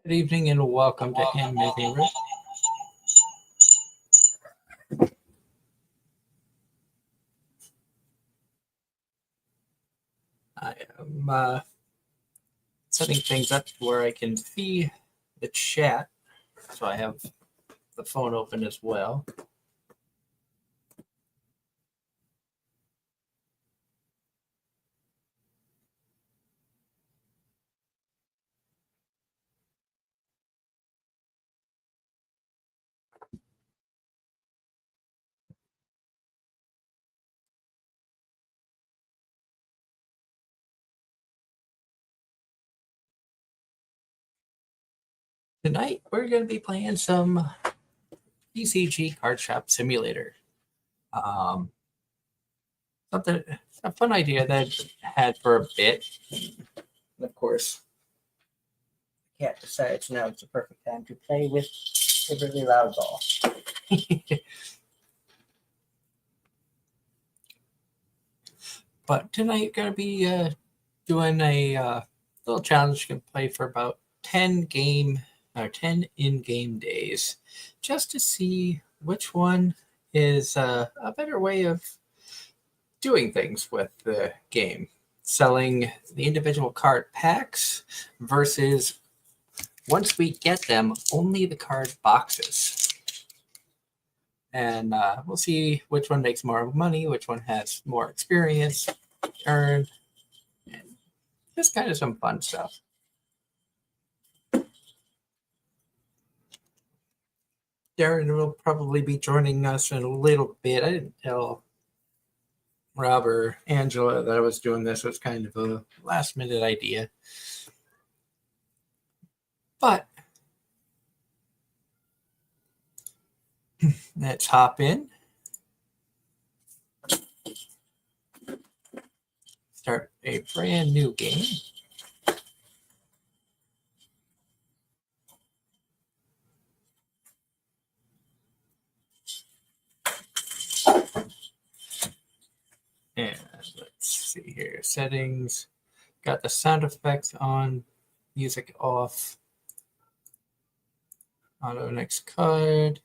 Good evening and welcome to Anime-Zing. I am setting things up where I can see the chat, so I have the phone open as well. Tonight, we're going to be playing some TCG Card Shop Simulator. Something, a fun idea that I've had for a bit. And of course, the cat decides now it's the perfect time to play with a really loud ball. But tonight, going to be doing a little challenge. You can play for about 10 in-game days, just to see which one is a better way of doing things with the game. Selling the individual card packs versus, once we get them, only the card boxes. And we'll see which one makes more money, which one has more experience earned, and just kind of some fun stuff. Darren will probably be joining us in a little bit. I didn't tell Rob or Angela that I was doing this. It was kind of a last minute idea. But let's hop in. Start a brand new game. And let's see here. Settings. Got the sound effects on. Music off. Auto next card.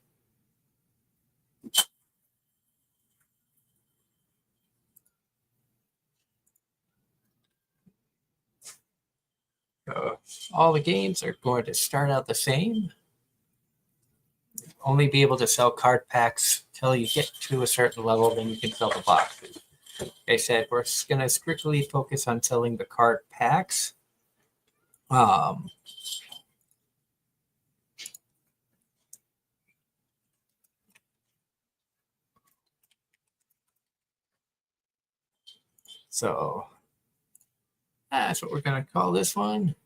All the games are going to start out the same. Only be able to sell card packs till you get to a certain level, then you can sell the boxes. Like I said, we're going to strictly focus on selling the card packs. So that's what we're going to call this one.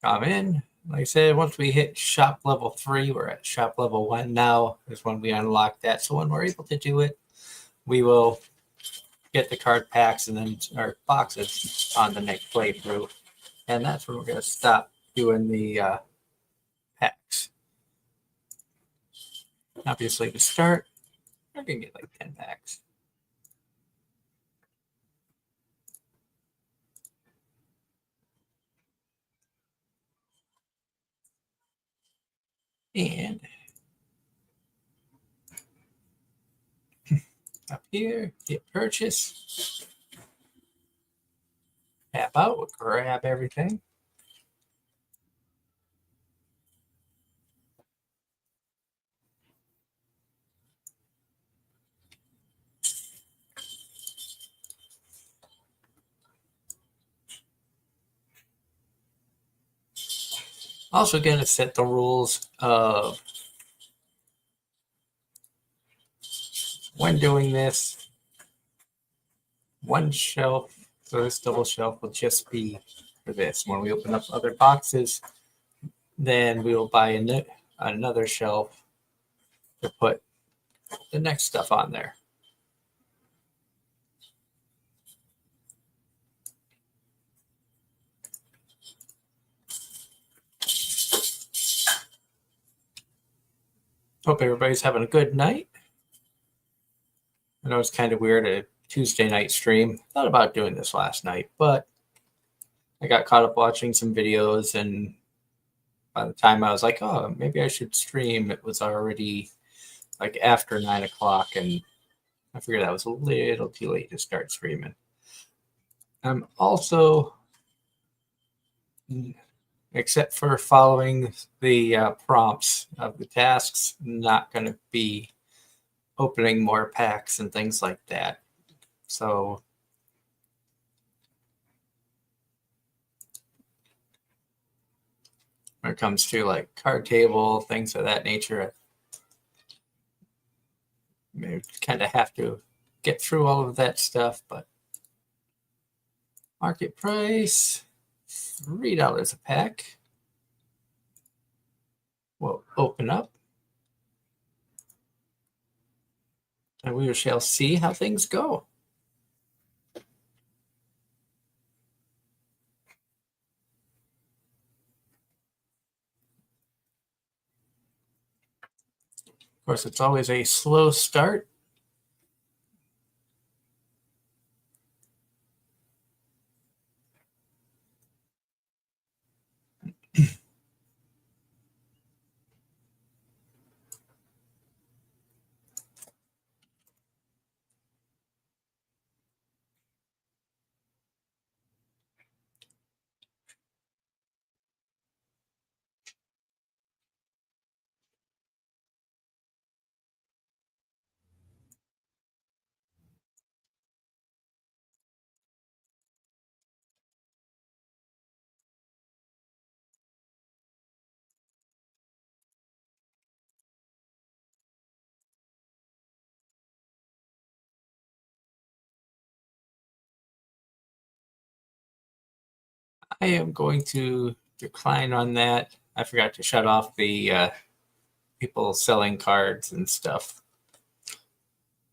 Come in. Like I said, once we hit shop level 3, we're at shop level 1 now is when we unlock that. So when we're able to do it, we will get the card packs and then our boxes on the next playthrough. And that's when we're going to stop doing the packs. Obviously, to start, we're going to get like 10 packs. And up here, hit purchase. Tap out, we'll grab everything. Also going to set the rules of when doing this, one shelf, so this double shelf will just be for this. When we open up other boxes, then we will buy another shelf to put the next stuff on there. Hope everybody's having a good night. I know it's kind of weird, a Tuesday night stream. Thought about doing this last night, but I got caught up watching some videos, and by the time I was like, oh, maybe I should stream, it was already like after 9 o'clock, and I figured that was a little too late to start streaming. I'm also, except for following the prompts of the tasks, not going to be opening more packs and things like that. So when it comes to like card table, things of that nature, I kind of have to get through all of that stuff. But market price, $3 a pack. We'll open up, and we shall see how things go. Of course, it's always a slow start. I am going to decline on that. I forgot to shut off the people selling cards and stuff.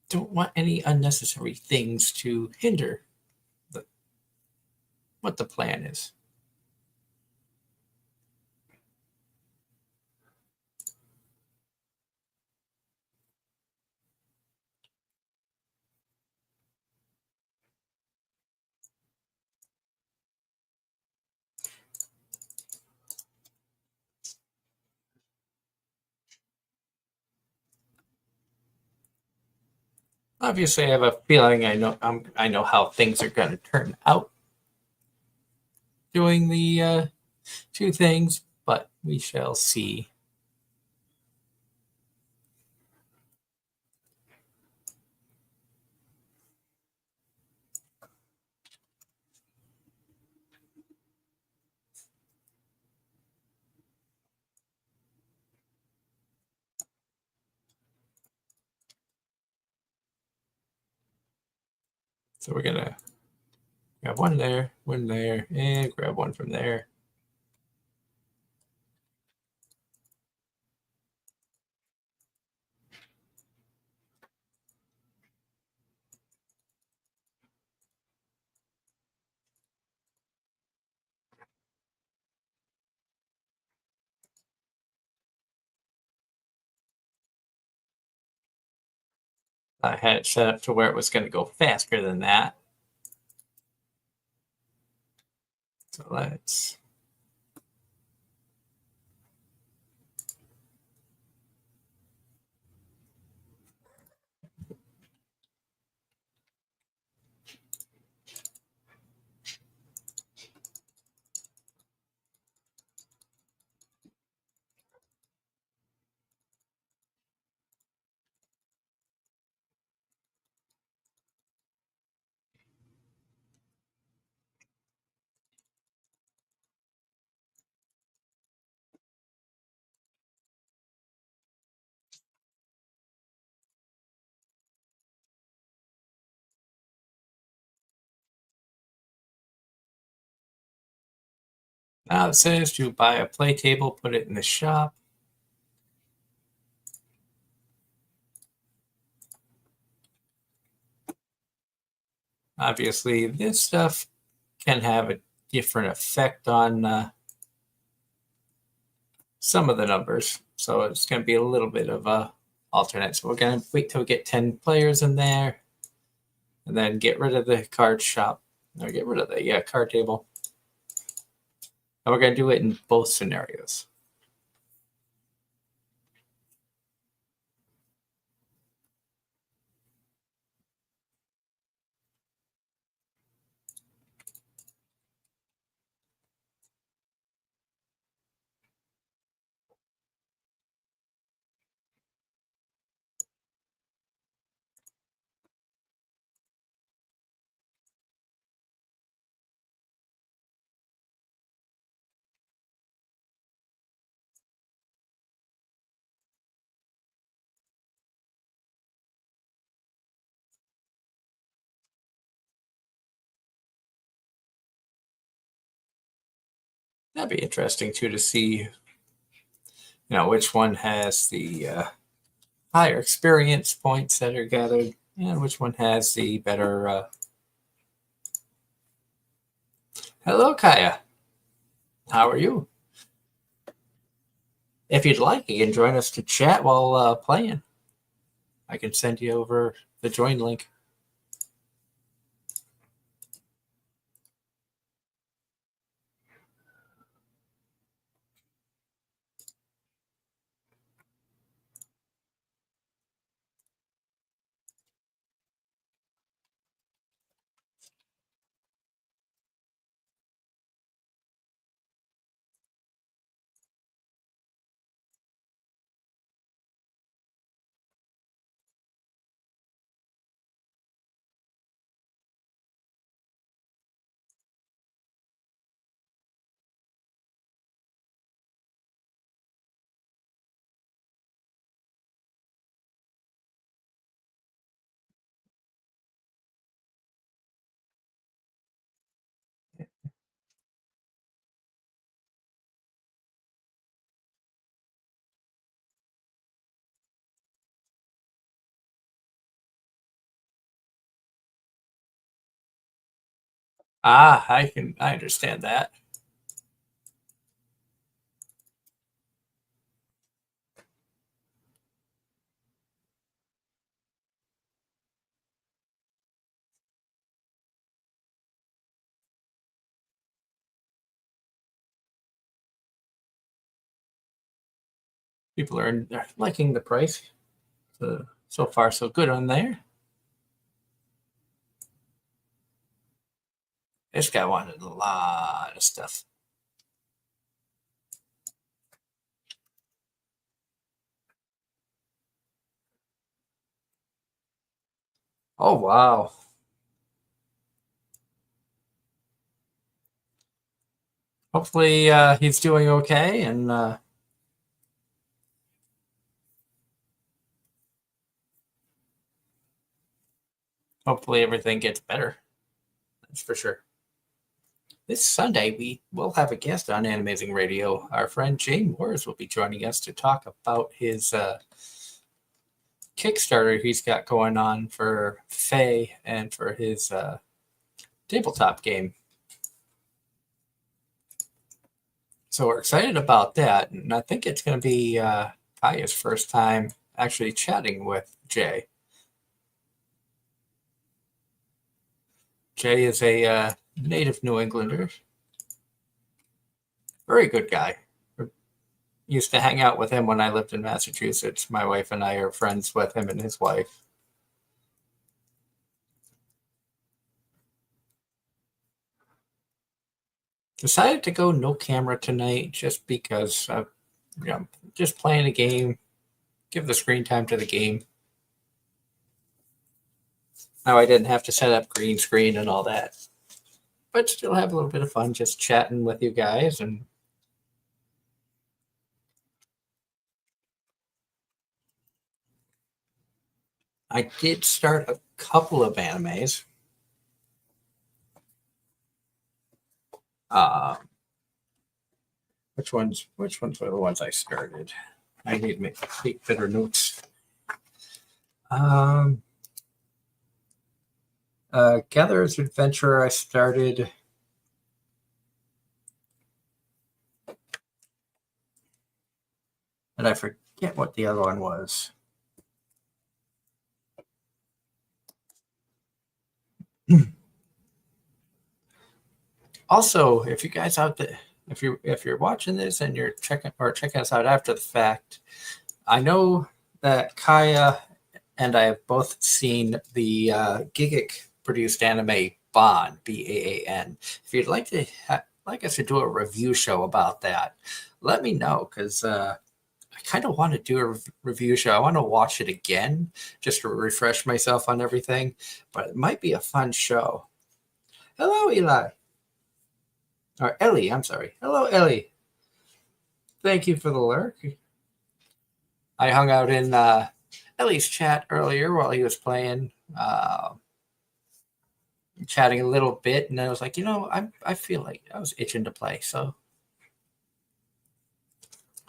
Don't want any unnecessary things to hinder what the plan is. Obviously, I have a feeling I know how things are going to turn out doing the two things, but we shall see. So we're gonna grab one there, and grab one from there. I had it set up to where it was going to go faster than that. So let's now it says to buy a play table, put it in the shop. Obviously, this stuff can have a different effect on some of the numbers, so it's going to be a little bit of a alternate. So we're going to wait till we get 10 players in there, and then get rid of the card shop, or get rid of the card table. And we're going to do it in both scenarios. That'd be interesting too to see, which one has the higher experience points that are gathered, and which one has the better. Hello, Kaya. How are you? If you'd like, you can join us to chat while playing. I can send you over the join link. I understand that. People are liking the price. So far, so good on there. This guy wanted a lot of stuff. Oh, wow. Hopefully, he's doing okay, and hopefully everything gets better. That's for sure. This Sunday, we will have a guest on Anime-Zing Radio. Our friend Jay Morris will be joining us to talk about his Kickstarter he's got going on for Faye and for his tabletop game. So we're excited about that, and I think it's going to be Kaya's first time actually chatting with Jay. Jay is a native New Englander. Very good guy. Used to hang out with him when I lived in Massachusetts. My wife and I are friends with him and his wife. Decided to go no camera tonight just because I'm just playing a game, give the screen time to the game. Now I didn't have to set up green screen and all that, but still have a little bit of fun just chatting with you guys. And I did start a couple of animes. Which ones were the ones I started? I need to make better notes. Gatherer's Adventure, I started. And I forget what the other one was. Also, if you guys out there if you're watching this and you're checking us out after the fact, I know that Kaya and I have both seen the Gigic produced anime Baan, Baan. If you'd like to like us to do a review show about that, let me know, because I kind of want to do a review show. I want to watch it again just to refresh myself on everything, but it might be a fun show. Hello, Eli. Or Ellie, I'm sorry. Hello, Ellie. Thank you for the lurk. I hung out in Ellie's chat earlier while he was playing, chatting a little bit, and I was like, I feel like I was itching to play. So,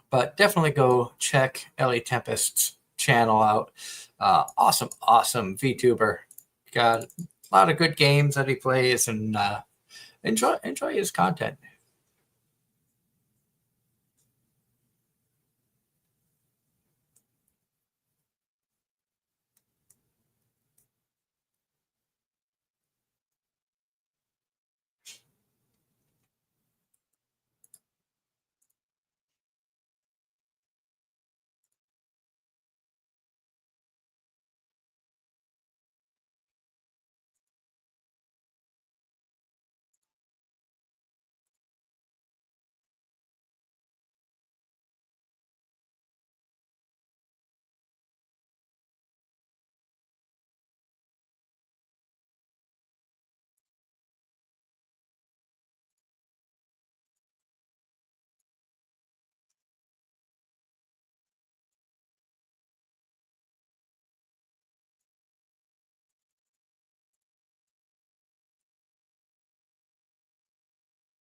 but definitely go check Ellie Tempest's channel out. Awesome VTuber. Got a lot of good games that he plays, and enjoy his content.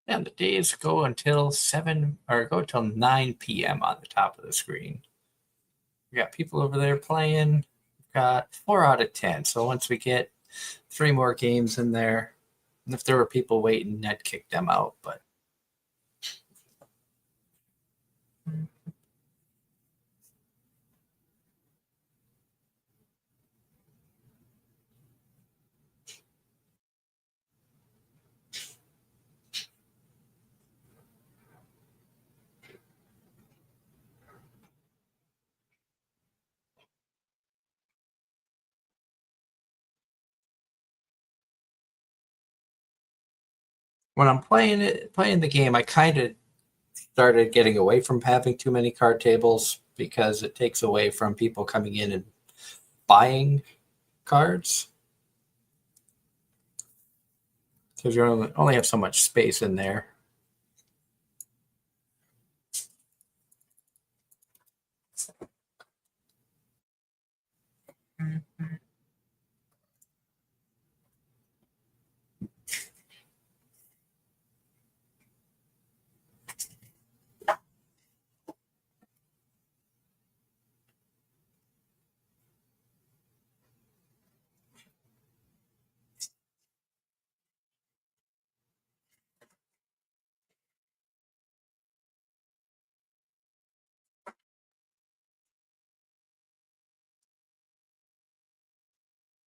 And the days go until 9 p.m. on the top of the screen. We got people over there playing. We've got 4 out of 10. So once we get 3 more games in there, and if there were people waiting, I'd kick them out. But when I'm playing the game, I kind of started getting away from having too many card tables, because it takes away from people coming in and buying cards, because you only have so much space in there.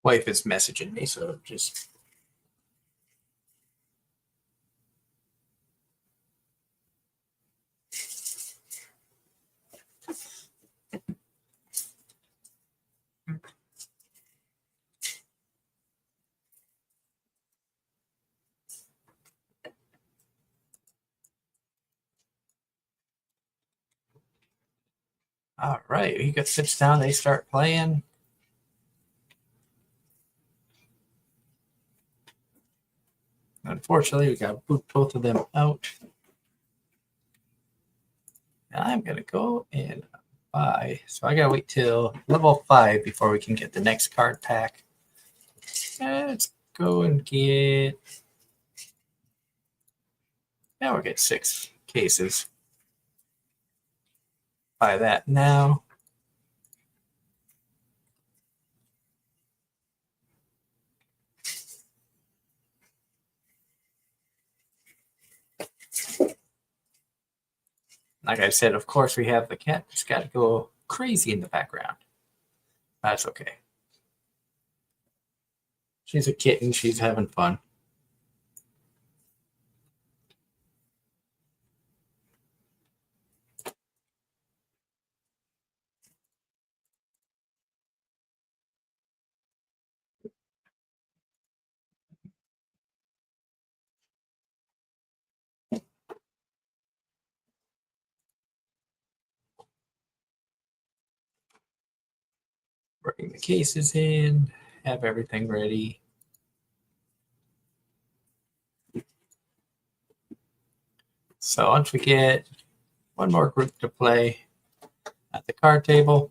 Wife is messaging me, so just all right. He sits down, they start playing. Unfortunately, we got to boot both of them out. And I'm going to go and buy. So I got to wait till level 5 before we can get the next card pack. Let's go and get. Now we'll get 6 cases. Buy that now. Like I said, of course, we have the cat. It's got to go crazy in the background. That's okay. She's a kitten. She's having fun. Bring the cases in, have everything ready. So once we get one more group to play at the card table,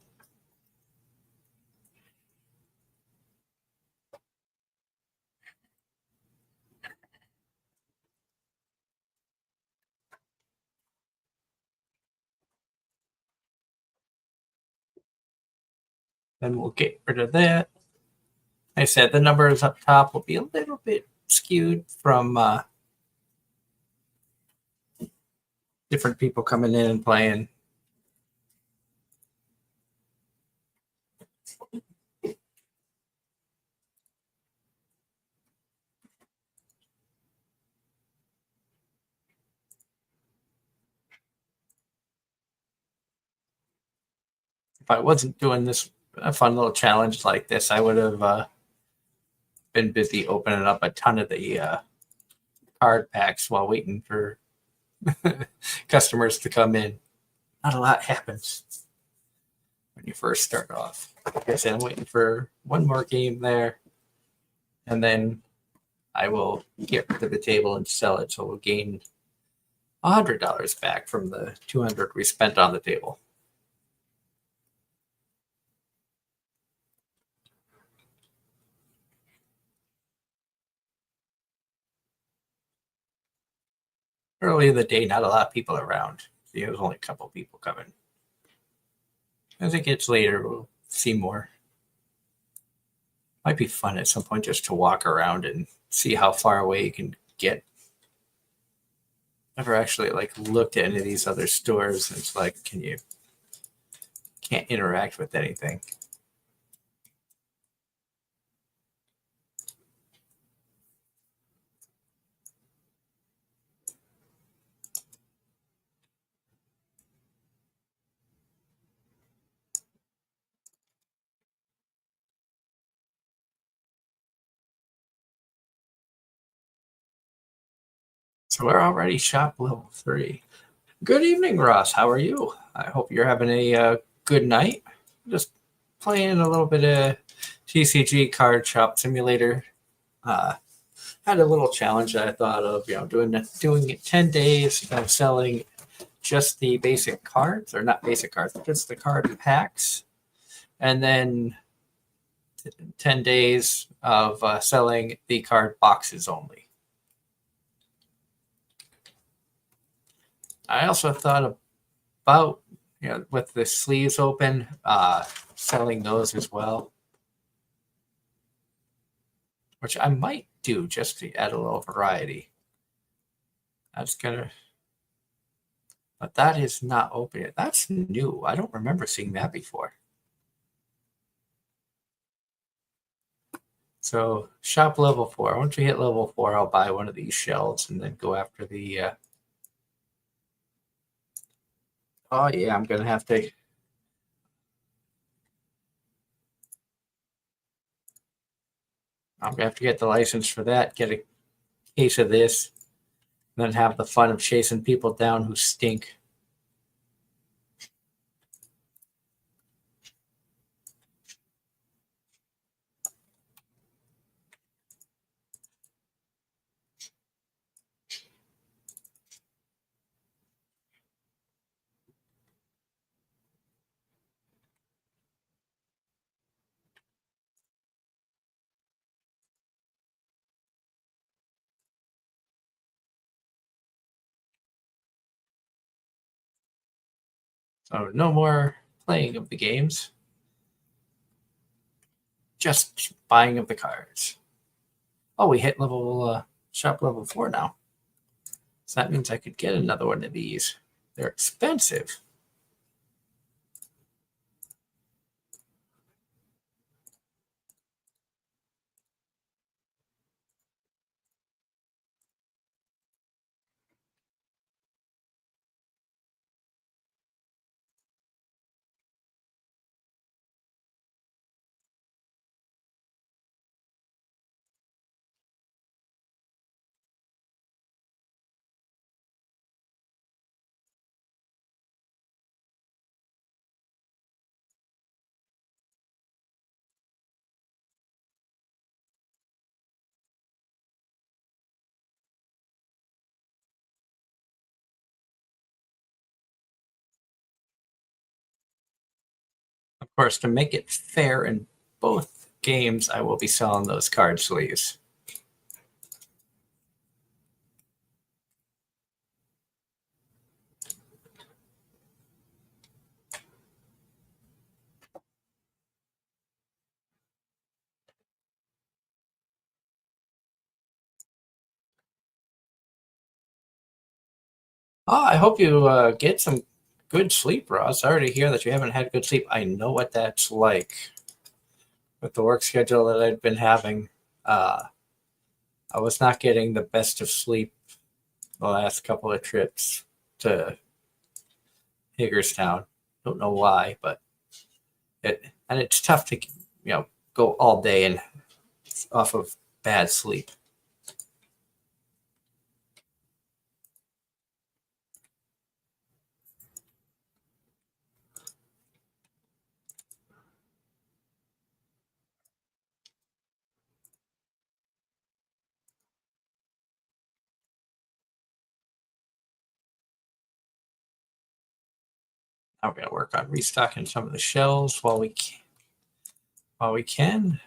then we'll get rid of that. Like I said, the numbers up top will be a little bit skewed from different people coming in and playing. If I wasn't doing this a fun little challenge like this, I would have been busy opening up a ton of the card packs while waiting for customers to come in. Not a lot happens when you first start off. Like I said, I'm waiting for one more game there, and then I will get rid of the table and sell it. So we'll gain $100 back from the $200 we spent on the table. Early in the day, not a lot of people around. See, there's only a couple people coming. As it gets later, we'll see more. Might be fun at some point just to walk around and see how far away you can get. Never actually like looked at any of these other stores. And it's like, can't interact with anything. So we're already shop level 3. Good evening, Ross. How are you? I hope you're having a good night. Just playing a little bit of TCG Card Shop Simulator. Had a little challenge that I thought of, doing it 10 days of selling just the basic cards, or not basic cards, just the card packs, and then 10 days of selling the card boxes only. I also thought about, with the sleeves open, selling those as well, which I might do just to add a little variety. But that is not open yet. That's new. I don't remember seeing that before. So shop level 4. Once we hit level 4, I'll buy one of these shelves and then go after the. Oh yeah, I'm gonna have to. I'm gonna have to get the license for that. Get a case of this, and then have the fun of chasing people down who stink. So no more playing of the games, just buying of the cards. Oh, we hit shop level 4 now. So that means I could get another one of these. They're expensive. course, to make it fair in both games, I will be selling those card sleeves. Oh, I hope you get some good sleep, Ross. Sorry to hear that you haven't had good sleep. I know what that's like with the work schedule that I've been having. Uh, I was not getting the best of sleep the last couple of trips to Hagerstown. Don't know why, but it's tough to go all day and off of bad sleep. I'm gonna work on restocking some of the shelves while we can.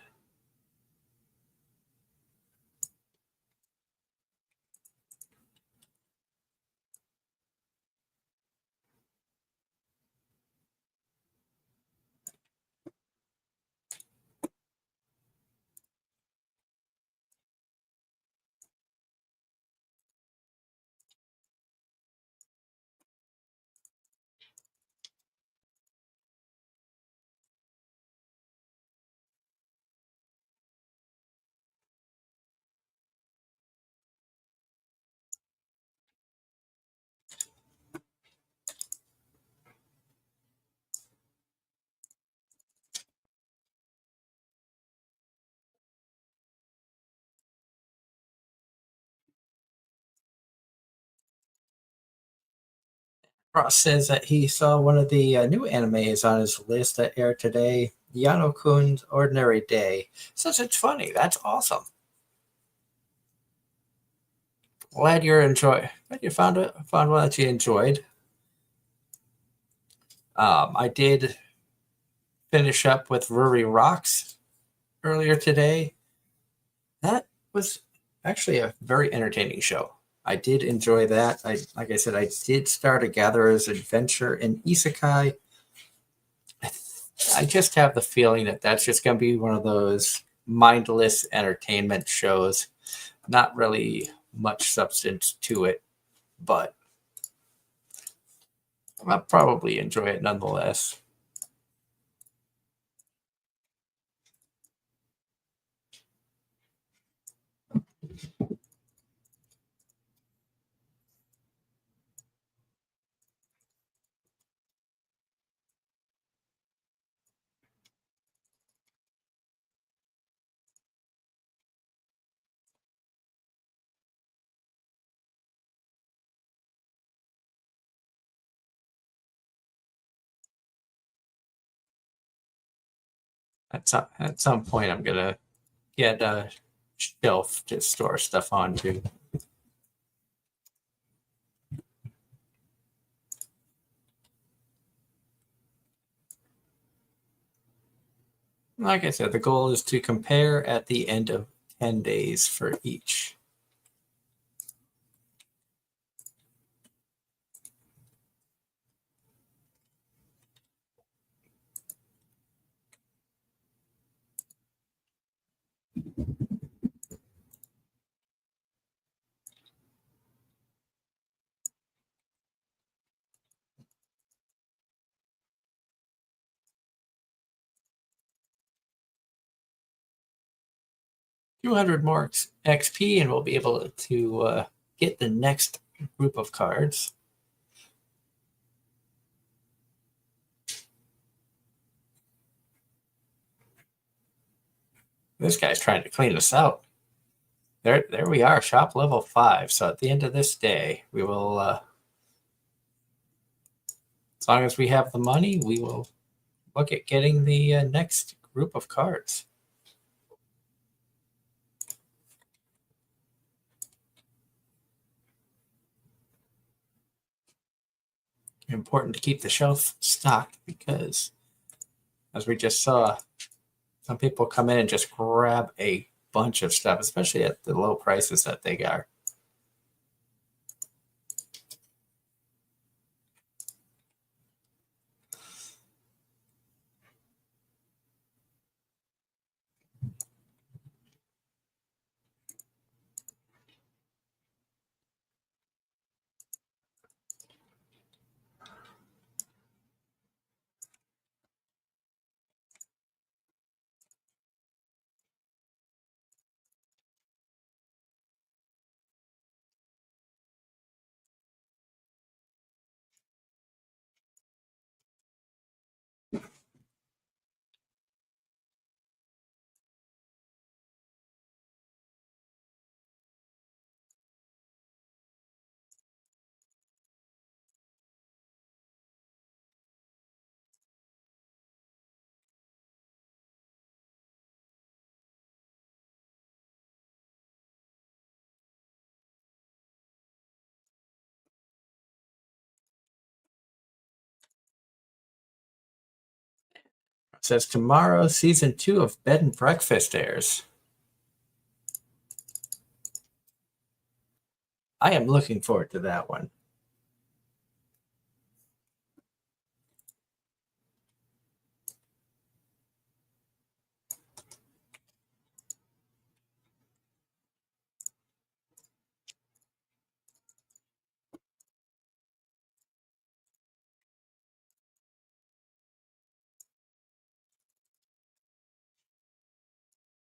Ross says that he saw one of the new animes on his list that aired today, Yano-kun's Ordinary Day. Says it's funny. That's awesome. Glad you're enjoy. Glad you found one that you enjoyed. I did finish up with Ruri Rocks earlier today. That was actually a very entertaining show. I did enjoy that. Like I said, I did start a Gatherer's Adventure in Isekai. I just have the feeling that that's just going to be one of those mindless entertainment shows. Not really much substance to it, but I'll probably enjoy it nonetheless. At some point, I'm gonna get a shelf to store stuff onto. Like I said, the goal is to compare at the end of 10 days for each. $200 more XP, and we'll be able to get the next group of cards. This guy's trying to clean us out. There we are, shop level 5. So at the end of this day, we will, as long as we have the money, we will look at getting the next group of cards. Important to keep the shelf stocked because as we just saw, some people come in and just grab a bunch of stuff, especially at the low prices that they are. It says tomorrow, season 2 of Bed and Breakfast airs. I am looking forward to that one.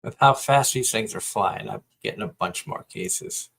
With how fast these things are flying, I'm getting a bunch more cases.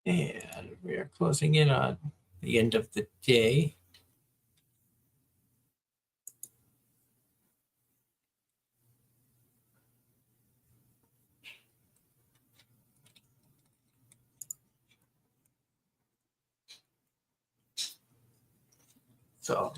And we are closing in on the end of the day. So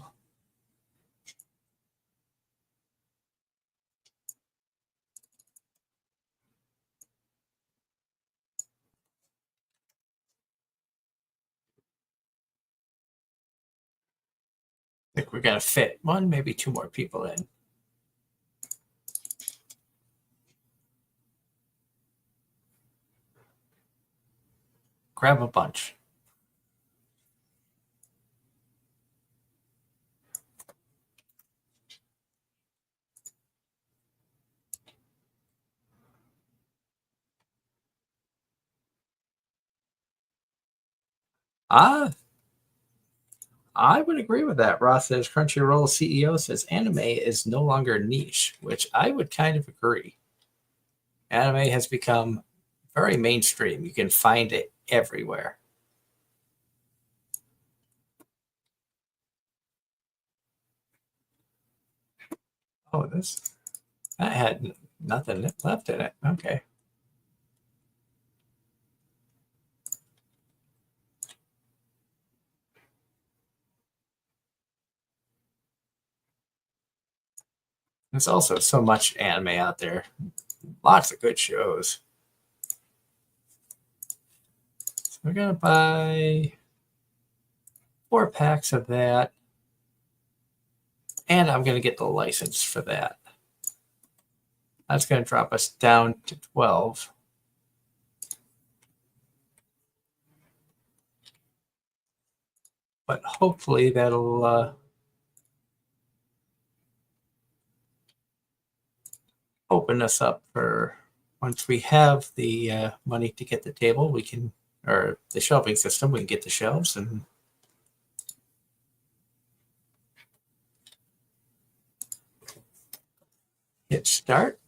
I think we're going to fit one, maybe two more people in. Grab a bunch. I would agree with that. Ross says Crunchyroll CEO says anime is no longer niche, which I would kind of agree. Anime has become very mainstream. You can find it everywhere. Oh, that had nothing left in it. Okay. There's also so much anime out there. Lots of good shows. So we're going to buy 4 packs of that. And I'm going to get the license for that. That's going to drop us down to 12. But hopefully that'll open us up for once we have the money to get the table, we can, or the shelving system, we can get the shelves and hit start.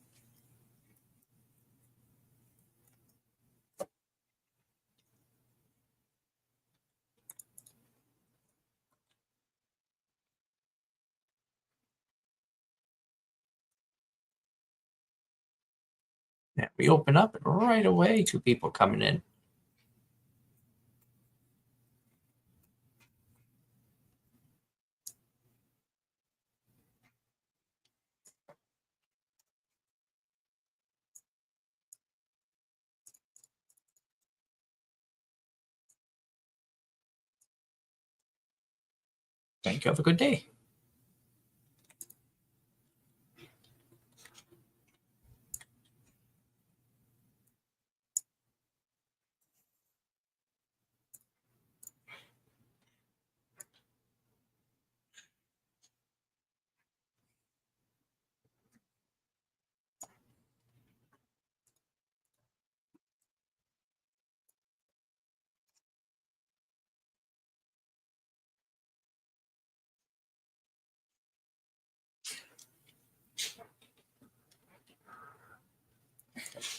And we open up and right away, 2 people coming in. Thank you. Have a good day.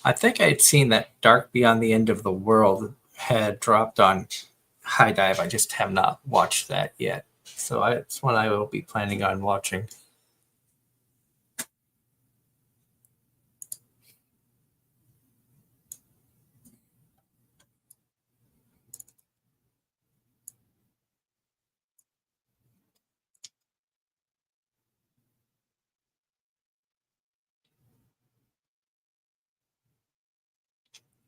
I think I had seen that Dark Beyond the End of the World had dropped on High Dive. I just have not watched that yet. So it's one I will be planning on watching.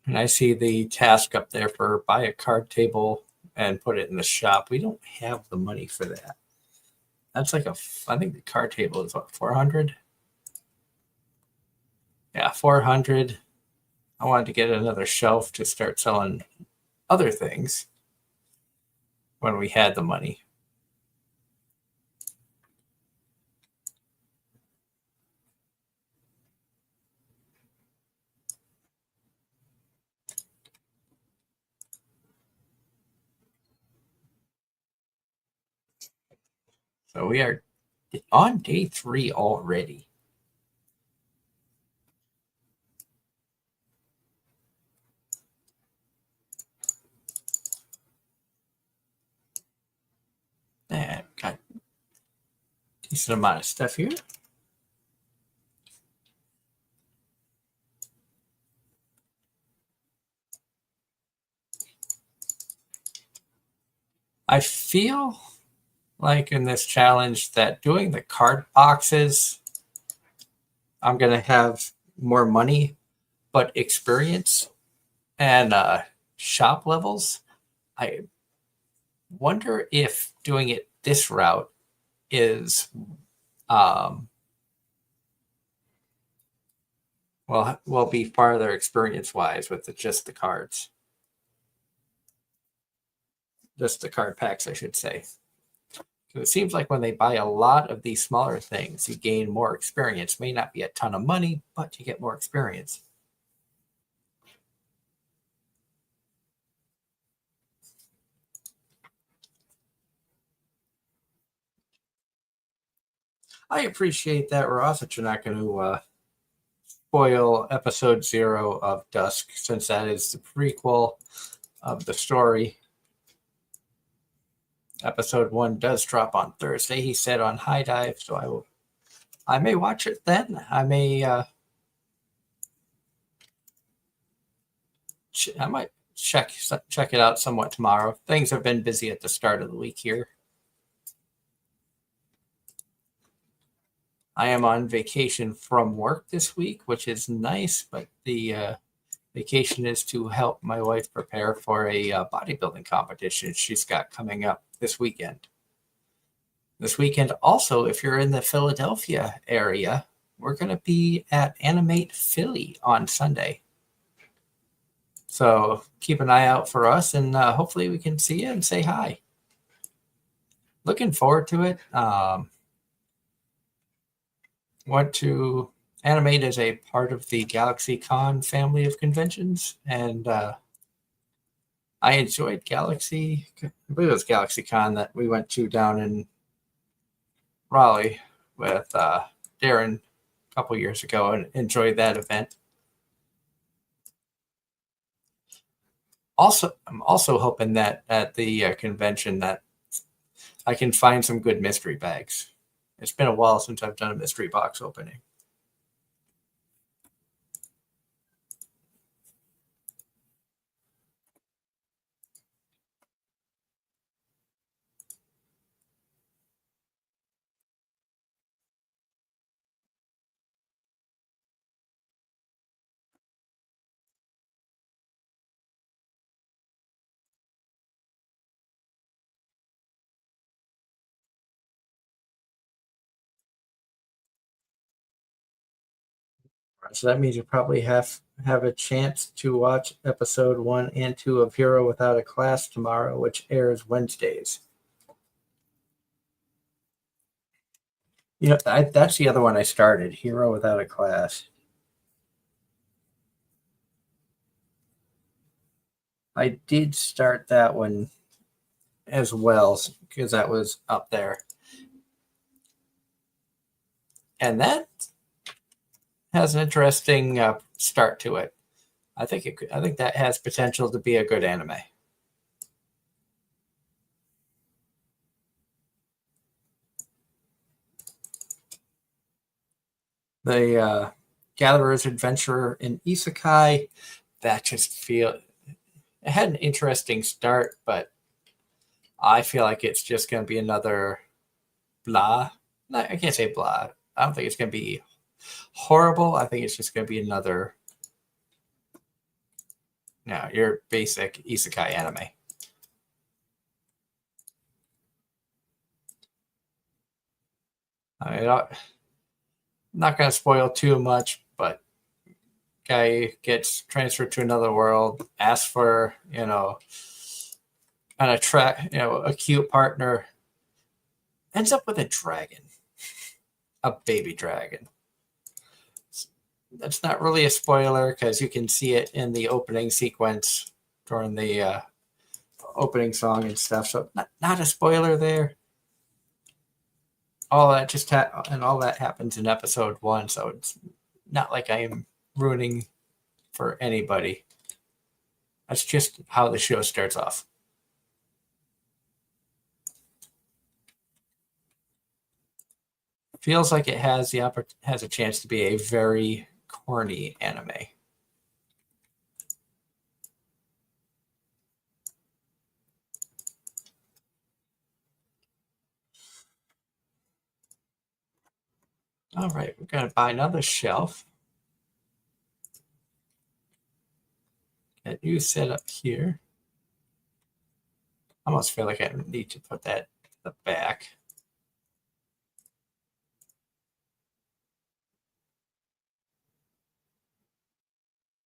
And I see the task up there for buy a card table and put it in the shop. We don't have the money for that. That's like I think the card table is what, 400? Yeah, 400. I wanted to get another shelf to start selling other things when we had the money. So we are on day 3 already. And got a decent amount of stuff here. I feel like in this challenge that doing the card boxes, I'm going to have more money, but experience and shop levels, I wonder if doing it this route is will be farther experience wise with just the cards, just the card packs, I should say. So it seems like when they buy a lot of these smaller things, you gain more experience. May not be a ton of money, but you get more experience. I appreciate that, Ross, that you're not going to spoil episode 0 of Dusk, since that is the prequel of the story. Episode 1 does drop on Thursday, he said, on High Dive, so I may watch it then. I might check it out somewhat tomorrow. Things have been busy at the start of the week here. I am on vacation from work this week, which is nice, but the vacation is to help my wife prepare for a bodybuilding competition she's got coming up this weekend. This weekend, also, if you're in the Philadelphia area, we're going to be at Animate Philly on Sunday. So keep an eye out for us, and hopefully we can see you and say hi. Looking forward to it. Want to Animate as a part of the GalaxyCon family of conventions, and I enjoyed I believe it was GalaxyCon that we went to down in Raleigh with Darren a couple years ago, and enjoyed that event. Also, I'm also hoping that at the convention that I can find some good mystery bags. It's been a while since I've done a mystery box opening. So that means you probably have a chance to watch episode 1 and 2 of Hero Without a Class tomorrow, which airs Wednesdays. You know, that's the other one I started, Hero Without a Class. I did start that one as well because that was up there. And that has an interesting start to it. I think that has potential to be a good anime. The Gatherer's Adventure in Isekai, that just it had an interesting start, but I feel like it's just going to be another blah. No, I can't say blah. I don't think it's going to be horrible. I think it's just going to be another, your basic isekai anime. I mean, I'm not going to spoil too much, but guy gets transferred to another world, asks for, a cute partner, ends up with a dragon, a baby dragon. That's not really a spoiler because you can see it in the opening sequence during the opening song and stuff. So not a spoiler there. All that all that happens in episode 1. So it's not like I am ruining for anybody. That's just how the show starts off. Feels like it has a chance to be a very corny anime. All right, we're going to buy another shelf. Get you set up here. I almost feel like I need to put that in the back.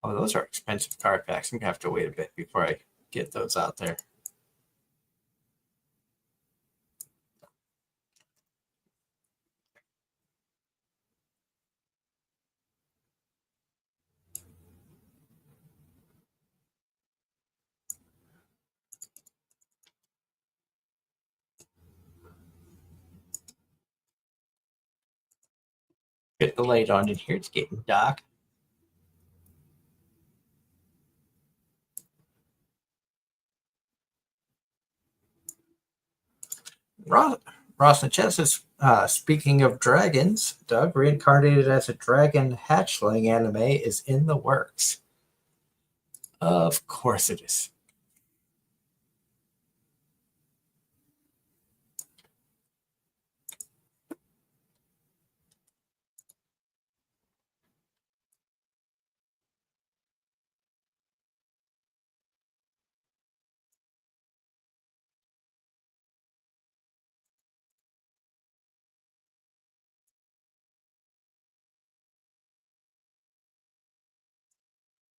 Oh, those are expensive card packs. I'm going to have to wait a bit before I get those out there. Get the light on in here. It's getting dark. Ross Sanchez says, speaking of dragons, Doug, reincarnated as a dragon hatchling anime is in the works. Of course it is.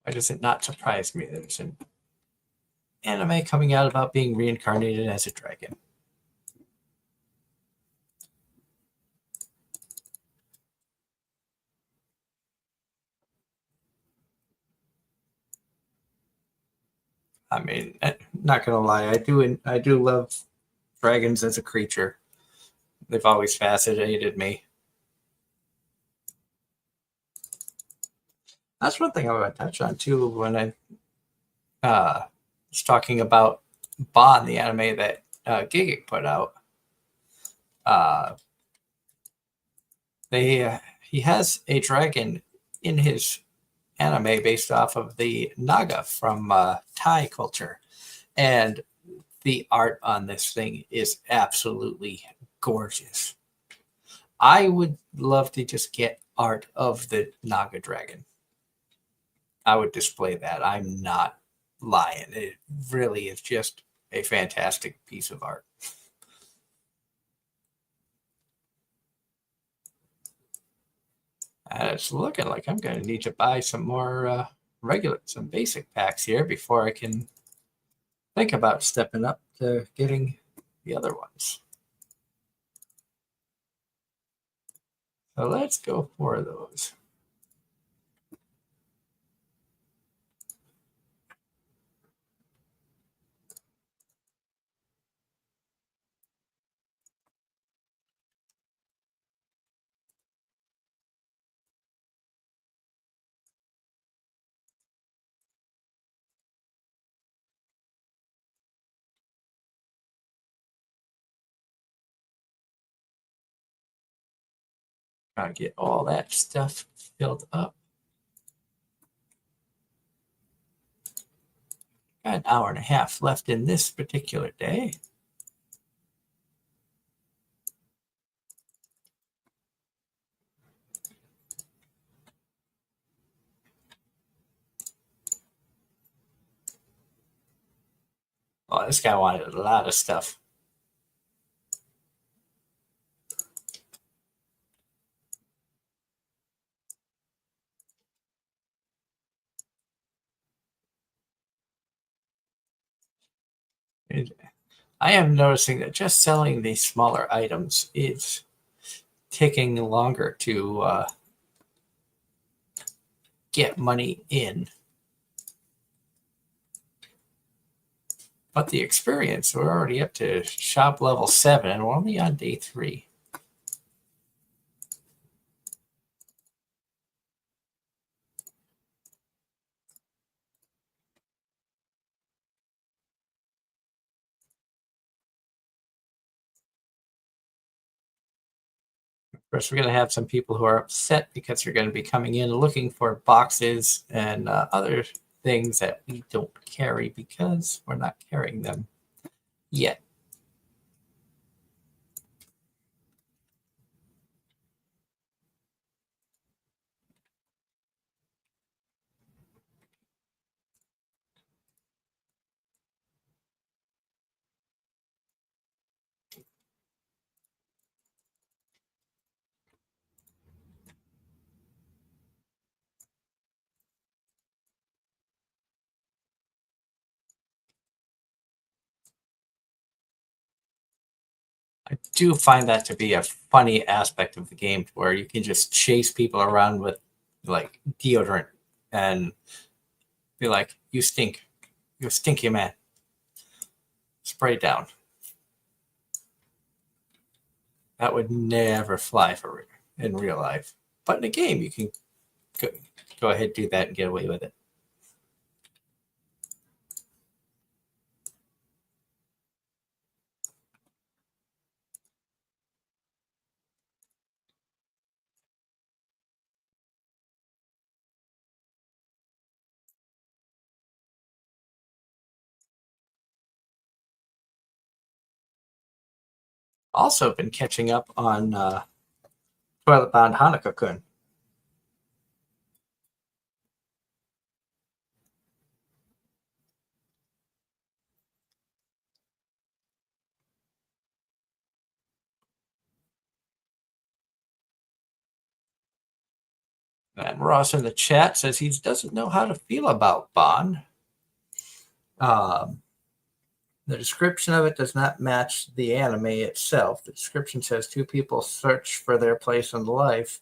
Why does it not surprise me that there's an anime coming out about being reincarnated as a dragon? I mean, not gonna lie, I do love dragons as a creature. They've always fascinated me. That's one thing I want to touch on too when I was talking about Bond, the anime that Gigic put out. He has a dragon in his anime based off of the Naga from Thai culture, and the art on this thing is absolutely gorgeous. I would love to just get art of the Naga dragon. I would display that. I'm not lying. It really is just a fantastic piece of art. And it's looking like I'm going to need to buy some more some basic packs here before I can think about stepping up to getting the other ones. So let's go for those. Gotta get all that stuff filled up. Got an hour and a half left in this particular day. Oh, this guy wanted a lot of stuff. I am noticing that just selling these smaller items is taking longer to get money in. But the experience, we're already up to shop level 7 and we're only on day 3. Of course, we're going to have some people who are upset because you're going to be coming in looking for boxes and other things that we don't carry because we're not carrying them yet. I do find that to be a funny aspect of the game where you can just chase people around with like deodorant and be like, you stink. You're a stinky man. Spray down. That would never fly for in real life. But in a game, you can go ahead, do that, and get away with it. Also been catching up on Toilet Bound Hanukkah-kun. And Ross in the chat says he doesn't know how to feel about Bond. The description of it does not match the anime itself. The description says 2 people search for their place in life,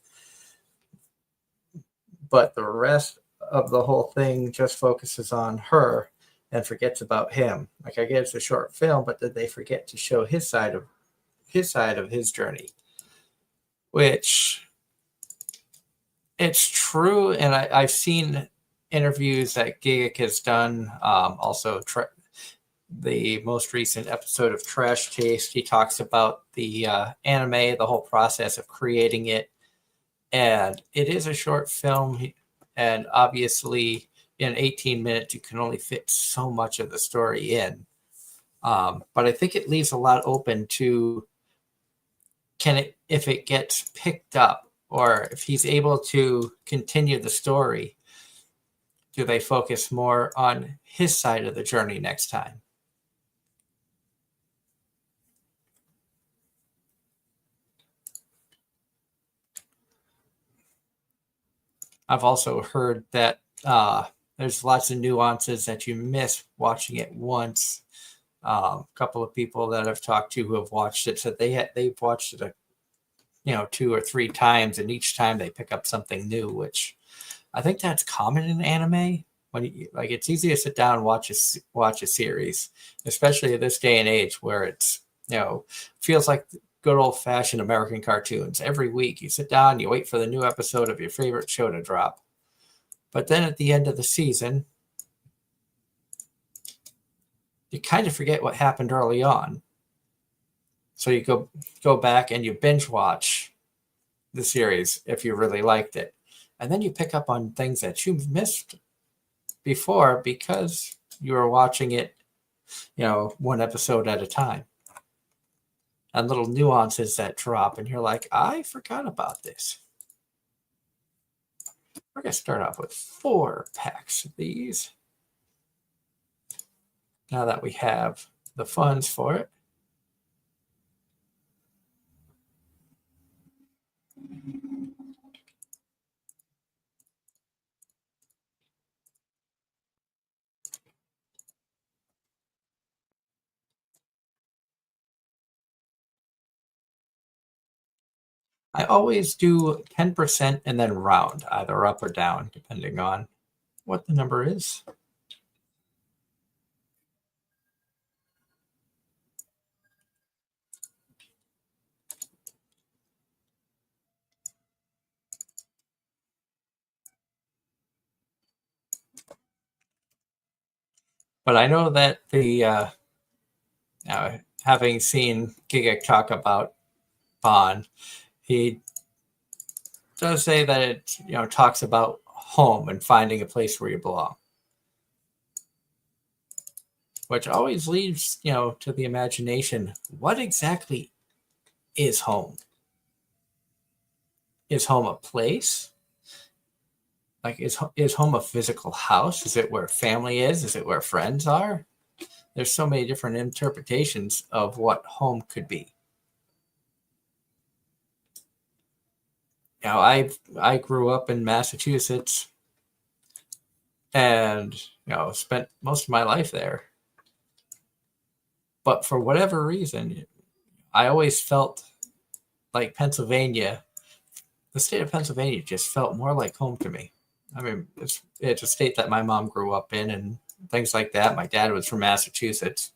but the rest of the whole thing just focuses on her and forgets about him. Like, I guess it's a short film, but did they forget to show his side of his journey? Which it's true, and I've seen interviews that Giga has done. Also, the most recent episode of Trash Taste, he talks about the anime, the whole process of creating it, and it is a short film, and obviously in 18 minutes you can only fit so much of the story in. But I think it leaves a lot open to if it gets picked up or if he's able to continue the story, do they focus more on his side of the journey next time? I've also heard that there's lots of nuances that you miss watching it once. A couple of people that I've talked to who have watched it said they've watched it 2 or 3 times, and each time they pick up something new, which I think that's common in anime. When like it's easy to sit down and watch a series, especially at this day and age where it's feels like good old fashioned American cartoons. Every week you sit down, you wait for the new episode of your favorite show to drop, but then at the end of the season, you kind of forget what happened early on. So you go back and you binge watch the series if you really liked it, and then you pick up on things that you missed before because you were watching it, one episode at a time, and little nuances that drop, and you're like, I forgot about this. We're gonna start off with 4 packs of these. Now that we have the funds for it. I always do 10% and then round, either up or down, depending on what the number is. But I know that having seen Giga talk about Bond, he does say that it talks about home and finding a place where you belong, which always leaves to the imagination. What exactly is home? Is home a place? Like is home a physical house? Is it where family is? Is it where friends are? There's so many different interpretations of what home could be. I grew up in Massachusetts and spent most of my life there. But for whatever reason, I always felt like Pennsylvania, the state of Pennsylvania, just felt more like home to me. I mean, it's a state that my mom grew up in and things like that. My dad was from Massachusetts,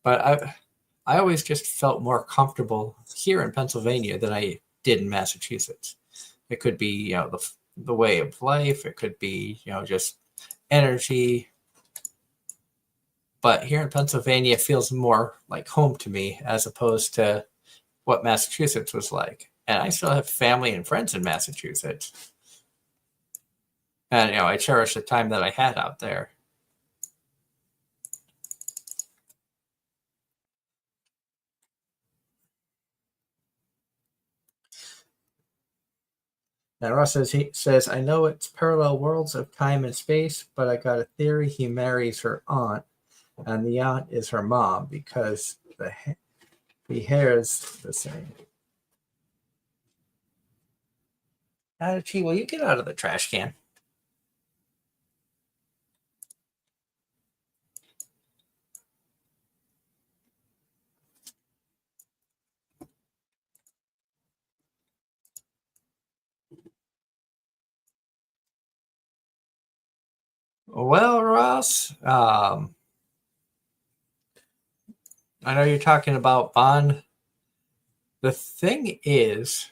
but I always just felt more comfortable here in Pennsylvania than I did in Massachusetts. It could be the way of life. It could be just energy. But here in Pennsylvania, it feels more like home to me as opposed to what Massachusetts was like. And I still have family and friends in Massachusetts. And I cherish the time that I had out there. Now Ross says, I know it's parallel worlds of time and space, but I got a theory he marries her aunt, and the aunt is her mom because the hair is the same. Gee, will you get out of the trash can? Well, Ross, I know you're talking about Bond. The thing is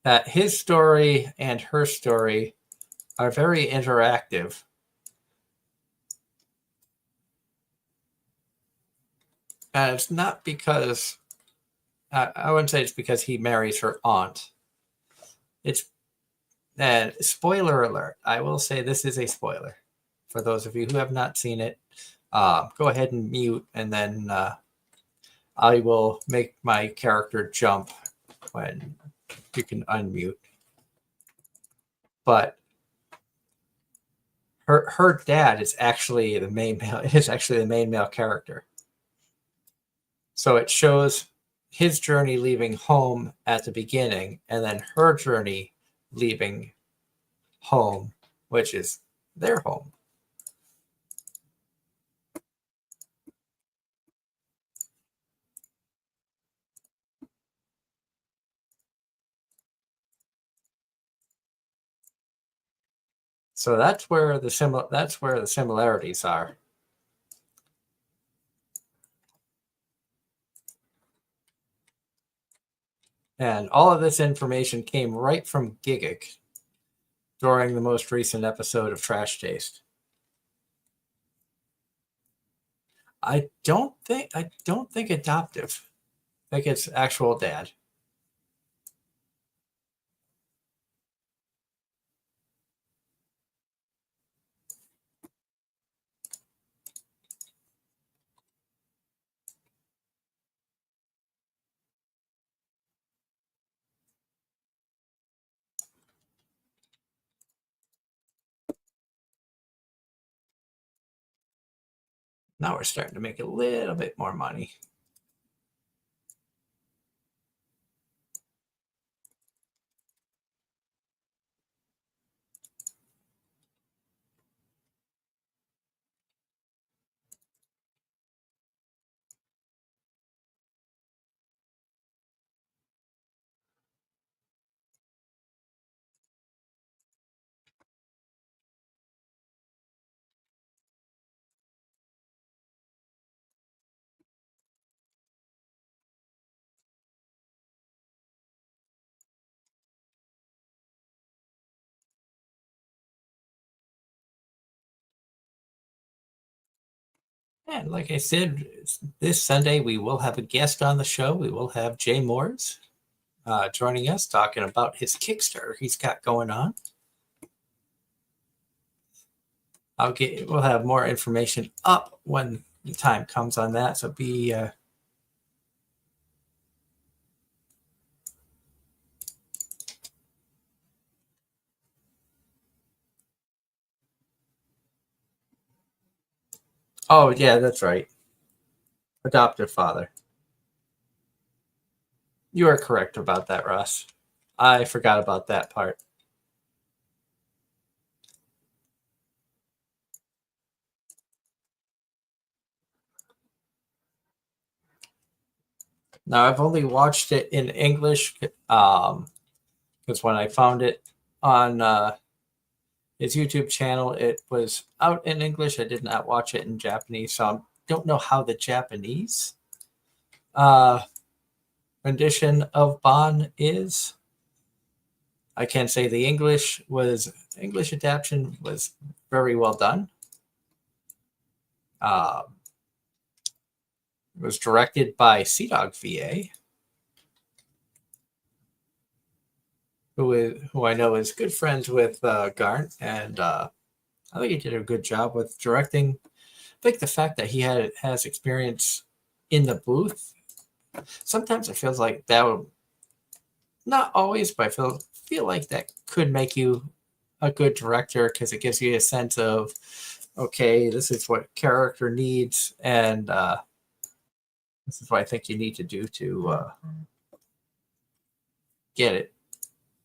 that his story and her story are very interactive. And it's not because, I wouldn't say it's because he marries her aunt. It's, and spoiler alert, I will say this is a spoiler. For those of you who have not seen it, go ahead and mute, and then I will make my character jump when you can unmute. But her dad is actually the main male character. So it shows his journey leaving home at the beginning, and then her journey leaving home, which is their home. So that's where the similarities are. And all of this information came right from Gigic during the most recent episode of Trash Taste. I don't think adoptive. I think it's actual dad. Now we're starting to make a little bit more money. And like I said, this Sunday we will have a guest on the show. We will have Jay Moores joining us, talking about his Kickstarter he's got going on. We'll have more information up when the time comes on that. So be oh yeah, that's right. Adoptive father. You are correct about that, Ross. I forgot about that part. Now I've only watched it in English because when I found it on his YouTube channel, it was out in English. I did not watch it in Japanese, so I don't know how the Japanese rendition of Bon is. I can say the English adaptation was very well done. It was directed by Dog VA, who I know is good friends with Garnt, and I think he did a good job with directing. I think the fact that he has experience in the booth, sometimes it feels like that would, not always, but I feel like that could make you a good director because it gives you a sense of, okay, this is what character needs, and this is what I think you need to do to get it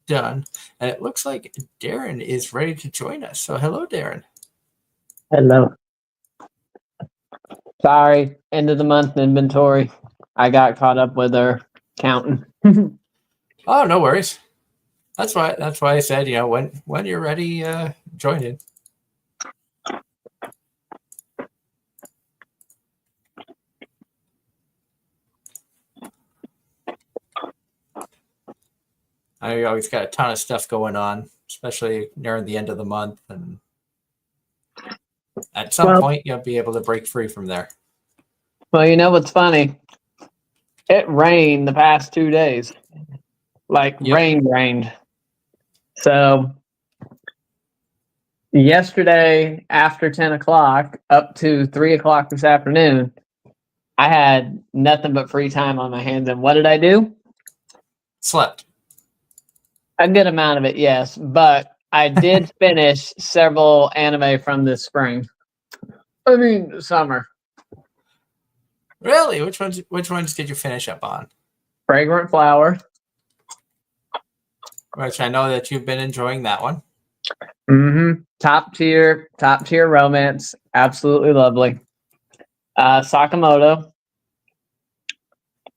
done. And it looks like Darren is ready to join us. So hello, Darren. Hello. Sorry, end of the month inventory. I got caught up with her counting. Oh, no worries. That's why I said, when you're ready, join in. I know you always got a ton of stuff going on, especially near the end of the month, and at some point you'll be able to break free from there. Well, you know what's funny? It rained the past 2 days. Rained. So yesterday after 10 o'clock up to 3 o'clock this afternoon, I had nothing but free time on my hands. And what did I do? Slept. A good amount of it, yes. But I did finish several anime from this spring. I mean, summer. Really? Which ones did you finish up on? Fragrant Flower. which I know that you've been enjoying that one. Mm-hmm. Top tier romance. Absolutely lovely. Sakamoto.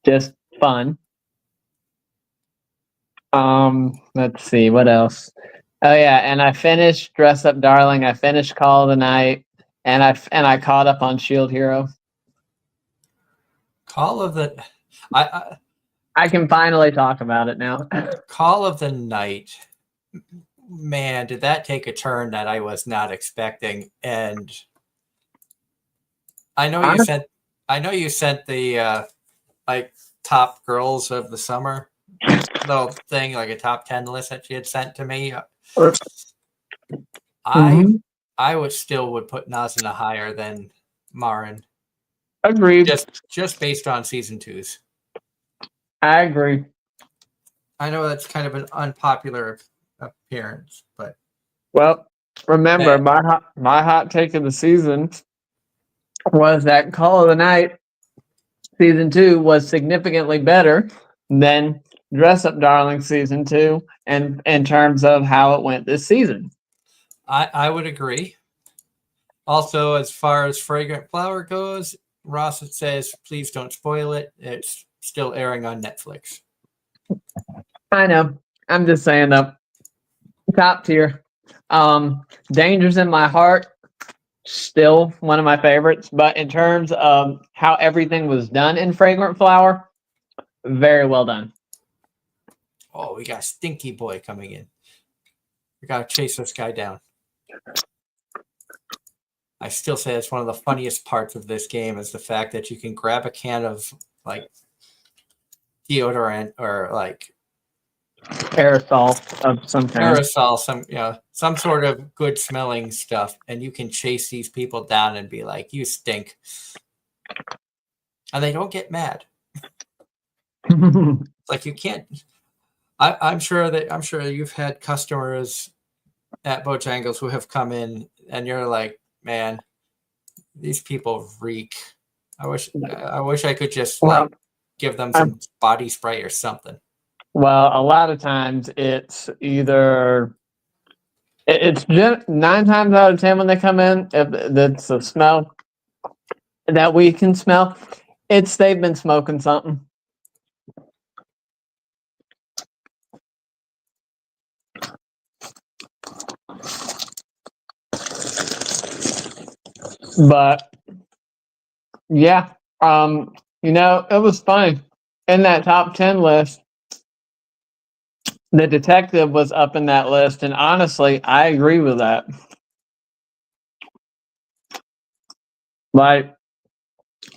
Just fun. Let's see what else. Oh yeah, and I finished Dress Up Darling. I finished Call of the Night, and I caught up on Shield Hero. Call of the I I can finally talk about it now. Call of the Night. Man, did that take a turn that I was not expecting? And I know you sent the like top girls of the summer little thing, like a top 10 list that you had sent to me. Mhm. I would still put Nazuna higher than Marin, Agreed. just based on season 2's. I agree. I know that's kind of an unpopular appearance, but Well, remember Hey. my hot take of the season was that Call of the Night season 2 was significantly better than Dress Up Darling season 2, and in terms of how it went this season. I would agree. Also, as far as Fragrant Flower goes, Ross says, please don't spoil it. It's still airing on Netflix. I know. I'm just saying though. Top tier. Dangers in My Heart, still one of my favorites. But in terms of how everything was done in Fragrant Flower, very well done. Oh, we got Stinky Boy coming in. We got to chase this guy down. I still say it's one of the funniest parts of this game is the fact that you can grab a can of like deodorant or like Aerosol of some kind. aerosol, some sort of good smelling stuff, and you can chase these people down and be like, "You stink," and they don't get mad. Like you can't. I'm sure you've had customers at Bojangles who have come in, and you're like, "Man, these people reek." I wish I could just Well, give them some body spray or something. Well, a lot of times it's either it's just 9 times out of 10 when they come in, if that's a smell that we can smell, it's they've been smoking something. But yeah, it was funny. In that top 10 list, the detective was up in that list, and honestly, I agree with that. Like,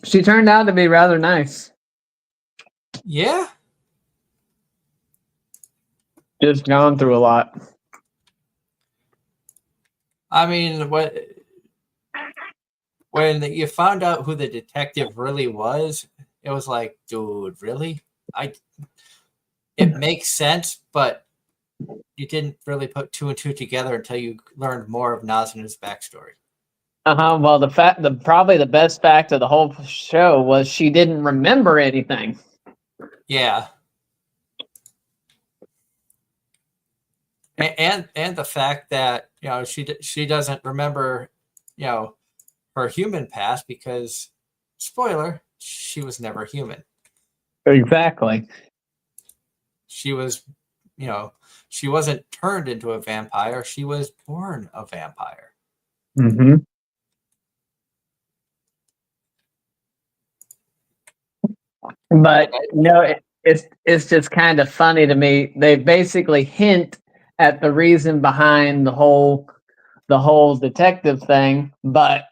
she turned out to be rather nice. Yeah. Just gone through a lot. I mean, when you found out who the detective really was, it was like, dude, really? It makes sense, but you didn't really put 2 and 2 together until you learned more of Nazuna's backstory. Well, probably the best fact of the whole show was she didn't remember anything. Yeah. And the fact that she doesn't remember her human past because, spoiler, she was never human. Exactly. She was, she wasn't turned into a vampire. She was born a vampire. Mm-hmm. But it's just kind of funny to me. They basically hint at the reason behind the whole detective thing, but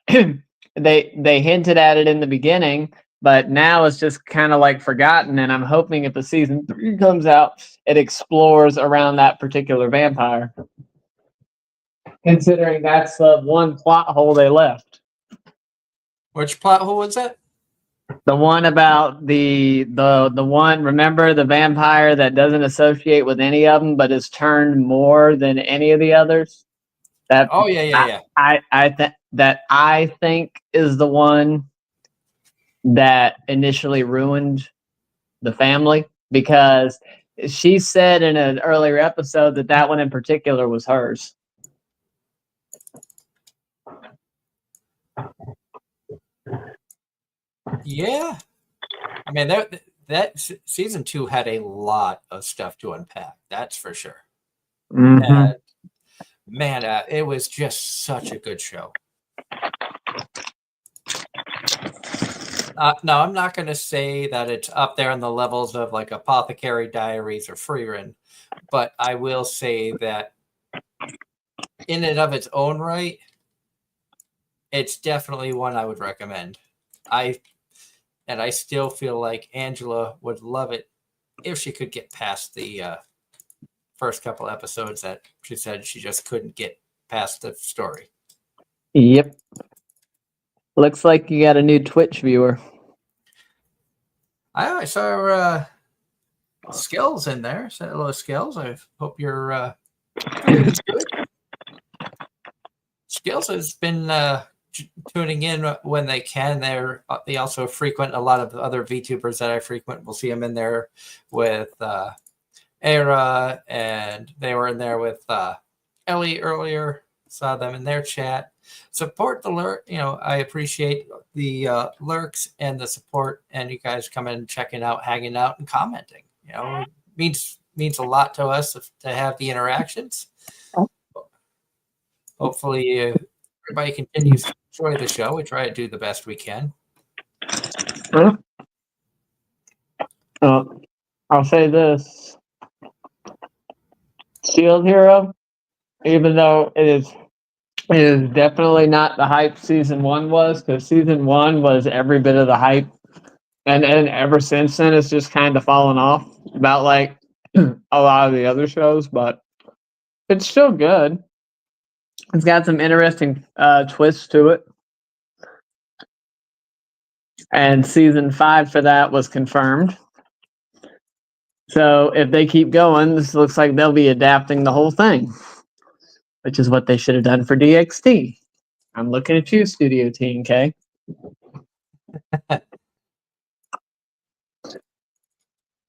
they hinted at it in the beginning, but now it's just kind of like forgotten. And I'm hoping if the season 3 comes out, it explores around that particular vampire, considering that's the one plot hole they left. Which plot hole was that? The one about the one, remember the vampire that doesn't associate with any of them, but is turned more than any of the others? That Oh yeah. I think is the one that initially ruined the family, because she said in an earlier episode that one in particular was hers. Yeah, I mean that season 2 had a lot of stuff to unpack. That's for sure. Mm-hmm. Man, it was just such a good show. No, I'm not going to say that it's up there on the levels of like Apothecary Diaries or Freerin, but I will say that in and of its own right, it's definitely one I would recommend. I still feel like Angela would love it if she could get past the first couple episodes that she said she just couldn't get past the story. Yep. Looks like you got a new Twitch viewer. I saw Skills in there. Say hello, Skills. I hope you're doing good. Skills has been tuning in when they can. They also frequent a lot of other VTubers that I frequent. We'll see them in there with Era, and they were in there with Ellie earlier. Saw them in their chat. Support the lurk. I appreciate the lurks and the support, and you guys coming, checking out, hanging out, and commenting. It means a lot to us to have the interactions. Hopefully, everybody continues to enjoy the show. We try to do the best we can. I'll say this. Shield Hero, even though it is definitely not the hype season 1 was, because season 1 was every bit of the hype. And ever since then, it's just kind of fallen off about like a lot of the other shows, but it's still good. It's got some interesting twists to it. And season 5 for that was confirmed. So if they keep going, this looks like they'll be adapting the whole thing, which is what they should have done for DXT. I'm looking at you, Studio TNK.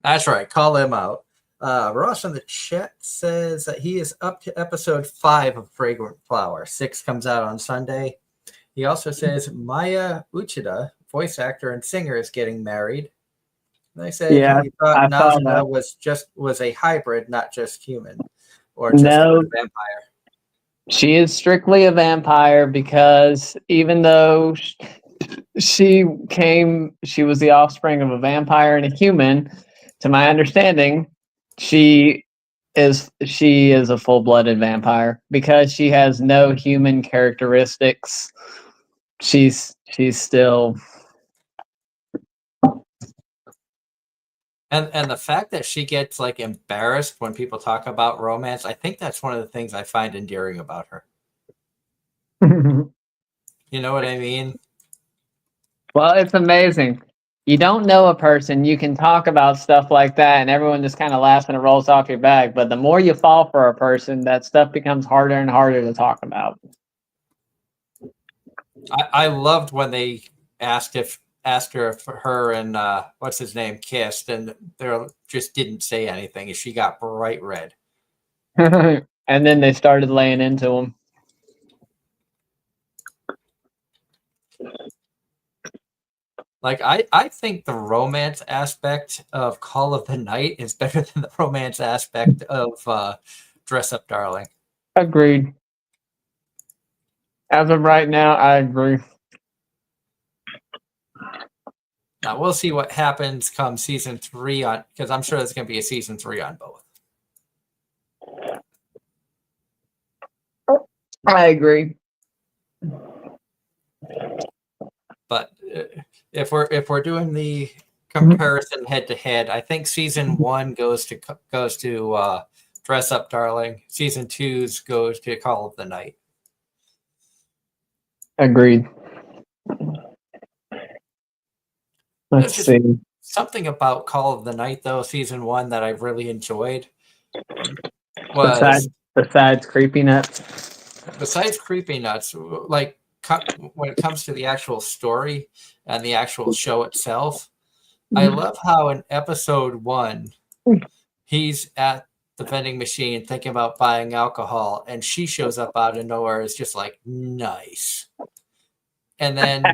That's right. Call him out. Ross in the chat says that he is up to episode 5 of Fragrant Flower. 6 comes out on Sunday. He also says Maya Uchida, voice actor and singer, is getting married. And they say he thought Nazuna was a hybrid, not just human, or just a vampire. She is strictly a vampire because even though she was the offspring of a vampire and a human, to my understanding, she is a full-blooded vampire because she has no human characteristics. She's still. And the fact that she gets like embarrassed when people talk about romance, I think that's one of the things I find endearing about her. You know what I mean? Well, it's amazing. You don't know a person, you can talk about stuff like that, and everyone just kind of laughs and it rolls off your back. But the more you fall for a person, that stuff becomes harder and harder to talk about. I loved when they asked her if her and what's his name kissed, and they just didn't say anything, and she got bright red. And then they started laying into him. Like I think the romance aspect of Call of the Night is better than the romance aspect of Dress Up Darling. Agreed. As of right now, I agree. Now we'll see what happens come season 3 on, because I'm sure there's going to be a season 3 on both. I agree. But if we're doing the comparison head to head, I think season 1 goes to Dress Up Darling. Season 2 goes to Call of the Night. Agreed. Let's see. Something about Call of the Night, though, season 1 that I really enjoyed was besides Creepy Nuts. Besides Creepy Nuts, like when it comes to the actual story and the actual show itself, I love how in episode 1 He's at the vending machine thinking about buying alcohol, and she shows up out of nowhere. It's just like nice. And then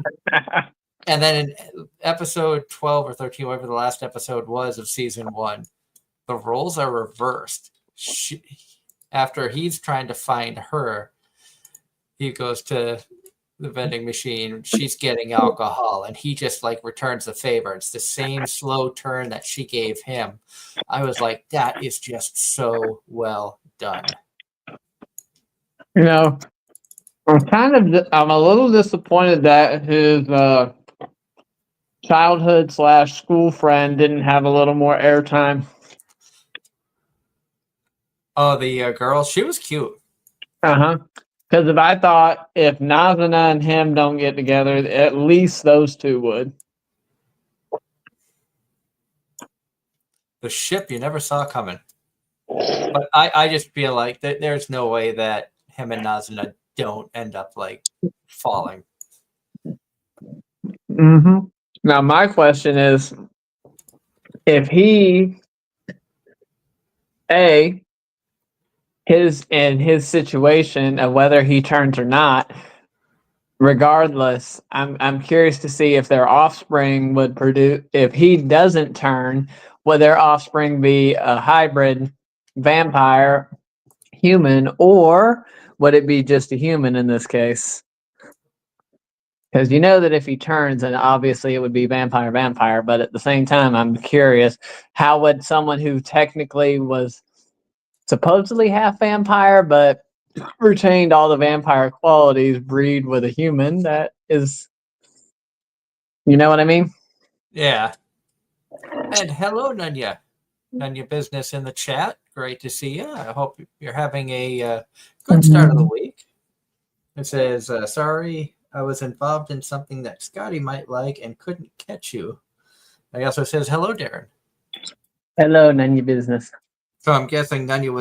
in episode 12 or 13, whatever the last episode was of season 1, the roles are reversed. After he's trying to find her, he goes to the vending machine. She's getting alcohol, and he just like returns the favor. It's the same slow turn that she gave him. I was like, that is just so well done. You know, I'm a little disappointed that his childhood / school friend didn't have a little more airtime. Oh, the girl, she was cute. Because I thought if Nazana and him don't get together, at least those two would. The ship you never saw coming. But I just feel like there's no way that him and Nazana don't end up like falling. Mm-hmm. Now my question is, if he his situation of whether he turns or not, regardless, I'm curious to see if their offspring would produce. If he doesn't turn, would their offspring be a hybrid vampire human, or would it be just a human in this case? Because you know that if he turns, then obviously it would be vampire. But at the same time, I'm curious, how would someone who technically was supposedly half vampire, but retained all the vampire qualities, breed with a human that is, you know what I mean? Yeah. And hello, Nunya. Nunya Business in the chat. Great to see you. I hope you're having a good start of the week. It says, sorry, I was involved in something that Scotty might like and couldn't catch you. It also says, hello, Darren. Hello, Nunya Business. So I'm guessing Nunya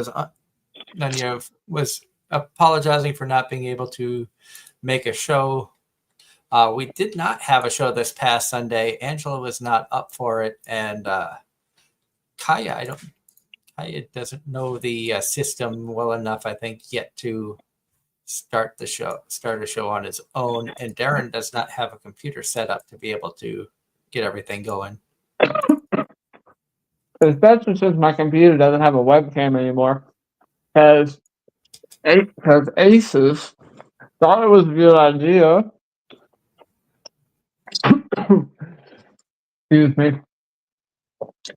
was apologizing for not being able to make a show. We did not have a show this past Sunday. Angela was not up for it, and Kaya doesn't know the system well enough, I think, yet to start a show on his own. And Darren does not have a computer set up to be able to get everything going. Especially since my computer doesn't have a webcam anymore. Because Asus thought it was a good idea. Excuse me.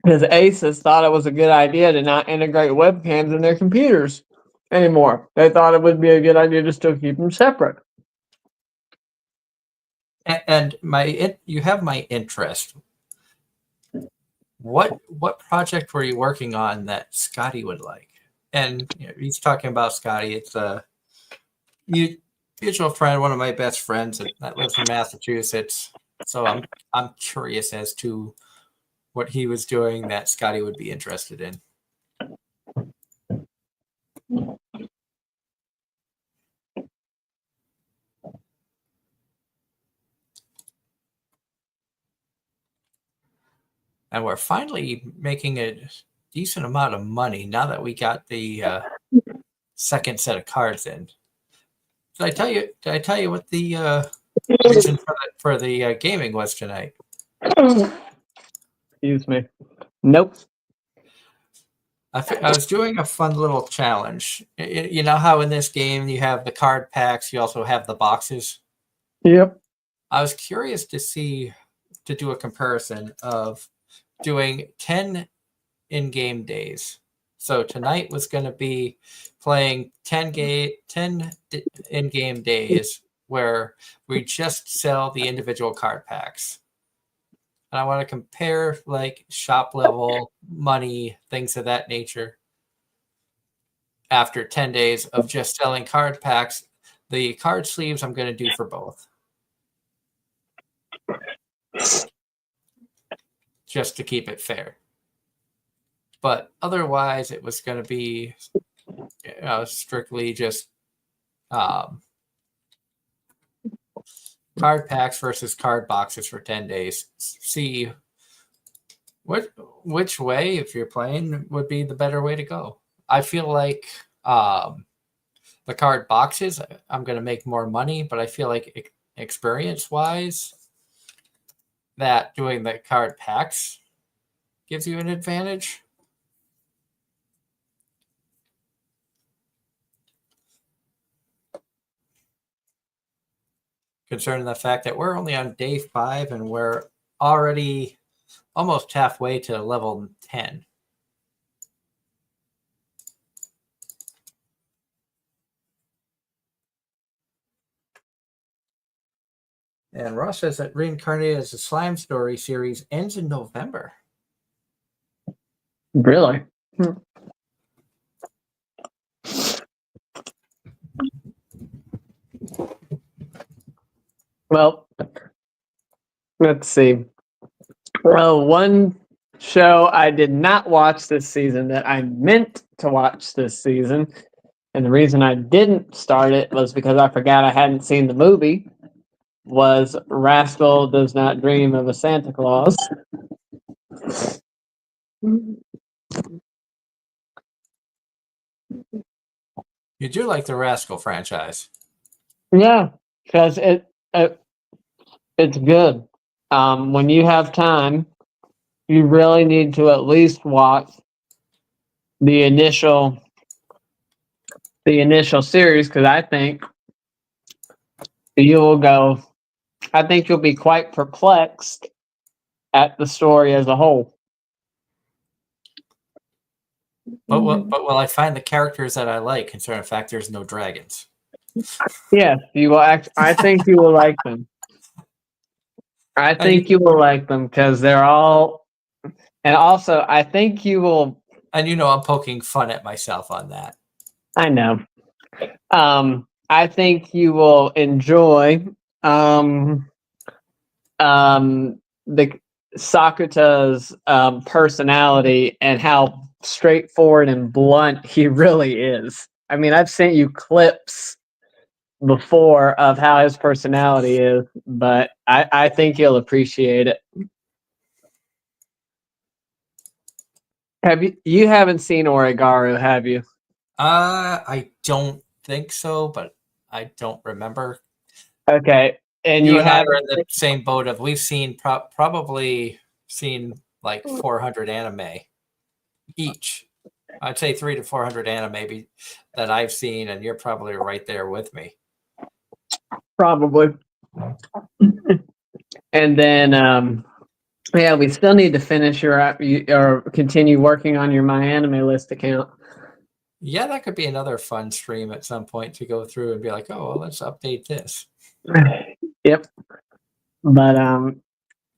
Because Asus thought it was a good idea to not integrate webcams in their computers anymore. They thought it would be a good idea to still keep them separate. And you have my interest. What project were you working on that Scotty would like? And he's talking about Scotty. It's a mutual friend, one of my best friends that lives in Massachusetts. So I'm curious as to what he was doing that Scotty would be interested in. And we're finally making a decent amount of money now that we got the second set of cards in. Did I tell you what the reason for the gaming was tonight? Excuse me. Nope. I was doing a fun little challenge. You know how in this game you have the card packs, you also have the boxes? Yep. I was curious to do a comparison of doing 10 in-game days. So tonight was going to be playing 10 in-game days where we just sell the individual card packs. And I want to compare like shop level, money, things of that nature. After 10 days of just selling card packs, the card sleeves I'm going to do for both. Just to keep it fair. But otherwise, it was going to be strictly just card packs versus card boxes for 10 days. See Which way, if you're playing, would be the better way to go? I feel like the card boxes, I'm going to make more money, but I feel like experience-wise, that doing the card packs gives you an advantage. Concerning the fact that we're only on day 5 and we're already almost halfway to level 10. And Ross says that Reincarnated as a Slime Story series ends in November. Really? Well, let's see. Well, one show I did not watch this season that I meant to watch this season, and the reason I didn't start it was because I forgot I hadn't seen the movie, was Rascal Does Not Dream of a Santa Claus. You do like the Rascal franchise. Yeah, because it's good. When you have time, you really need to at least watch the initial series, because I think you will go. I think you'll be quite perplexed at the story as a whole. But will I find the characters that I like, considering the fact there's no dragons? Yes, you will. I think you will like them. I think you will like them because they're all, and also I think you will. And I'm poking fun at myself on that. I know. I think you will enjoy the Sakuta's personality and how straightforward and blunt he really is. I mean, I've sent you clips before of how his personality is, but I think you'll appreciate it. You haven't seen Origaru, have you? I don't think so, but I don't remember. Okay, and you and I have are in the same boat of we've seen probably seen like 400 anime each. I'd say 300 to 400 anime that I've seen, and you're probably right there with me. Probably. And then, yeah, we still need to finish or continue working on your My Anime List account. Yeah, that could be another fun stream at some point to go through and be like, oh, well, let's update this. Yep. But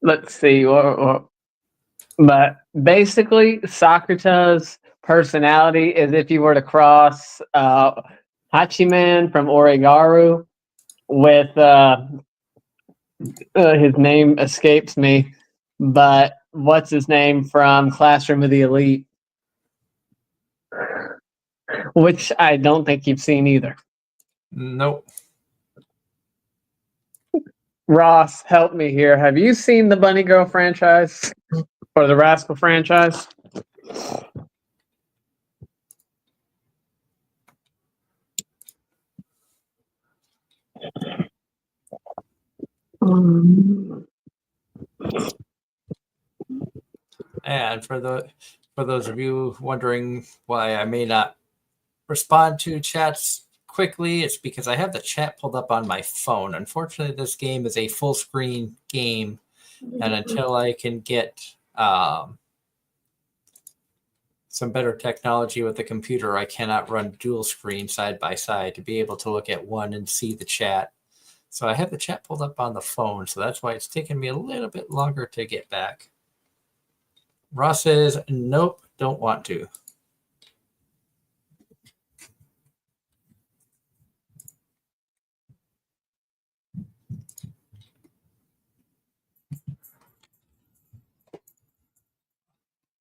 let's see. But basically, Sakuta's personality is if you were to cross Hachiman from Origaru with his name escapes me, but what's his name from Classroom of the Elite, which I don't think you've seen either. Nope. Ross, help me here. Have you seen the Bunny Girl franchise or the Rascal franchise? And for those of you wondering why I may not respond to chats quickly, it's because I have the chat pulled up on my phone. Unfortunately, this game is a full screen game, and until I can get some better technology with the computer, I cannot run dual screen side by side to be able to look at one and see the chat. So I have the chat pulled up on the phone, so that's why it's taken me a little bit longer to get back. Ross says, nope, don't want to.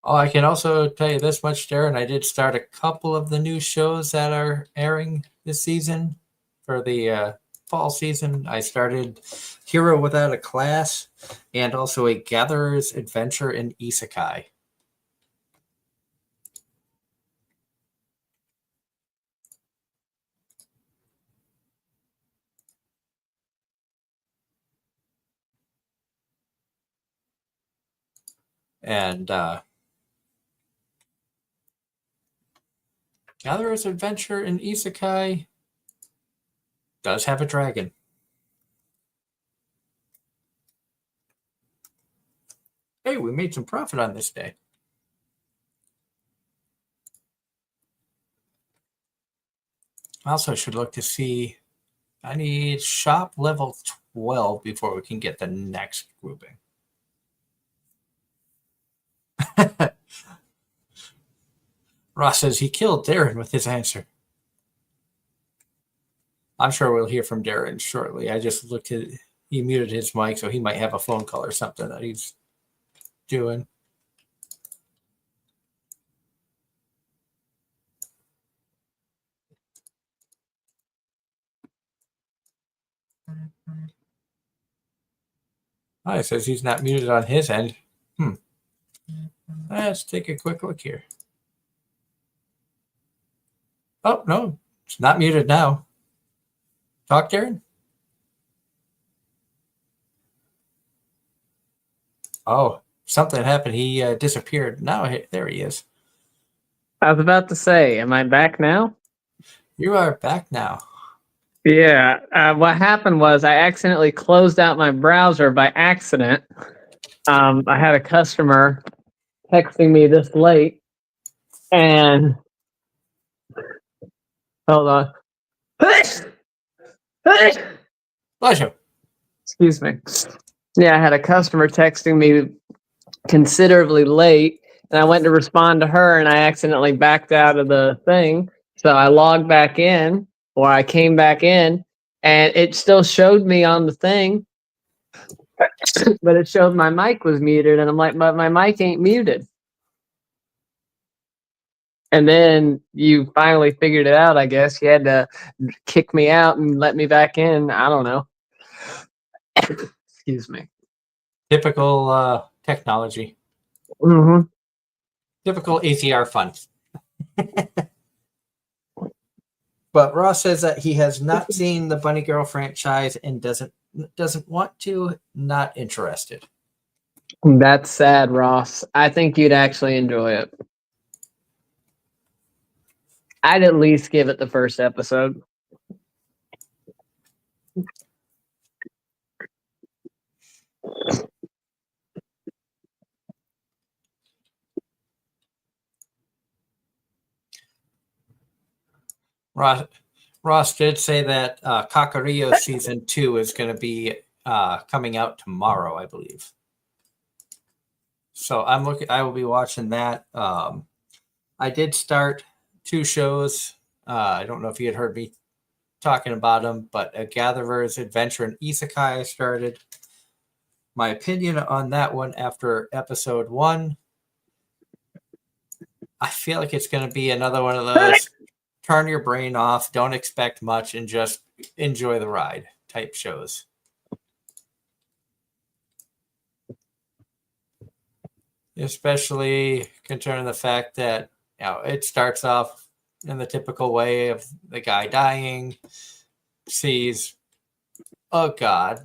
Oh, I can also tell you this much, Darren. I did start a couple of the new shows that are airing this season for the fall season, I started Hero Without a Class and also a Gatherer's Adventure in Isekai. And Gatherer's Adventure in Isekai does have a dragon. Hey, we made some profit on this day. I also should look to see. I need shop level 12 before we can get the next grouping. Ross says he killed Darren with his answer. I'm sure we'll hear from Darren shortly. I just looked at he muted his mic, so he might have a phone call or something that he's doing. Oh, it says he's not muted on his end. Let's take a quick look here. Oh, no, it's not muted now. Talk, Darren? Oh, something happened. He disappeared. Now, there he is. I was about to say, am I back now? You are back now. Yeah. What happened was I accidentally closed out my browser by accident. I had a customer texting me this late, and hold on. Bless you. Excuse me. Yeah, I had a customer texting me considerably late, and I went to respond to her, and I accidentally backed out of the thing. So I logged back in, or I came back in, and it still showed me on the thing, but it showed my mic was muted, and I'm like, but my mic ain't muted. And then you finally figured it out, I guess. You had to kick me out and let me back in. I don't know. Excuse me. Typical technology. Mm-hmm. Typical AZR fun. But Ross says that he has not seen the Bunny Girl franchise and doesn't want to, not interested. That's sad, Ross. I think you'd actually enjoy it. I'd at least give it the first episode. Ross did say that Kakario season 2 is going to be coming out tomorrow, I believe. So I will be watching that. I did start 2 shows. I don't know if you had heard me talking about them, but A Gatherer's Adventure in Isekai I started. My opinion on that one after episode 1, I feel like it's going to be another one of those turn your brain off, don't expect much, and just enjoy the ride type shows. Especially concerning the fact that it starts off in the typical way of the guy dying, sees a god,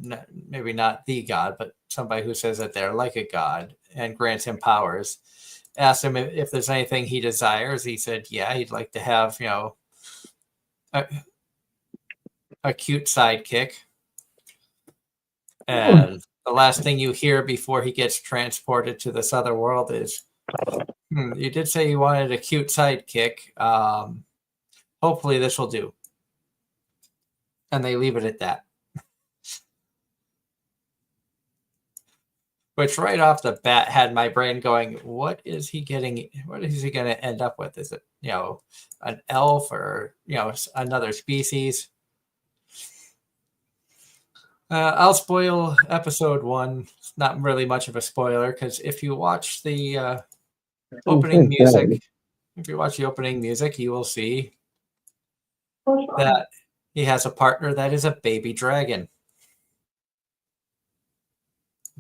maybe not the god, but somebody who says that they're like a god and grants him powers. Asked him if there's anything he desires. He said, yeah, he'd like to have, a cute sidekick. And the last thing you hear before he gets transported to this other world is, you did say you wanted a cute sidekick. Hopefully this will do. And they leave it at that. Which right off the bat had my brain going, what is he getting? What is he going to end up with? Is it, an elf or, another species? I'll spoil episode 1. It's not really much of a spoiler because if you watch the opening music, you will see that, he has a partner that is a baby dragon.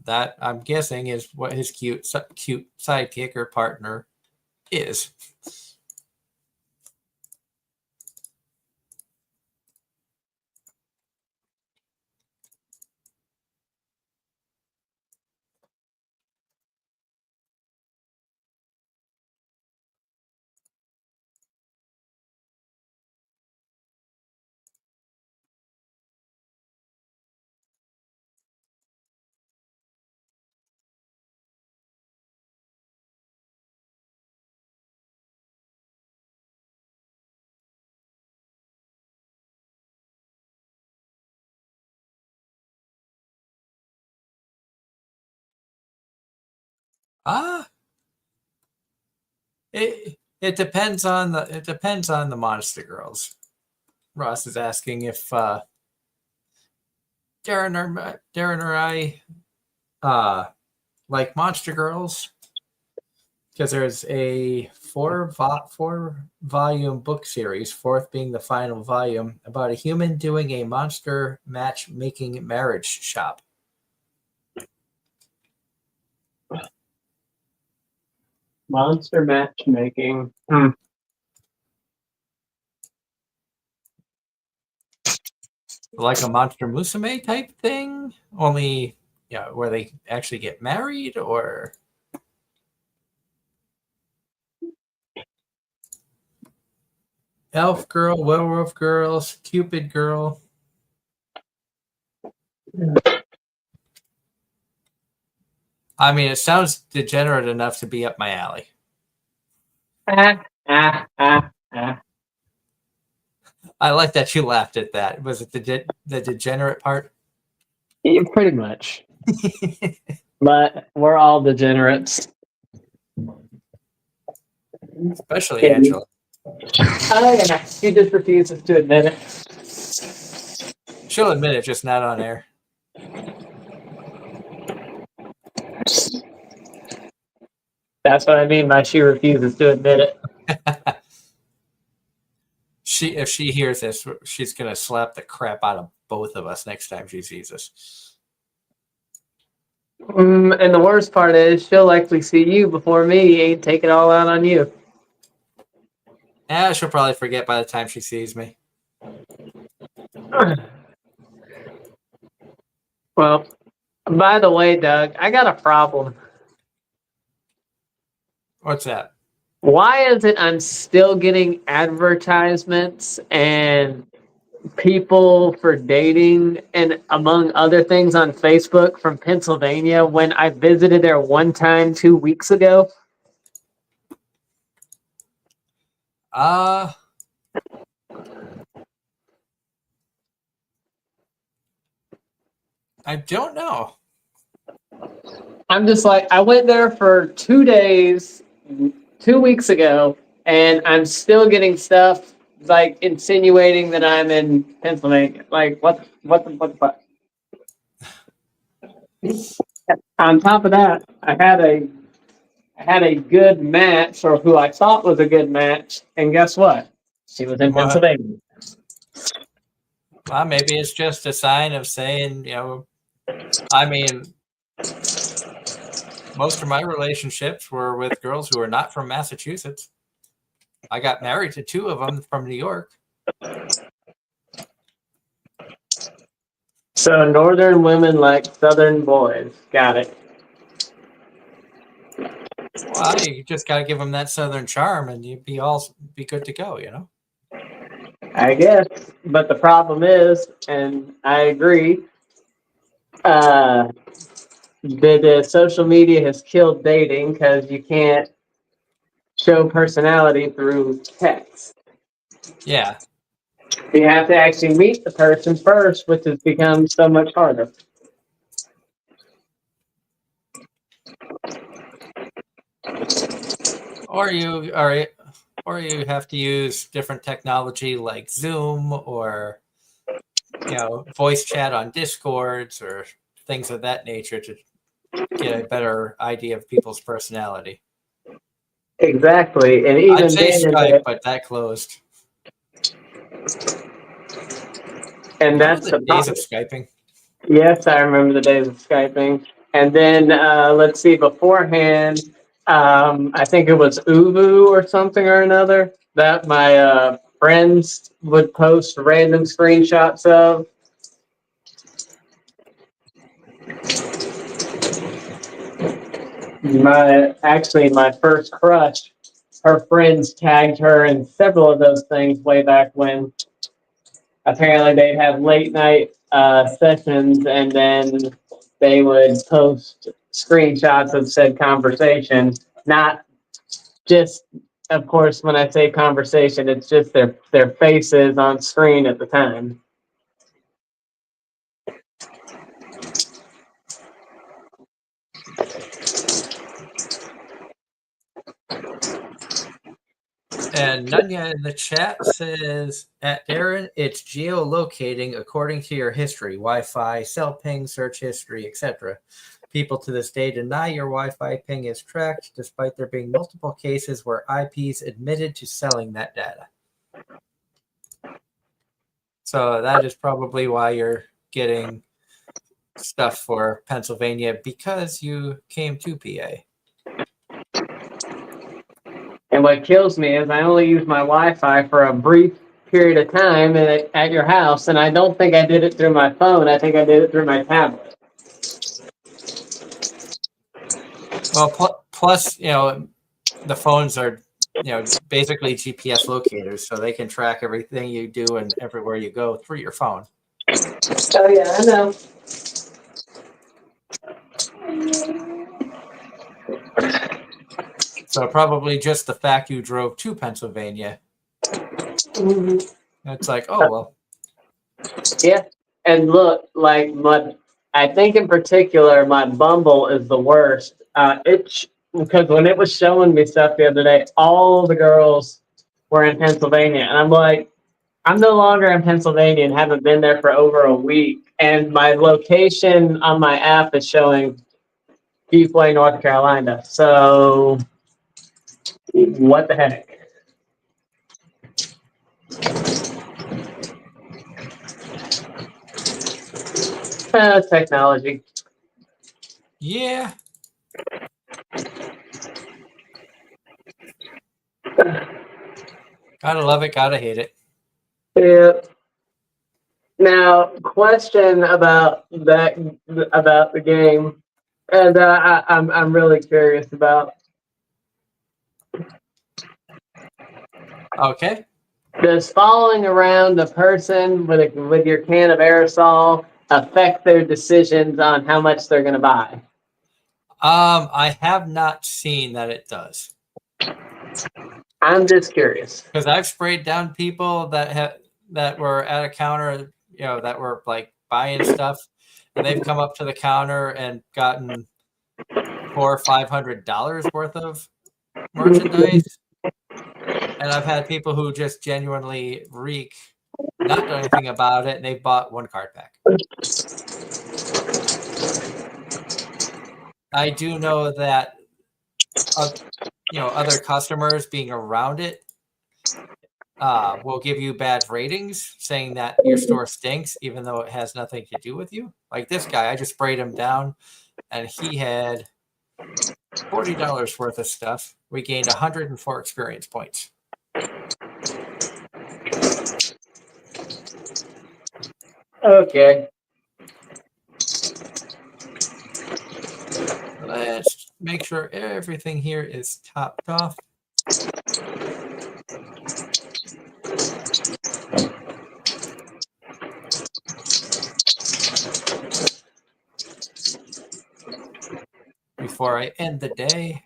That, I'm guessing, is what his cute sidekick or partner is. Ah, it depends on the Monster Girls. Ross is asking if Darren or I like Monster Girls, because there's a four volume book series, fourth being the final volume, about a human doing a monster matchmaking marriage shop. Monster matchmaking. Like a Monster Musume type thing, only where they actually get married, or Elf Girl, Werewolf Girls, Cupid Girl. I mean, it sounds degenerate enough to be up my alley. I like that you laughed at that. Was it the degenerate part? Yeah, pretty much. But we're all degenerates. Especially Angela. Oh, yeah. She just refuses to admit it. She'll admit it, just not on air. That's what I mean by she refuses to admit it. If she hears this, she's gonna slap the crap out of both of us next time she sees us. And the worst part is she'll likely see you before me. Ain't take it all out on you. Yeah, she'll probably forget by the time she sees me. Well, by the way, Doug, I got a problem. What's that? Why is it I'm still getting advertisements and people for dating and among other things on Facebook from Pennsylvania when I visited there one time 2 weeks ago? I don't know. I'm just like, I went there for 2 days 2 weeks ago, and I'm still getting stuff like insinuating that I'm in Pennsylvania. Like, what the fuck? On top of that, I had a good match, or who I thought was a good match, and guess what? She was in What? Pennsylvania. Well, maybe it's just a sign of saying, I mean, most of my relationships were with girls who are not from Massachusetts. I got married to 2 of them from New York. So northern women like southern boys. Got it. Well, you just got to give them that southern charm, and you'd be good to go. I guess. But the problem is, and I agree, that social media has killed dating because you can't show personality through text. Yeah. You have to actually meet the person first, which has become so much harder. Or you have to use different technology like Zoom or voice chat on Discords or things of that nature to get a better idea of people's personality. Exactly, and even I'd say then, Skype, but that closed. And Remember that's the the days of problem. Skyping? Yes, I remember the days of Skyping. And then let's see, beforehand, I think it was Uvu or something or another that my friends would post random screenshots of. My first crush, her friends tagged her in several of those things way back when. Apparently, they'd have late night sessions, and then they would post screenshots of said conversation. Not just, of course, when I say conversation, it's just their faces on screen at the time. And Nunya in the chat says, at Aaron, it's geolocating according to your history, Wi-Fi, cell ping, search history, etc. People to this day deny your Wi-Fi ping is tracked, despite there being multiple cases where IPs admitted to selling that data. So that is probably why you're getting stuff for Pennsylvania, because you came to PA. And what kills me is I only use my Wi-Fi for a brief period of time at your house, and I don't think I did it through my phone. I think I did it through my tablet. Well, plus, the phones are, basically GPS locators, so they can track everything you do and everywhere you go through your phone. Oh yeah, I know. So probably just the fact you drove to Pennsylvania. Mm-hmm. It's like, oh, well. Yeah, and look, like I think in particular, my Bumble is the worst. Because when it was showing me stuff the other day, all the girls were in Pennsylvania, and I'm like, I'm no longer in Pennsylvania and haven't been there for over a week, and my location on my app is showing Beefway, North Carolina. So, what the heck? Technology. Yeah. Gotta love it, gotta hate it. Yeah. Now, question about the game, and I'm really curious about. Okay. Does following around a person with your can of aerosol affect their decisions on how much they're going to buy? I have not seen that it does. I'm just curious. Because I've sprayed down people that were at a counter, that were like buying stuff, and they've come up to the counter and gotten $400 or $500 worth of merchandise. And I've had people who just genuinely reek, not done anything about it, and they've bought one card pack. I do know that, other customers being around it will give you bad ratings, saying that your store stinks, even though it has nothing to do with you. Like this guy, I just sprayed him down, and he had $40 worth of stuff. We gained 104 experience points. Okay. Let's make sure everything here is topped off. Before I end the day,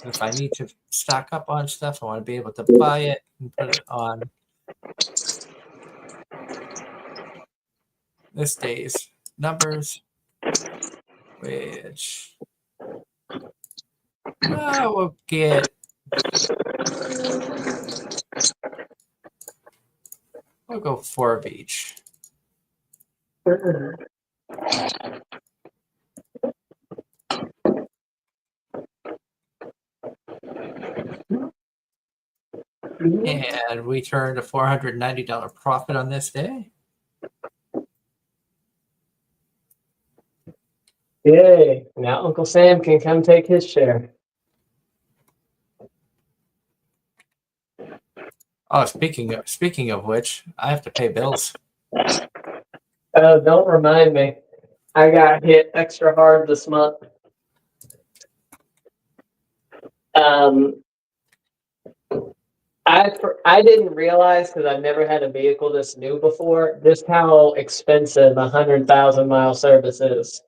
if I need to stock up on stuff, I want to be able to buy it and put it on this day's numbers, which we'll get. We'll go 4 of each. And we turned a $490 profit on this day. Yay! Now Uncle Sam can come take his share. Oh, speaking of which, I have to pay bills. Oh, don't remind me. I got hit extra hard this month. I didn't realize, because I've never had a vehicle this new before, just how expensive 100,000 mile service is.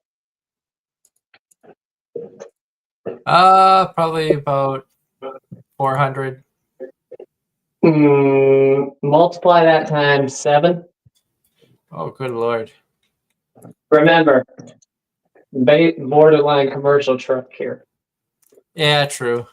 Probably about 400. Multiply that times 7. Oh, good lord. Remember, borderline commercial truck here. Yeah, true.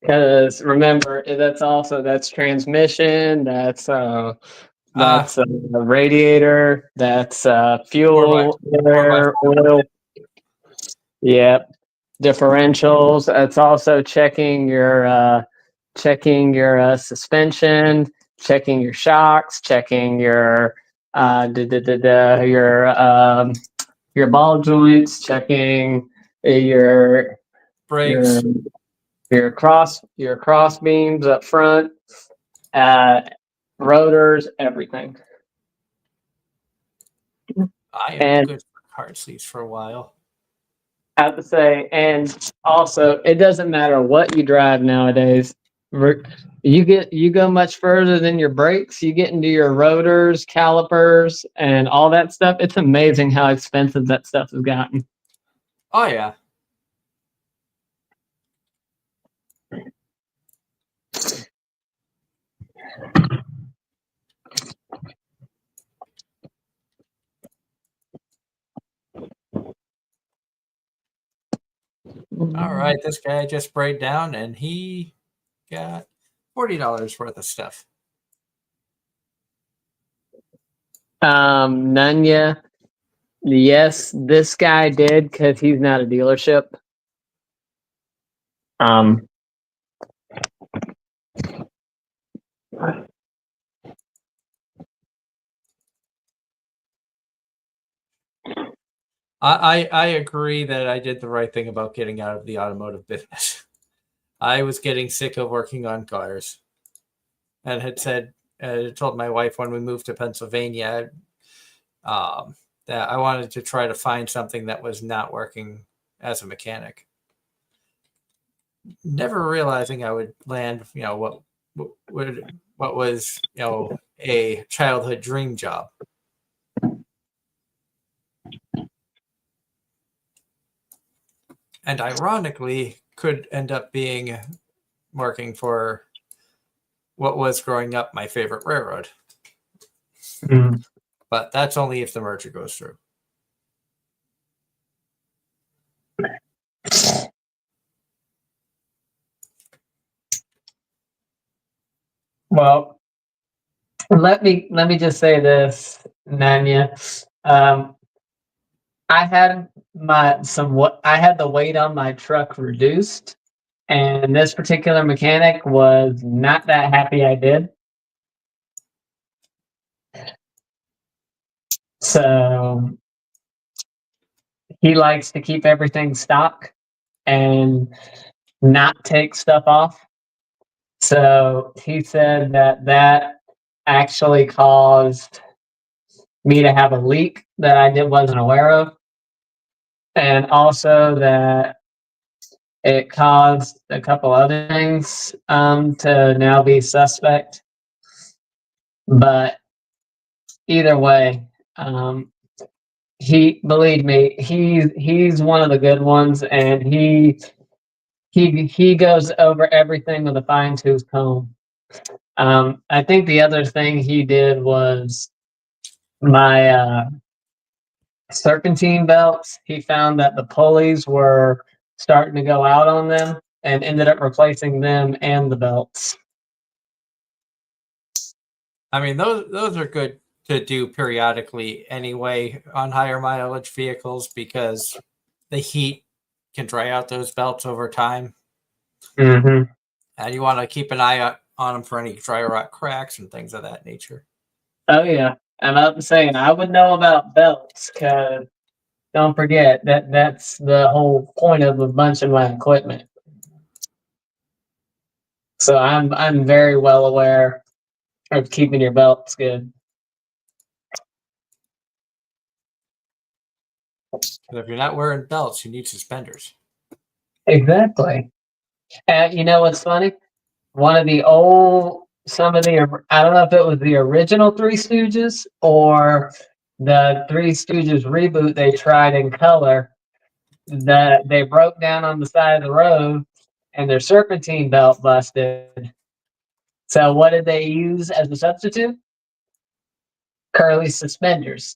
Because remember, that's transmission, that's a radiator, that's fuel, air, oil. Yep, differentials. That's also checking your suspension, checking your shocks, checking your your ball joints, checking your Brakes. your cross beams up front, rotors, everything. I am good for car seats for a while. I have to say, and also, it doesn't matter what you drive nowadays. You go much further than your brakes. You get into your rotors, calipers, and all that stuff. It's amazing how expensive that stuff has gotten. Oh yeah. All right, this guy just sprayed down, and he got $40 worth of stuff. Nanya. Yes, this guy did, because he's not a dealership. I agree that I did the right thing about getting out of the automotive business. I was getting sick of working on cars, and had told my wife when we moved to Pennsylvania that I wanted to try to find something that was not working as a mechanic. Never realizing I would land, what was, a childhood dream job. And ironically, could end up being working for what was growing up my favorite railroad. But that's only if the merger goes through. Well, let me just say this, Nanya. I had the weight on my truck reduced, and this particular mechanic was not that happy I did. So he likes to keep everything stock and not take stuff off. So he said that actually caused me to have a leak that I wasn't aware of, and also that it caused a couple other things to now be suspect. But either way, believe me, he's one of the good ones, and he goes over everything with a fine-tooth comb. I think the other thing he did was my serpentine belts. He found that the pulleys were starting to go out on them, and ended up replacing them and the belts. I mean, those are good to do periodically anyway on higher mileage vehicles, because the heat can dry out those belts over time. Mm-hmm. And you want to keep an eye on them for any dry rot cracks and things of that nature. Oh yeah, I'm saying I would know about belts because don't forget that's the whole point of a bunch of my equipment. So I'm very well aware of keeping your belts good. But if you're not wearing belts, you need suspenders. Exactly. And you know what's funny? Some of the, I don't know if it was the original Three Stooges or the Three Stooges reboot they tried in color, that they broke down on the side of the road and their serpentine belt busted. So what did they use as a substitute? Curly suspenders.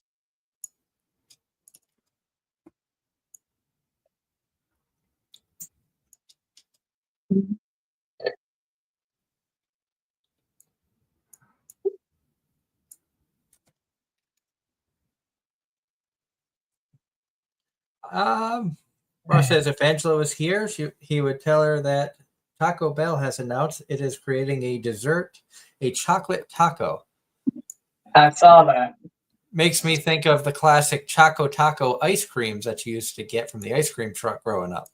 Ross says if Angela was here, he would tell her that Taco Bell has announced it is creating a dessert, a chocolate taco. I saw that. Makes me think of the classic Choco Taco ice creams that you used to get from the ice cream truck growing up.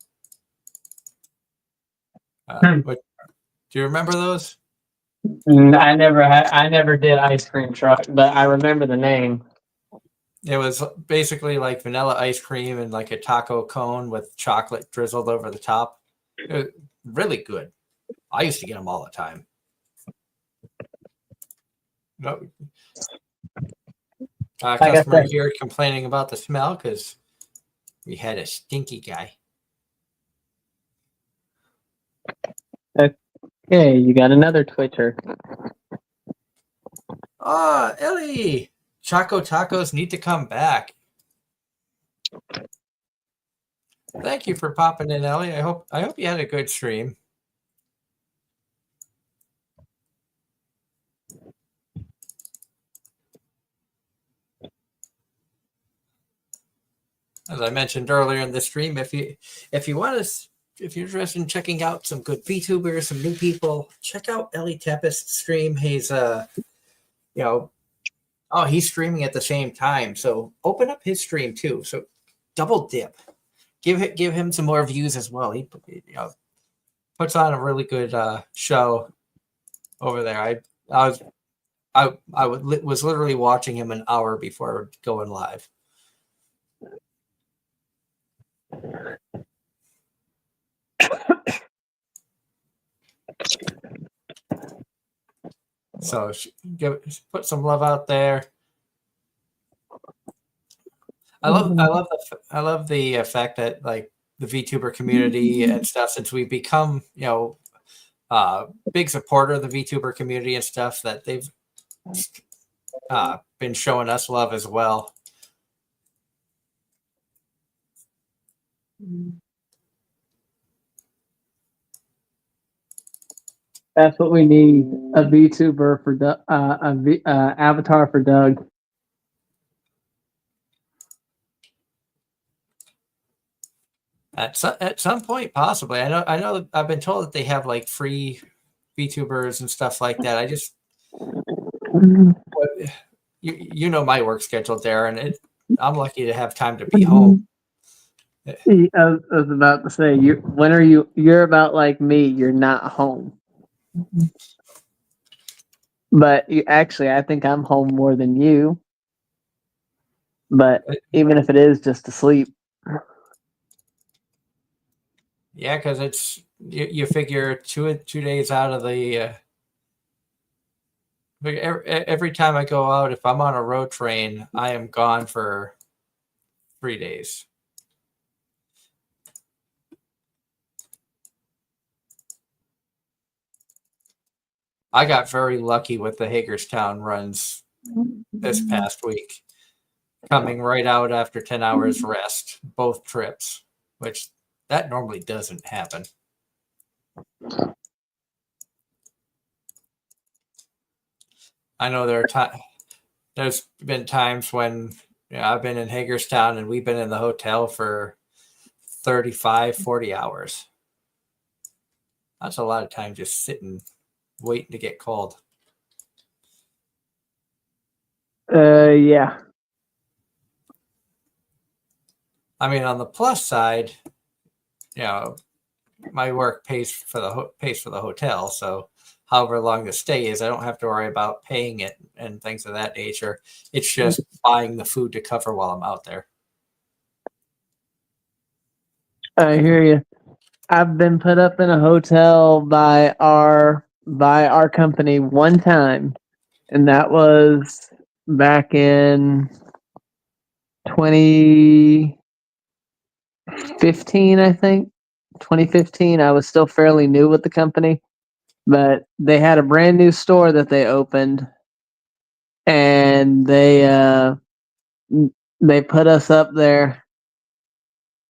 Do you remember those? I never did ice cream truck, but I remember the name. It was basically like vanilla ice cream and like a taco cone with chocolate drizzled over the top. It was really good. I used to get them all the time. No, customer here complaining about the smell because we had a stinky guy. Okay, you got another Twitter. Oh, Ellie! Choco Tacos need to come back. Thank you for popping in, Ellie. I hope you had a good stream. As I mentioned earlier in the stream, if you want to, if you're interested in checking out some good VTubers, some new people, check out Ellie Tempest's stream. He's he's streaming at the same time, so open up his stream too. So double dip, give him some more views as well. He puts on a really good show over there. I was literally watching him an hour before going live. So put some love out there. I love the fact that like the VTuber community and stuff, since we've become big supporter of the VTuber community and stuff, that they've been showing us love as well. That's what we need, a VTuber for avatar for Doug. At some point, possibly. I know. I've been told that they have like free VTubers and stuff like that. I just, you know, my work schedule, Darren. I'm lucky to have time to be home. I was about to say, you're about like me. You're not home. But I think I'm home more than you. But even if it is just to sleep. Yeah, because it's you figure two days out of the every time I go out, if I'm on a road train, I am gone for 3 days. I got very lucky with the Hagerstown runs this past week, coming right out after 10 hours rest, both trips, which that normally doesn't happen. I know there's been times when I've been in Hagerstown and we've been in the hotel for 35, 40 hours. That's a lot of time just sitting waiting to get called. Yeah. I mean, on the plus side, you know, my work pays for the hotel, so however long the stay is, I don't have to worry about paying it and things of that nature. It's just buying the food to cover while I'm out there. I hear you. I've been put up in a hotel by our company one time, and that was back in 2015, I think. 2015. I was still fairly new with the company, but they had a brand new store that they opened, and they put us up there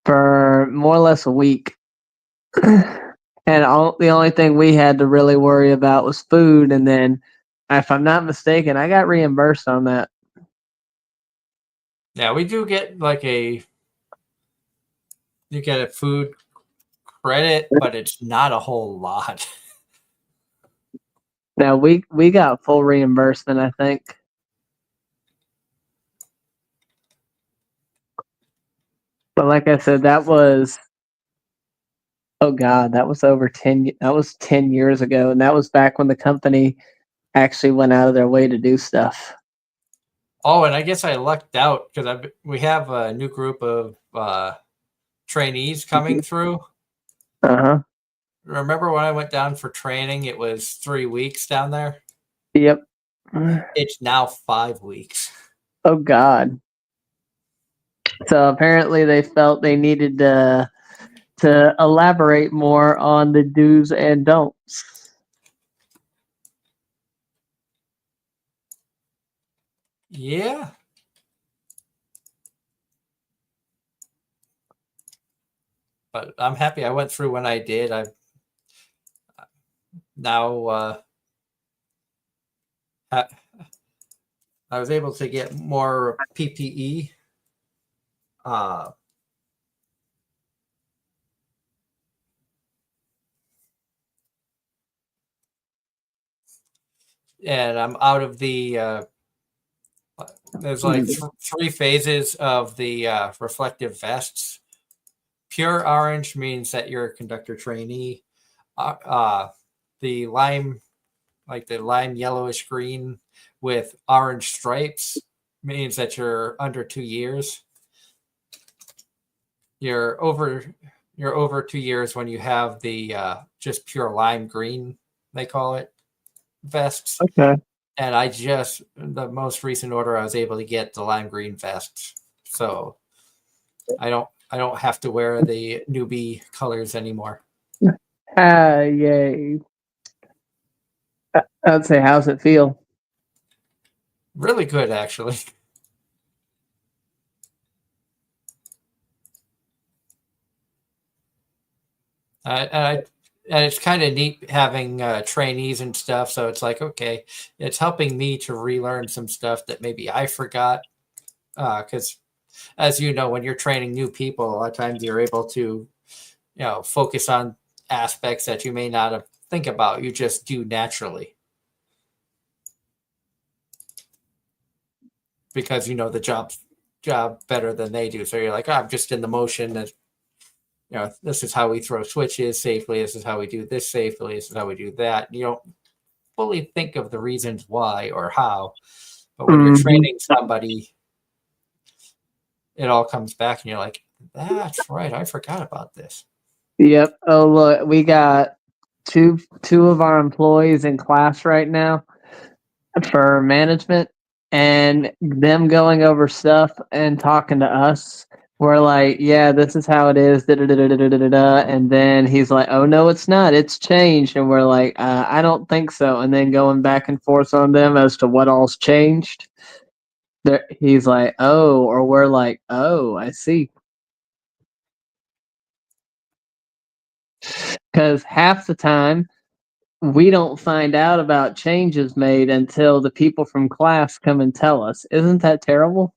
for more or less a week. And the only thing we had to really worry about was food. And then, if I'm not mistaken, I got reimbursed on that. Yeah, we do get you get a food credit, but it's not a whole lot. Now we got full reimbursement, I think. But like I said, that was, oh God, that was over 10 years ago, and that was back when the company actually went out of their way to do stuff. Oh, and I guess I lucked out because we have a new group of trainees coming through. Uh-huh. Remember when I went down for training? It was 3 weeks down there. Yep. It's now 5 weeks. Oh God. So apparently they felt they needed to elaborate more on the do's and don'ts. Yeah. But I'm happy I went through when I did. I've now I was able to get more PPE. And I'm out of the there's like 3 phases of the reflective vests. Pure orange means that you're a conductor trainee. The lime, like the lime yellowish green with orange stripes, means that you're under 2 years. You're over 2 years when you have the just pure lime green, they call it, vests. Okay. And the most recent order, I was able to get the lime green vests, so I don't have to wear the newbie colors anymore. Yay. I'd say, how's it feel? Really good, actually. And it's kind of neat having trainees and stuff. So it's like, okay, it's helping me to relearn some stuff that maybe I forgot. Because as you know, when you're training new people, a lot of times you're able to, focus on aspects that you may not have think about. You just do naturally because you know the job better than they do. So you're like, oh, I'm just in the motion. And, this is how we throw switches safely. This is how we do this safely. This is how we do that. You don't fully think of the reasons why or how, but when you're training somebody, it all comes back and you're like, that's right, I forgot about this. Yep. Oh look, we got two of our employees in class right now for management, and them going over stuff and talking to us. We're like, yeah, this is how it is, and then he's like, oh no, it's not, it's changed, and we're like, I don't think so, and then going back and forth on them as to what all's changed. He's like, oh, or we're like, oh, I see. Because half the time we don't find out about changes made until the people from class come and tell us. Isn't that terrible?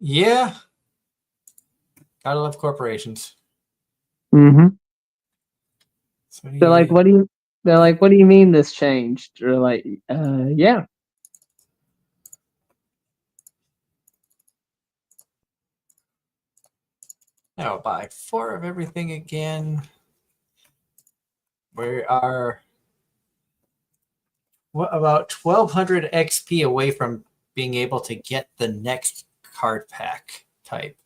Yeah. Gotta love corporations. Mm-hmm. So So, like, what do They're like, "What do you mean this changed?" They're like, yeah." Now buy 4 of everything again. We are about 1200 XP away from being able to get the next card pack type.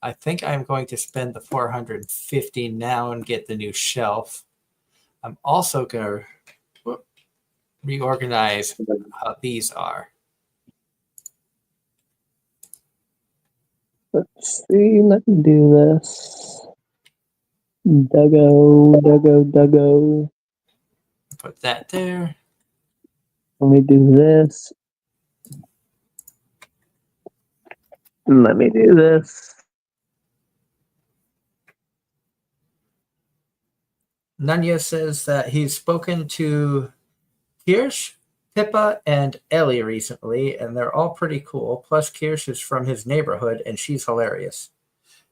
I think I'm going to spend the 450 now and get the new shelf. I'm also going to reorganize how these are. Let's see. Let me do this. Duggo. Put that there. Let me do this. Let me do this. Nunya says that he's spoken to Kirsch, Pippa, and Ellie recently, and they're all pretty cool. Plus, Kirsch is from his neighborhood, and she's hilarious.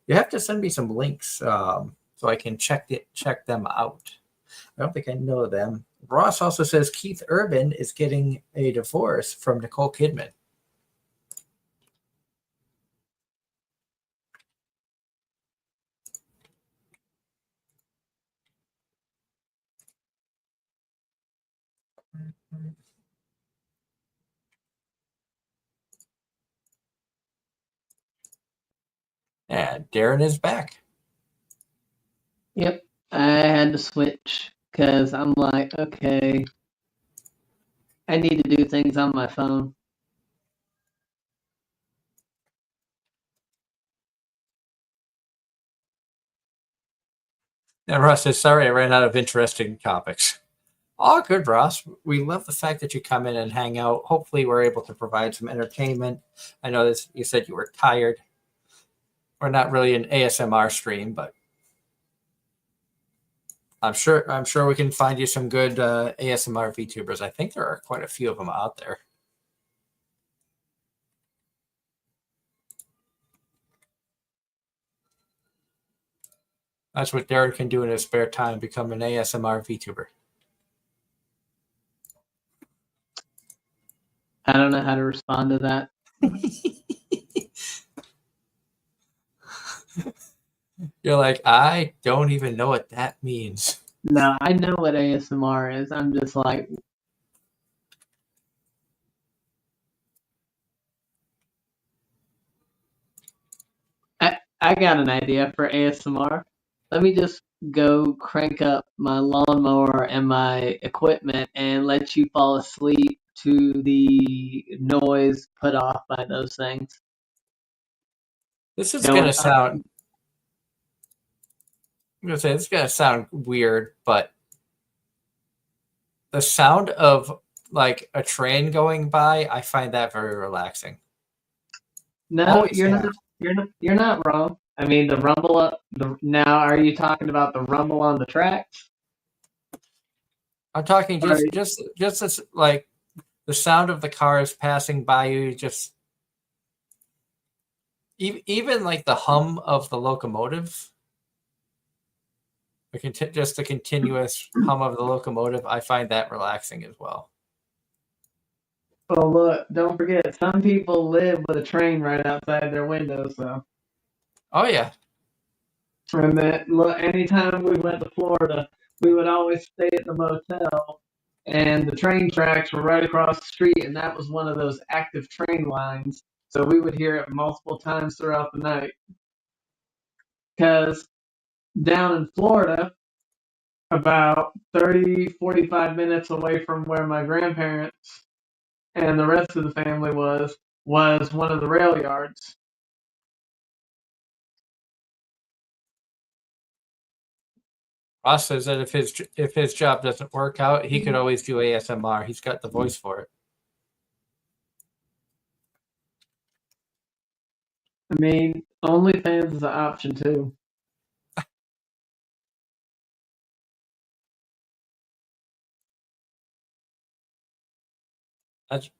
You have to send me some links so I can check them out. I don't think I know them. Ross also says Keith Urban is getting a divorce from Nicole Kidman. And Darren is back. Yep, I had to switch because I'm like, okay, I need to do things on my phone. And Ross says, sorry, I ran out of interesting topics. Oh, good, Ross. We love the fact that you come in and hang out. Hopefully, we're able to provide some entertainment. I know this. You said you were tired. We're not really an ASMR stream, but I'm sure we can find you some good ASMR VTubers. I think there are quite a few of them out there. That's what Derek can do in his spare time, become an ASMR VTuber. I don't know how to respond to that. You're like, I don't even know what that means. No, I know what ASMR is. I'm just like, I got an idea for ASMR. Let me just go crank up my lawnmower and my equipment and let you fall asleep to the noise put off by those things. This is Don't gonna sound. I'm gonna say this is gonna sound weird, but the sound of like a train going by, I find that very relaxing. No, Always you're not. have. You're not wrong. I mean, the rumble up. Now, are you talking about the rumble on the tracks? I'm talking Or, just as like the sound of the cars passing by you, just even like the hum of the locomotive, just the continuous hum of the locomotive. I find that relaxing as well. oh, look! Don't forget, some people live with a train right outside their window. So, Oh yeah, and that, look, anytime we went to Florida, we would always stay at the motel, and the train tracks were right across the street, and that was one of those active train lines. So we would hear it multiple times throughout the night. Because down in Florida, about 30, 45 minutes away from where my grandparents and the rest of the family was one of the rail yards. Ross says that if his job doesn't work out, he could always do ASMR. He's got the voice for it. I mean, OnlyFans is an option too.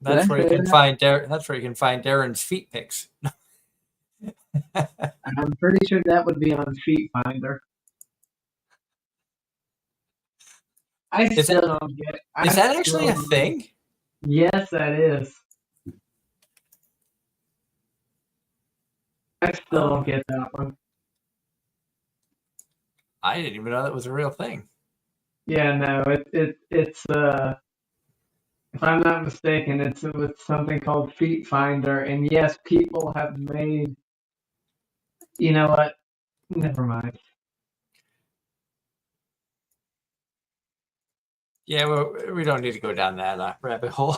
That's where you can find that's where you can find Darren's feet pics. I'm pretty sure that would be on Feet Finder. I Is still that don't get. is I that still actually a don't. thing? Yes, that is. I still don't get that one. I didn't even know that was a real thing. Yeah, no, it's if I'm not mistaken, it's with something called Feet Finder, and yes, people have made. You know what? Never mind. Yeah, well, we don't need to go down that rabbit hole.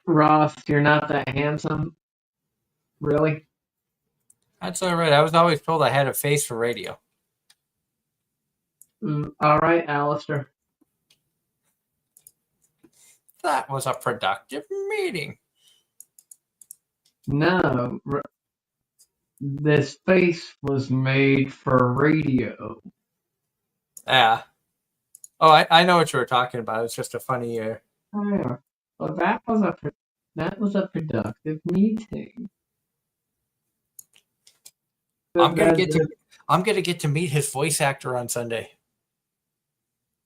Ross, you're not that handsome, really. That's all right. I was always told I had a face for radio. All right, Alistair. That was a productive meeting. No, this face was made for radio. Yeah. Oh, I know what you were talking about. It's just a funny. Oh, yeah. Well, that was a productive meeting. I'm gonna get to That- I'm gonna get to meet his voice actor on Sunday.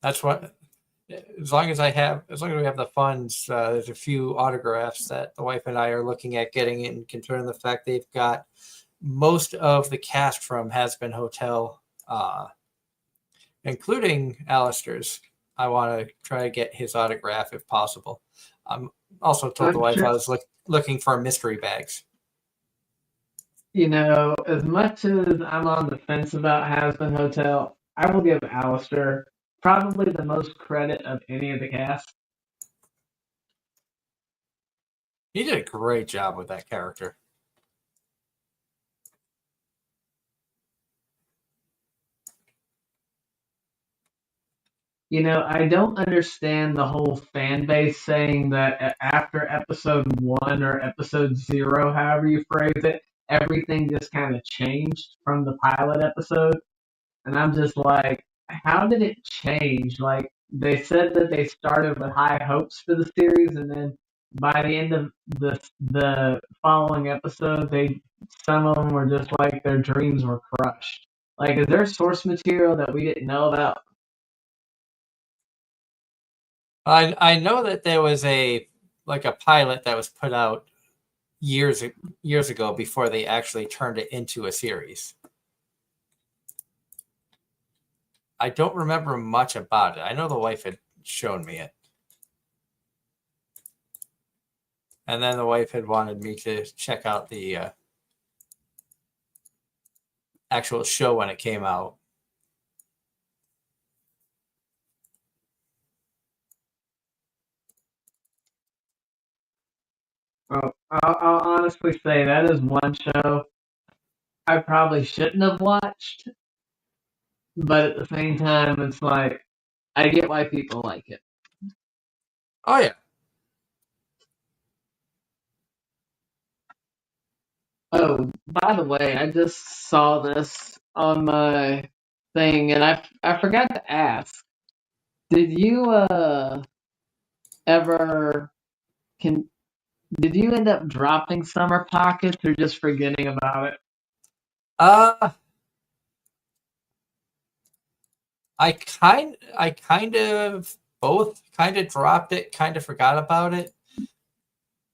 That's what. As long as we have the funds, there's a few autographs that the wife and I are looking at getting in, considering the fact they've got most of the cast from Has Been Hotel, including Alistair's. I want to try to get his autograph if possible. I'm also told the I'm wife sure. I was looking for mystery bags. You know, as much as I'm on the fence about Has Been Hotel, I will give Alistair probably the most credit of any of the cast. He did a great job with that character. You know, I don't understand the whole fan base saying that after episode 1 or episode 0, however you phrase it, everything just kind of changed from the pilot episode. And I'm just like, how did it change? Like, they said that they started with high hopes for the series, and then by the end of the following episode, some of them were just like their dreams were crushed. Like, is there source material that we didn't know about? I know that there was a pilot that was put out years ago before they actually turned it into a series. I don't remember much about it. I know the wife had shown me it. And then the wife had wanted me to check out the actual show when it came out. Well, I'll honestly say that is one show I probably shouldn't have watched, but at the same time, it's like I get why people like it. Oh yeah. Oh, by the way, I just saw this on my thing, and I forgot to ask. Did you ever can did you end up dropping Summer Pockets or just forgetting about it? Uh I kind of both kind of dropped it, kind of forgot about it.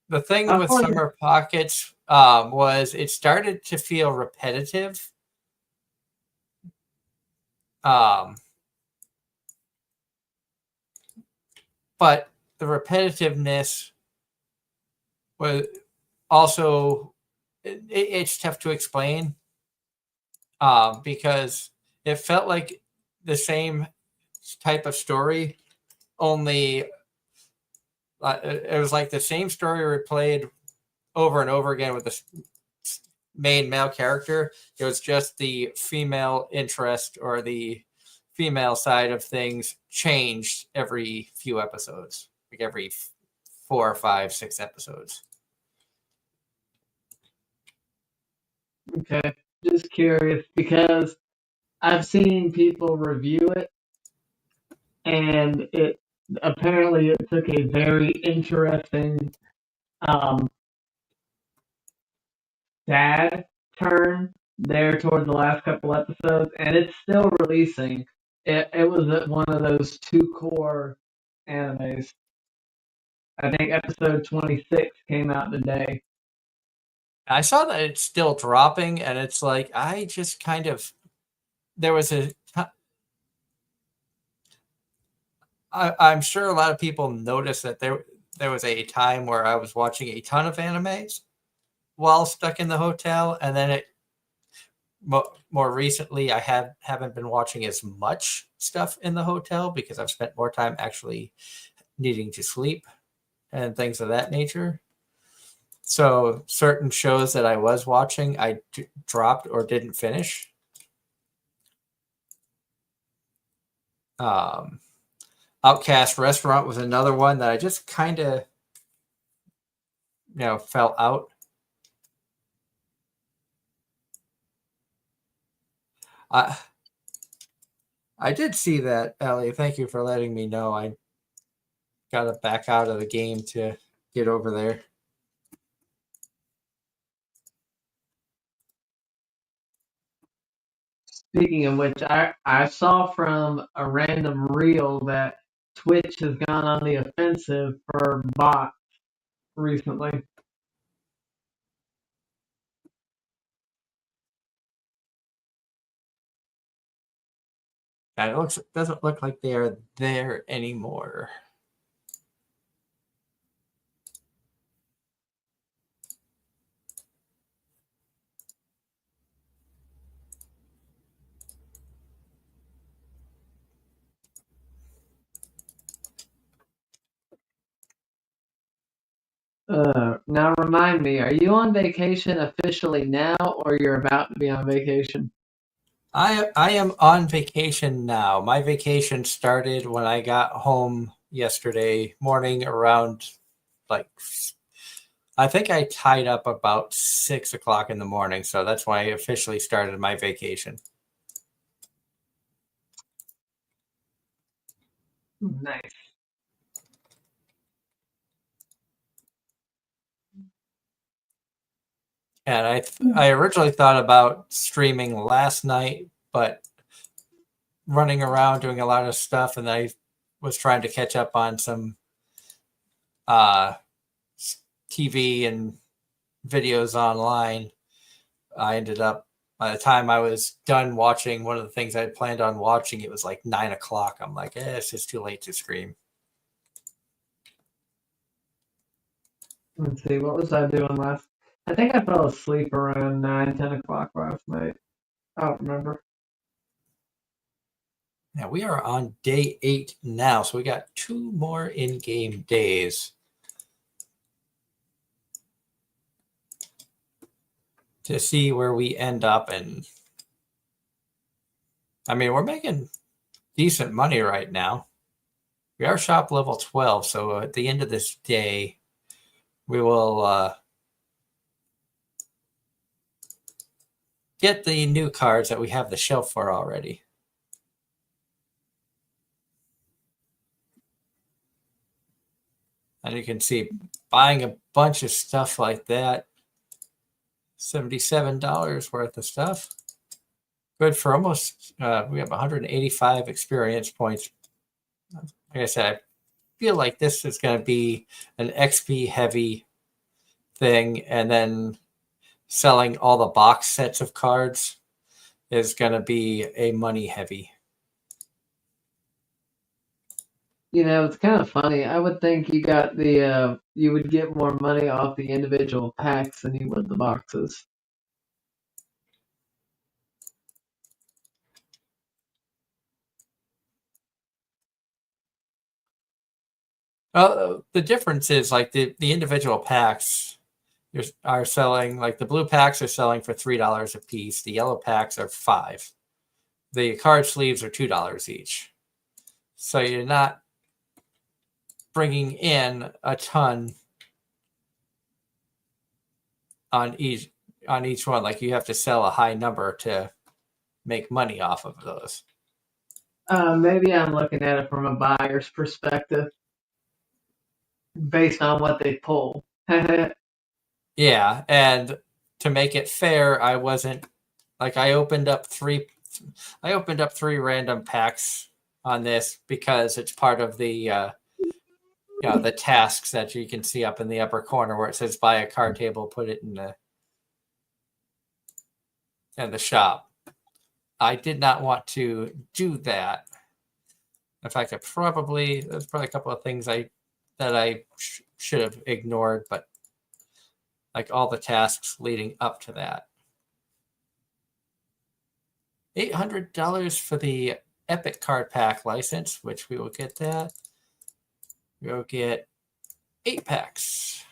The thing I with feel like Summer Pockets was it started to feel repetitive. Um, but the repetitiveness was also it's tough to explain because it felt like the same type of story, only it was like the same story replayed over and over again with the main male character. It was just the female interest or the female side of things changed every few episodes, like every 4 or 5, 6 episodes. okay. Just curious because I've seen people review it, and it apparently it took a very interesting, um, sad turn there toward the last couple episodes, and it's still releasing. It was one of those two core animes. I think episode 26 came out today. I saw that it's still dropping, and it's like I just kind of there was a. I'm sure a lot of people noticed that there was a time where I was watching a ton of animes while stuck in the hotel, and then more recently I haven't been watching as much stuff in the hotel because I've spent more time actually needing to sleep and things of that nature. So certain shows that I was watching, I dropped or didn't finish. Outcast Restaurant was another one that I just kind of, fell out. I did see that, Ellie. Thank you for letting me know. I got to back out of the game to get over there. Speaking of which, I saw from a random reel that Twitch has gone on the offensive for bots recently. And it doesn't look like they are there anymore. Now remind me, are you on vacation officially now, or you're about to be on vacation? I am on vacation now. My vacation started when I got home yesterday morning around like I think I tied up about 6 o'clock in the morning, so that's why I officially started my vacation. Nice. And I originally thought about streaming last night, but running around doing a lot of stuff, and I was trying to catch up on some TV and videos online. I ended up by the time I was done watching one of the things I had planned on watching, it was like 9 o'clock. I'm like, it's just too late to stream. Let's see, what was I doing last? I think I fell asleep around 9, 10 o'clock last night. I don't remember. Now we are on day 8 now, so we got 2 more in-game days to see where we end up. And I mean, we're making decent money right now. We are shop level 12, so at the end of this day, we will get the new cards that we have the shelf for already. And you can see buying a bunch of stuff like that, $77 worth of stuff. Good for almost, we have 185 experience points. Like I said, I feel like this is going to be an XP heavy thing, and then selling all the box sets of cards is going to be a money heavy. It's kind of funny. I would think you got you would get more money off the individual packs than you would the boxes. The difference is like the individual packs are selling, like the blue packs are selling for $3 a piece. The yellow packs are $5. The card sleeves are $2 each. So you're not bringing in a ton on each one. Like you have to sell a high number to make money off of those. Maybe I'm looking at it from a buyer's perspective, based on what they pull. Yeah, and to make it fair, I wasn't Like I opened up three random packs on this because it's part of the the tasks that you can see up in the upper corner where it says buy a card table, put it in the shop. I did not want to do that. In fact, there's probably a couple of things that I should have ignored, but like all the tasks leading up to that. $800 for the Epic card pack license, which we will get that. We'll get 8 packs.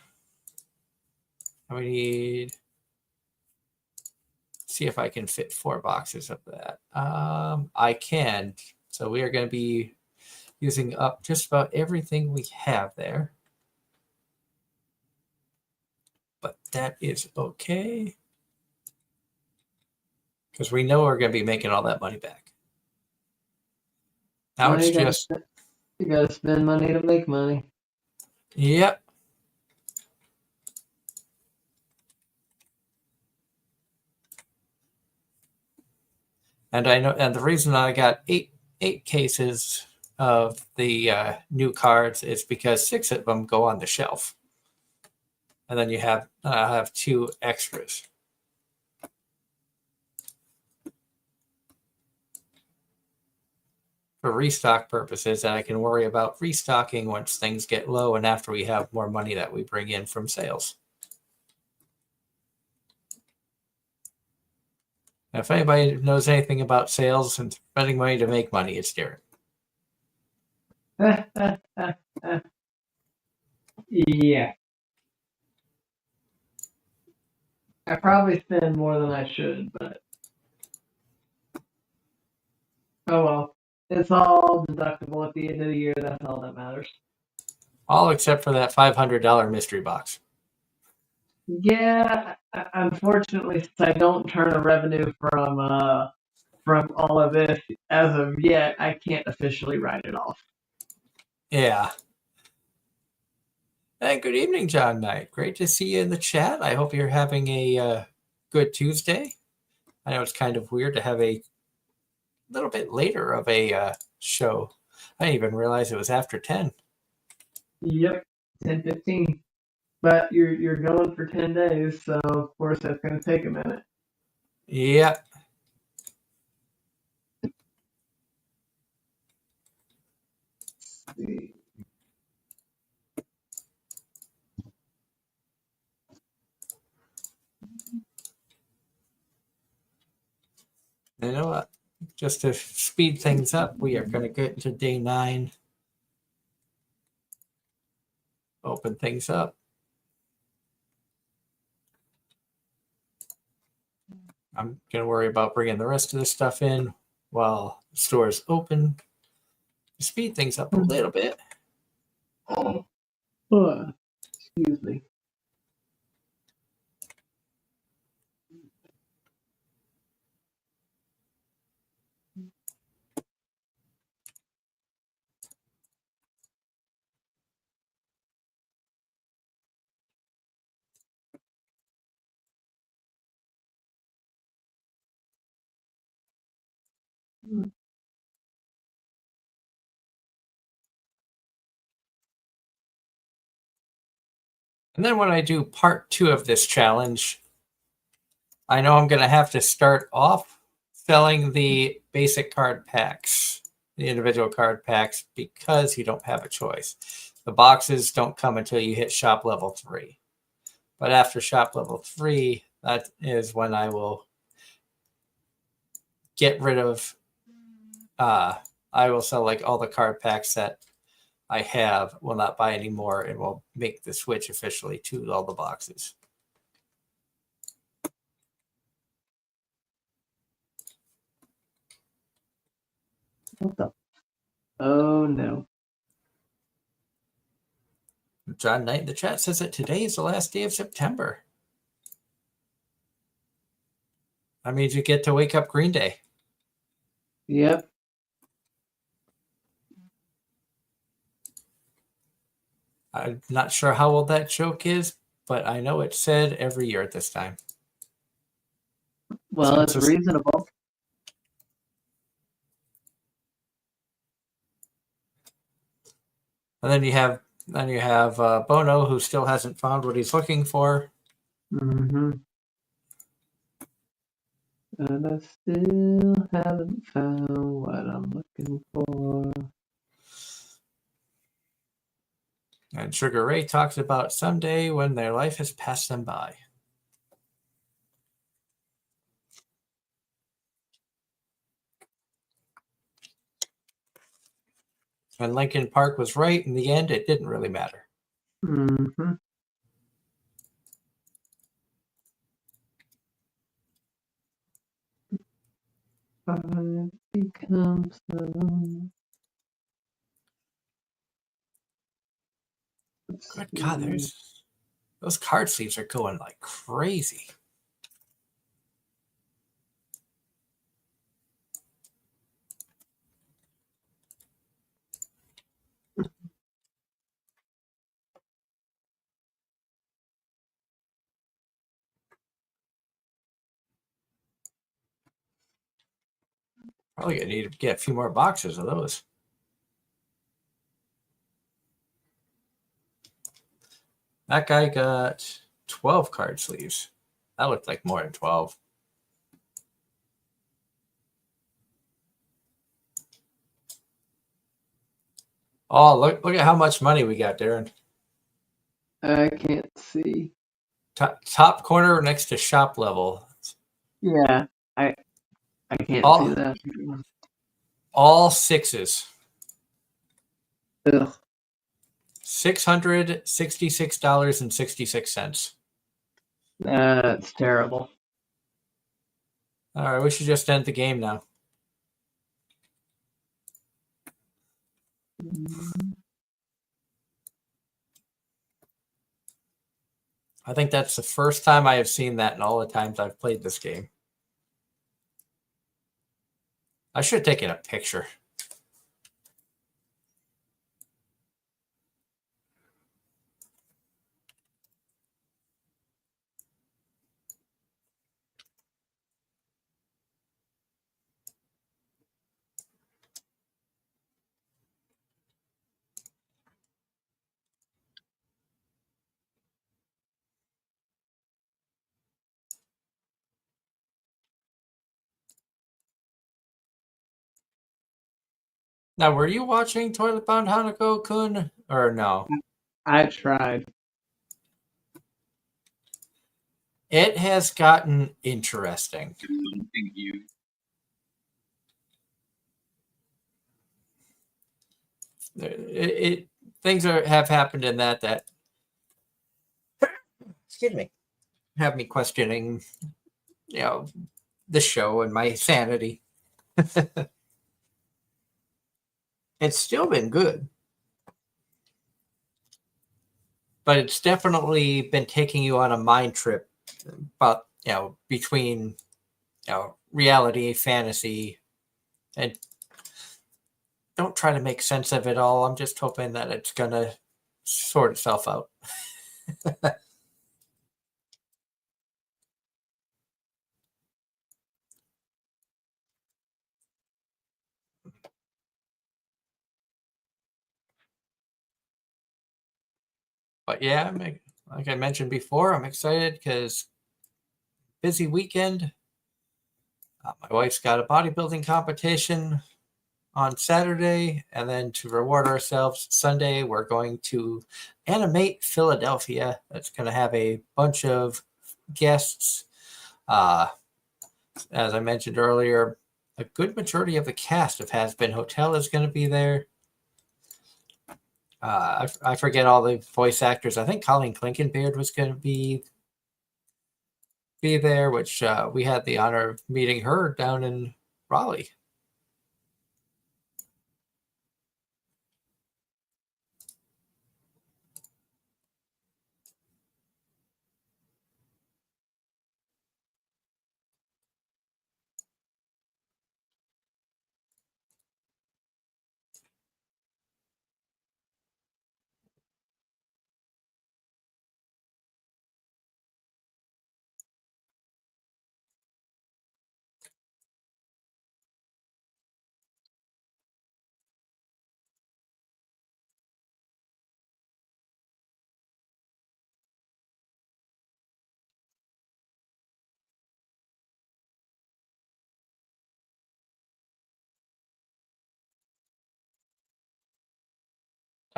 And we need, see if I can fit 4 boxes of that. I can. So we are going to be using up just about everything we have there. But that is okay. Because we know we're going to be making all that money back. Now it's just... You got to spend money to make money. Yep. And I know, and the reason I got eight cases of the new cards is because 6 of them go on the shelf, and then you have 2 extras. For restock purposes, and I can worry about restocking once things get low and after we have more money that we bring in from sales. Now, if anybody knows anything about sales and spending money to make money, it's Derek. Yeah. I probably spend more than I should, but oh well. It's all deductible at the end of the year. That's all that matters. All except for that $500 mystery box. Yeah, unfortunately, since I don't turn a revenue from all of this as of yet, I can't officially write it off. Yeah. Hey, good evening, John Knight. Great to see you in the chat. I hope you're having a good Tuesday. I know it's kind of weird to have a little bit later of a show. I didn't even realize it was after 10. Yep, 10:15. But you're going for 10 days, so of course that's going to take a minute. Yep. Let's see. You know what? Just to speed things up, we are going to get to day 9. Open things up. I'm going to worry about bringing the rest of this stuff in while the store is open. Speed things up a little bit. Excuse me. And then when I do part 2 of this challenge, I know I'm going to have to start off selling the basic card packs, the individual card packs, because you don't have a choice. The boxes don't come until you hit shop level 3. But after shop level 3, that is when I will get rid of, I will sell like all the card packs that I have, will not buy any more, and will make the switch officially to all the boxes. What the? Oh no. John Knight in the chat says that today is the last day of September. That means you get to wake up Green Day. Yep. I'm not sure how old that joke is, but I know it's said every year at this time. Well, it's reasonable. And then you have Bono, who still hasn't found what he's looking for. Mm-hmm. And I still haven't found what I'm looking for. And Sugar Ray talks about someday when their life has passed them by. And Lincoln Park was right. In the end, it didn't really matter. Mm-hmm. I've become so... Good God, those card sleeves are going like crazy. Probably gonna need to get a few more boxes of those. That guy got 12 card sleeves. That looked like more than 12. Oh, look at how much money we got, Darren. I can't see. Top corner next to shop level. Yeah, I can't see that. All sixes. Ugh. $666.66. That's terrible. All right, we should just end the game now. I think that's the first time I have seen that in all the times I've played this game. I should have taken a picture. Now, were you watching Toilet Bound Hanako-kun or no? I tried. It has gotten interesting. Thank you. Things have happened in that excuse me, have me questioning, the show and my sanity. It's still been good, but it's definitely been taking you on a mind trip about, between, reality, fantasy, and don't try to make sense of it all. I'm just hoping that it's going to sort itself out. But yeah, like I mentioned before, I'm excited because busy weekend. My wife's got a bodybuilding competition on Saturday, and then to reward ourselves Sunday, we're going to Animate Philadelphia. That's going to have a bunch of guests. As I mentioned earlier, a good majority of the cast of Has Been Hotel is going to be there. I forget all the voice actors. I think Colleen Clinkenbeard was going to be there, which we had the honor of meeting her down in Raleigh.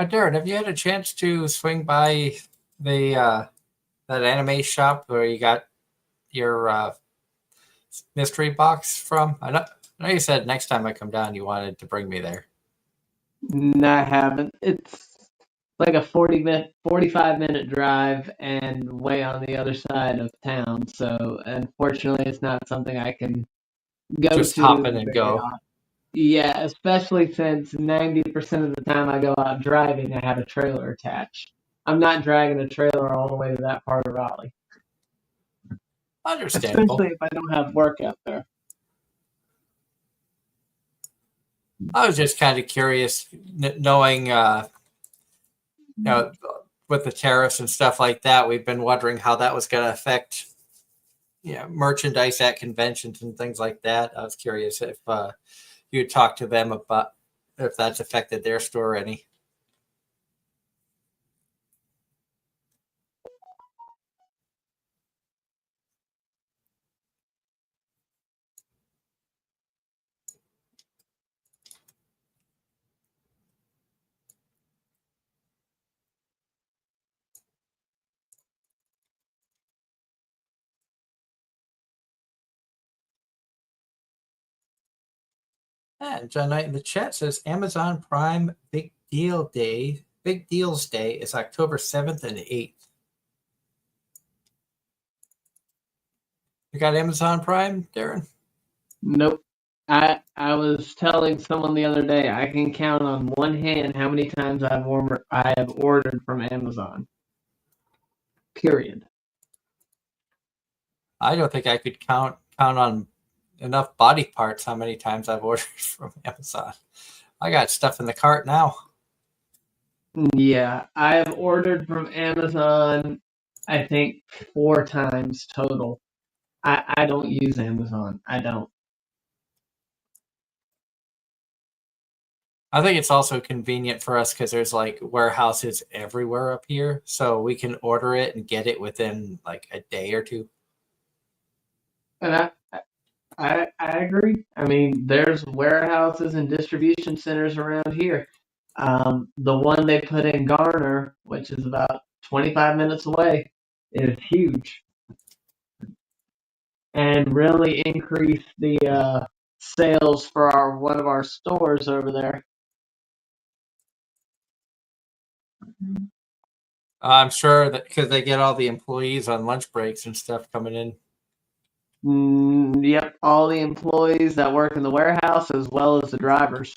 Darren, have you had a chance to swing by the that anime shop where you got your mystery box from? I know you said next time I come down you wanted to bring me there. No, I haven't. It's like a 45-minute drive and way on the other side of town. So unfortunately, it's not something I can go Just hop to in and very go. often. Yeah, especially since 90% of the time I go out driving, I have a trailer attached. I'm not dragging a trailer all the way to that part of Raleigh, especially Understandable. if I don't have work out there. I was just kind of curious, knowing with the tariffs and stuff like that. We've been wondering how that was going to affect merchandise at conventions and things like that. I was curious if you talked to them about if that's affected their store any. And John Knight in the chat says Amazon Prime Big Deals Day is October 7th and 8th. You got Amazon Prime, Darren? Nope. I was telling someone the other day I can count on one hand how many times I have ordered from Amazon. Period. I don't think I could count on enough body parts how many times I've ordered from Amazon. I got stuff in the cart now. Yeah, I have ordered from Amazon, I think 4 times total. I don't use Amazon. I don't. I think it's also convenient for us because there's like warehouses everywhere up here, so we can order it and get it within like a day or two. And I agree. I mean, there's warehouses and distribution centers around here. The one they put in Garner, which is about 25 minutes away, is huge and really increased the sales for one of our stores over there. I'm sure that because they get all the employees on lunch breaks and stuff coming in. Yep, all the employees that work in the warehouse as well as the drivers.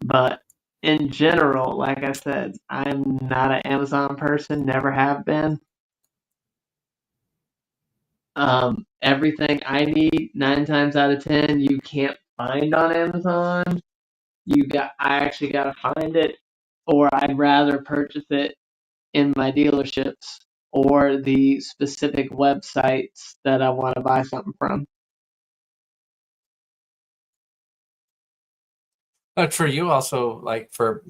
But in general, like I said, I'm not an Amazon person, never have been. Everything I need, 9 times out of 10, you can't find on Amazon. I actually gotta find it, or I'd rather purchase it in my dealerships or the specific websites that I want to buy something from. But for you also, like for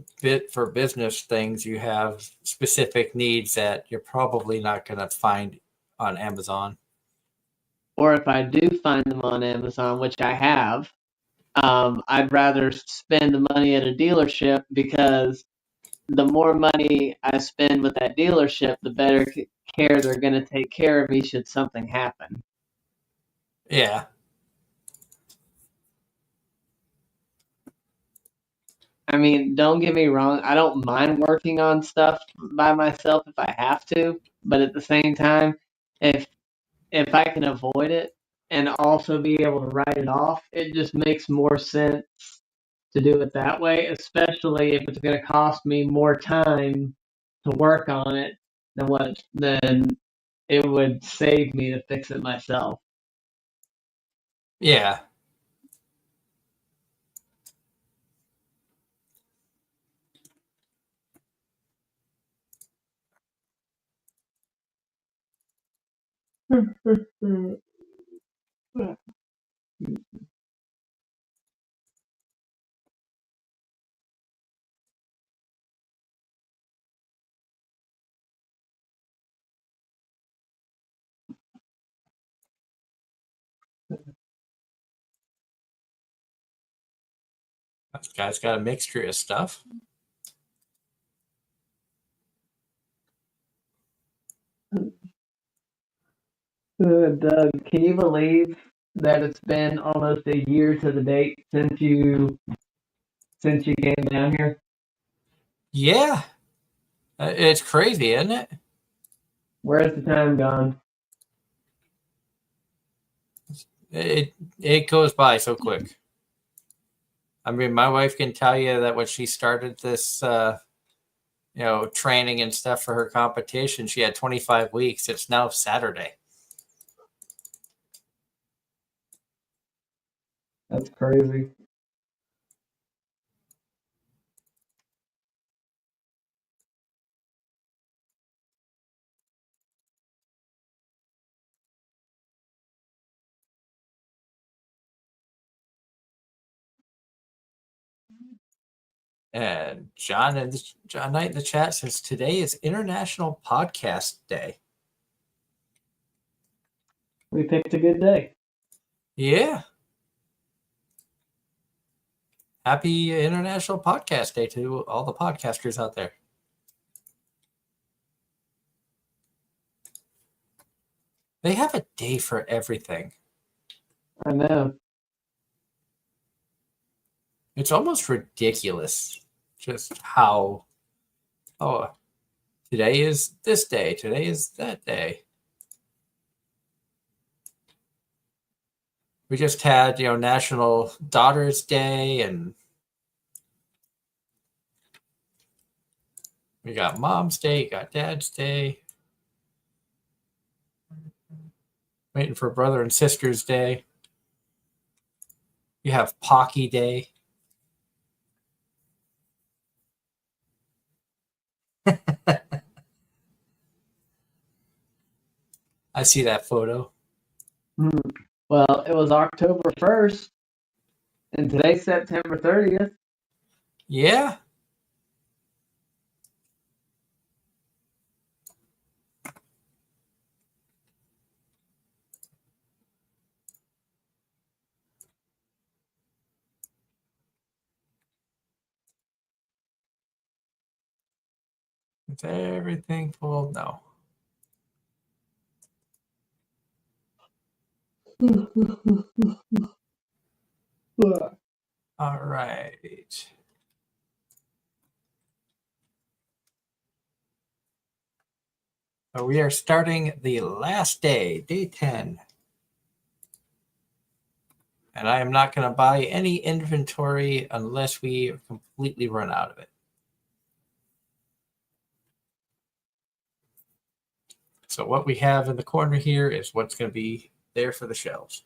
business things, you have specific needs that you're probably not going to find on Amazon. Or if I do find them on Amazon, which I have, I'd rather spend the money at a dealership because the more money I spend with that dealership, the better care they're going to take care of me should something happen. Yeah. I mean, don't get me wrong, I don't mind working on stuff by myself if I have to, but at the same time, if if I can avoid it and also be able to write it off, it just makes more sense to do it that way, especially if it's going to cost me more time to work on it than it would save me to fix it myself. Yeah. This guy's got a mixture of stuff. Doug, can you believe that it's been almost a year to the date since you came down here? Yeah, it's crazy, isn't it? Where's the time gone? It goes by so quick. I mean, my wife can tell you that when she started this, training and stuff for her competition, she had 25 weeks. It's now Saturday. That's crazy. And John Knight in the chat says today is International Podcast Day. We picked a good day. Yeah. Happy International Podcast Day to all the podcasters out there. They have a day for everything. I know. It's almost ridiculous just how, today is this day, today is that day. We just had, National Daughters Day, and we got Mom's Day, you got Dad's Day. Waiting for Brother and Sister's Day. You have Pocky Day. I see that photo. Well, it was October 1st, and today's September 30th. Yeah. Is everything full? No. All right. So we are starting the last day, day 10. And I am not going to buy any inventory unless we completely run out of it. So what we have in the corner here is what's going to be there for the shelves.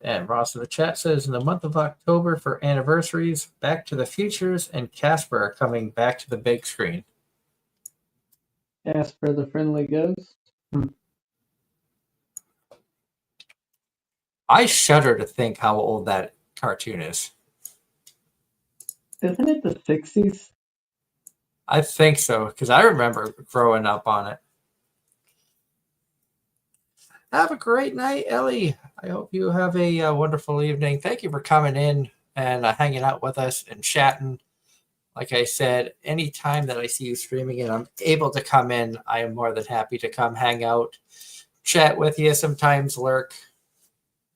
And Ross in the chat says, in the month of October for anniversaries, Back to the Futures and Casper are coming back to the big screen. Casper the Friendly Ghost. I shudder to think how old that cartoon is. Isn't it the 60s? I think so, because I remember growing up on it. Have a great night, Ellie. I hope you have a wonderful evening. Thank you for coming in and hanging out with us and chatting. Like I said, anytime that I see you streaming and I'm able to come in, I am more than happy to come hang out, chat with you, sometimes lurk.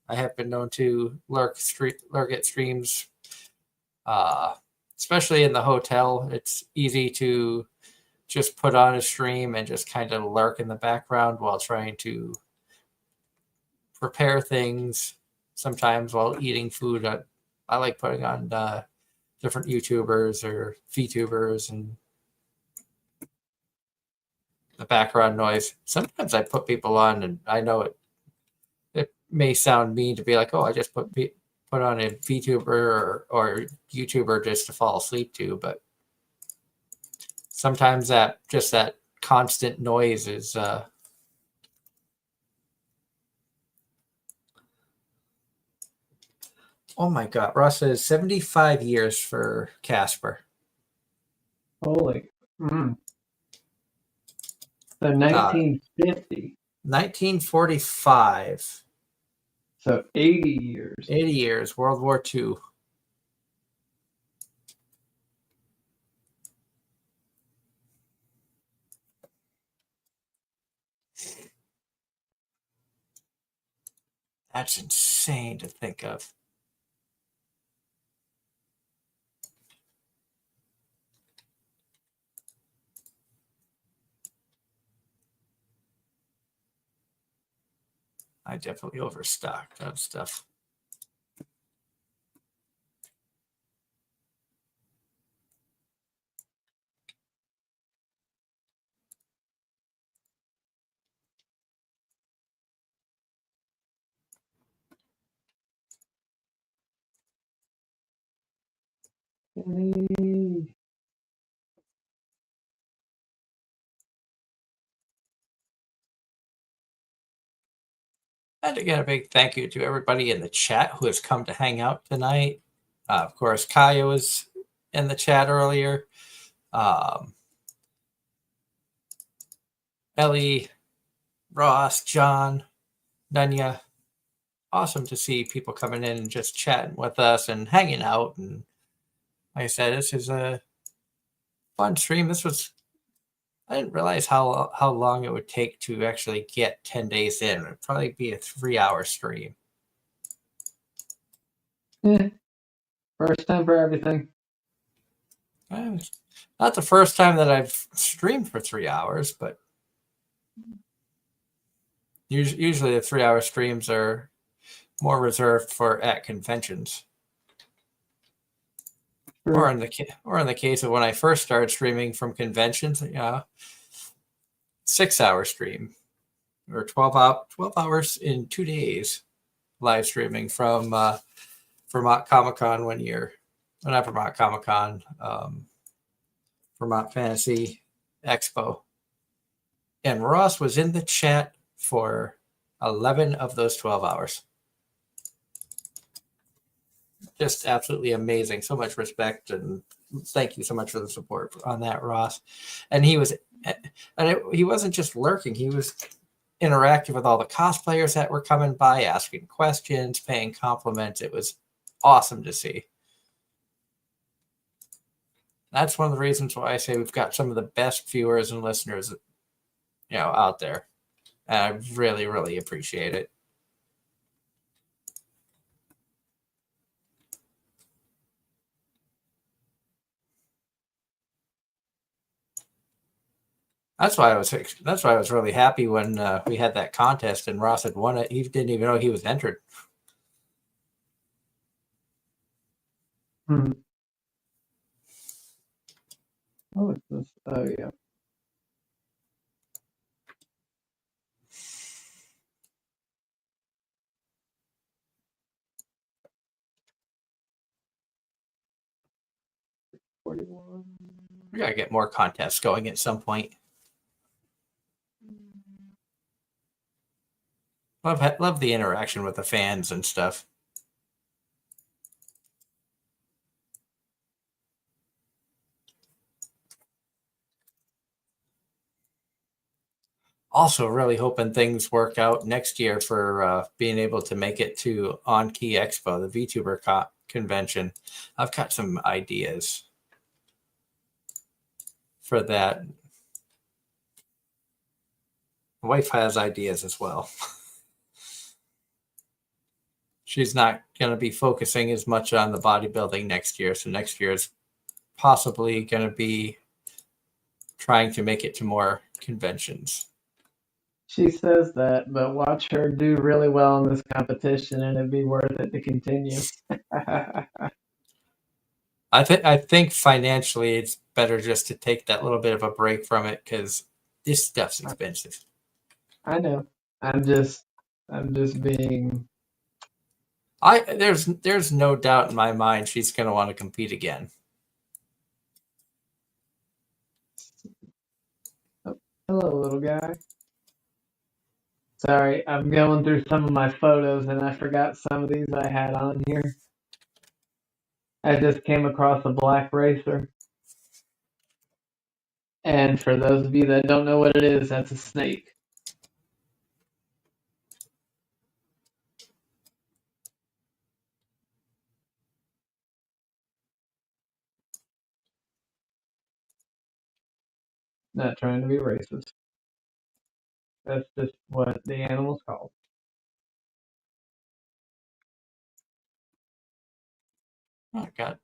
I have been known to lurk at streams, especially in the hotel. It's easy to just put on a stream and just kind of lurk in the background while trying to prepare things, sometimes while eating food. I like putting on different YouTubers or VTubers and the background noise. Sometimes I put people on, and I know it may sound mean to be like, oh, I just put on a VTuber or YouTuber just to fall asleep to, but sometimes that constant noise is oh my God. Ross says 75 years for Casper. Holy. So 1950. 1945. So 80 years. 80 years, World War II. That's insane to think of. I definitely overstocked on stuff. And again, a big thank you to everybody in the chat who has come to hang out tonight. Of course, Kaya was in the chat earlier. Ellie, Ross, John, Dunya. Awesome to see people coming in and just chatting with us and hanging out. And like I said, this is a fun stream. I didn't realize how long it would take to actually get 10 days in. It'd probably be a 3-hour stream. Yeah. First time for everything. Not the first time that I've streamed for 3 hours, but usually the 3-hour streams are more reserved for at conventions. Sure. Or in the case of when I first started streaming from conventions, 6-hour stream or 12 hours in 2 days live streaming from Vermont Comic-Con one year. Well, not Vermont Comic-Con, Vermont Fantasy Expo. And Ross was in the chat for 11 of those 12 hours. Just absolutely amazing. So much respect, and thank you so much for the support on that, Ross. And he wasn't just lurking. He was interactive with all the cosplayers that were coming by, asking questions, paying compliments. It was awesome to see. That's one of the reasons why I say we've got some of the best viewers and listeners, out there. And I really, really appreciate it. That's why I was really happy when we had that contest and Ross had won it. He didn't even know he was entered. Hmm. Oh, it's this. Oh, yeah. We gotta get more contests going at some point. Love the interaction with the fans and stuff. Also, really hoping things work out next year for being able to make it to On Key Expo, the VTuber convention. I've got some ideas for that. My wife has ideas as well. She's not going to be focusing as much on the bodybuilding next year. So next year is possibly going to be trying to make it to more conventions. She says that, but watch her do really well in this competition, and it'd be worth it to continue. I think financially, it's better just to take that little bit of a break from it because this stuff's expensive. I know. I'm just being. There's no doubt in my mind she's going to want to compete again. Oh, hello, little guy. Sorry, I'm going through some of my photos and I forgot some of these I had on here. I just came across a black racer. And for those of you that don't know what it is, that's a snake. Not trying to be racist. That's just what the animal's called. Oh, I got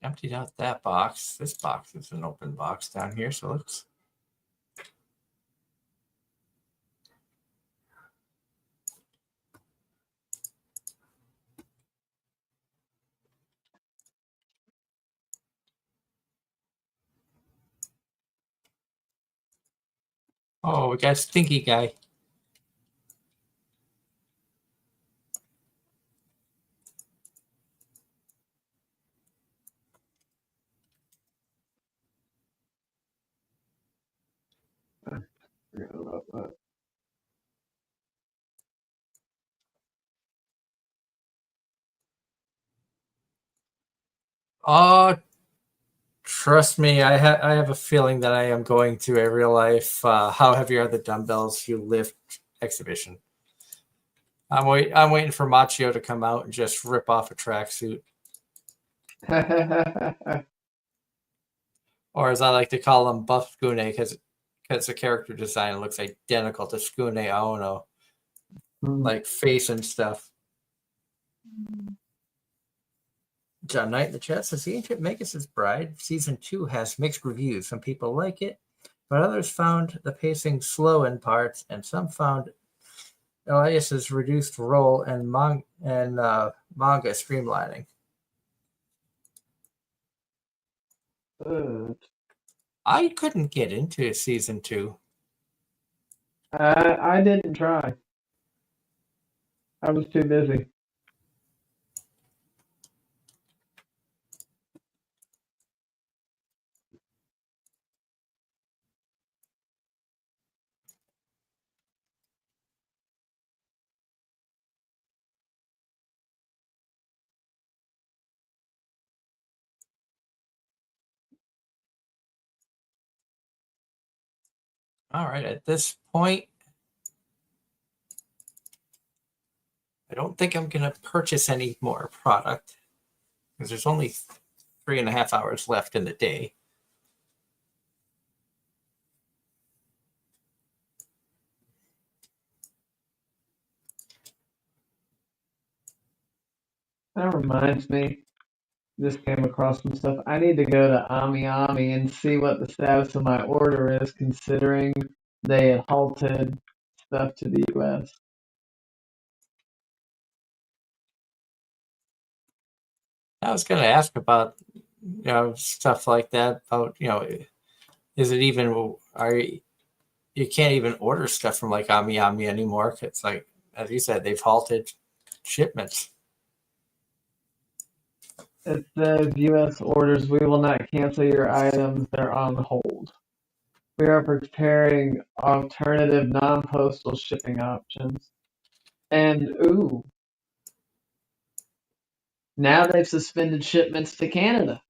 emptied out that box. This box is an open box down here, so let's. Oh, we got Stinky Guy. Oh, trust me, I have a feeling that I am going to a real life How Heavy Are the Dumbbells You Lift exhibition. I'm waiting for Machio to come out and just rip off a tracksuit. Or as I like to call him, Buff Skune, because the character design looks identical to Skune Aono. Like face and stuff. John Knight in the chat says, The Ancient Magus' Bride Season 2 has mixed reviews. Some people like it, but others found the pacing slow in parts, and some found Elias's reduced role and manga streamlining. I couldn't get into Season 2. I didn't try. I was too busy. All right, at this point, I don't think I'm going to purchase any more product because there's only 3.5 hours left in the day. That reminds me, just came across some stuff. I need to go to Ami and see what the status of my order is, considering they had halted stuff to the U.S. I was going to ask about stuff like that. About is it even you can't even order stuff from like Ami anymore? It's like, as you said, they've halted shipments. It says U.S. orders, we will not cancel your items, they're on hold. We are preparing alternative non-postal shipping options. And now they've suspended shipments to Canada.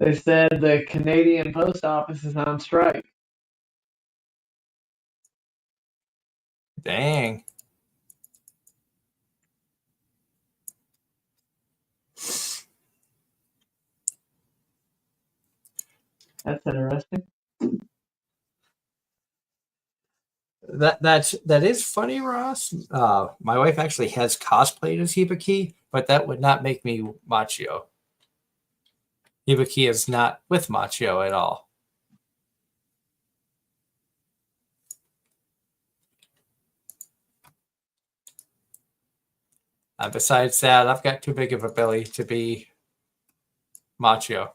They said the Canadian Post Office is on strike. Dang. That's interesting. That is funny, Ross. My wife actually has cosplayed as Hibiki, but that would not make me Machio. Hibiki is not with Machio at all. Besides that, I've got too big of a belly to be Machio.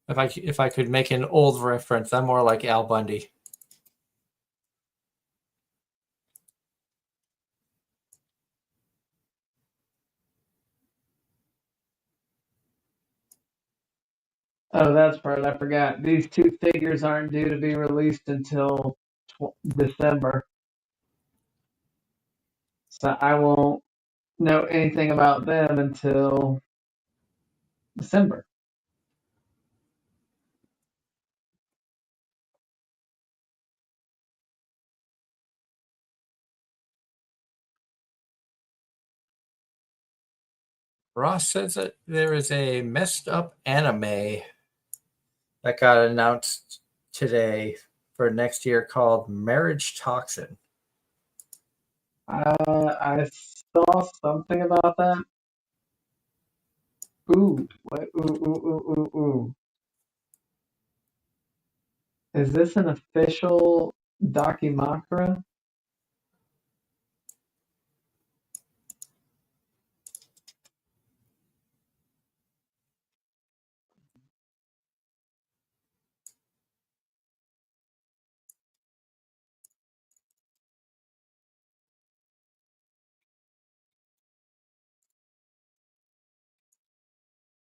If I could make an old reference, I'm more like Al Bundy. Oh, that's part I forgot. These two figures aren't due to be released until December. So I won't know anything about them until December. Ross says that there is a messed up anime that got announced today for next year called Marriage Toxin. I saw something about that. Ooh, what? Ooh. Is this an official documakra?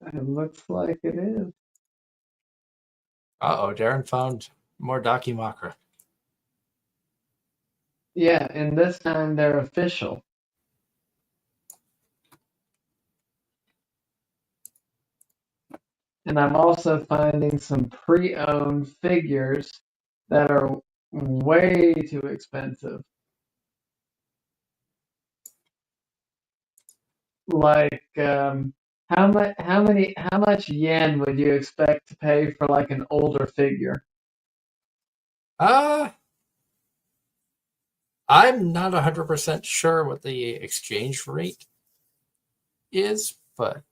It looks like it is. Uh-oh, Darren found more Dakimakura. Yeah, and this time they're official. And I'm also finding some pre-owned figures that are way too expensive. Like, how much yen would you expect to pay for like an older figure? I'm not 100% sure what the exchange rate is, but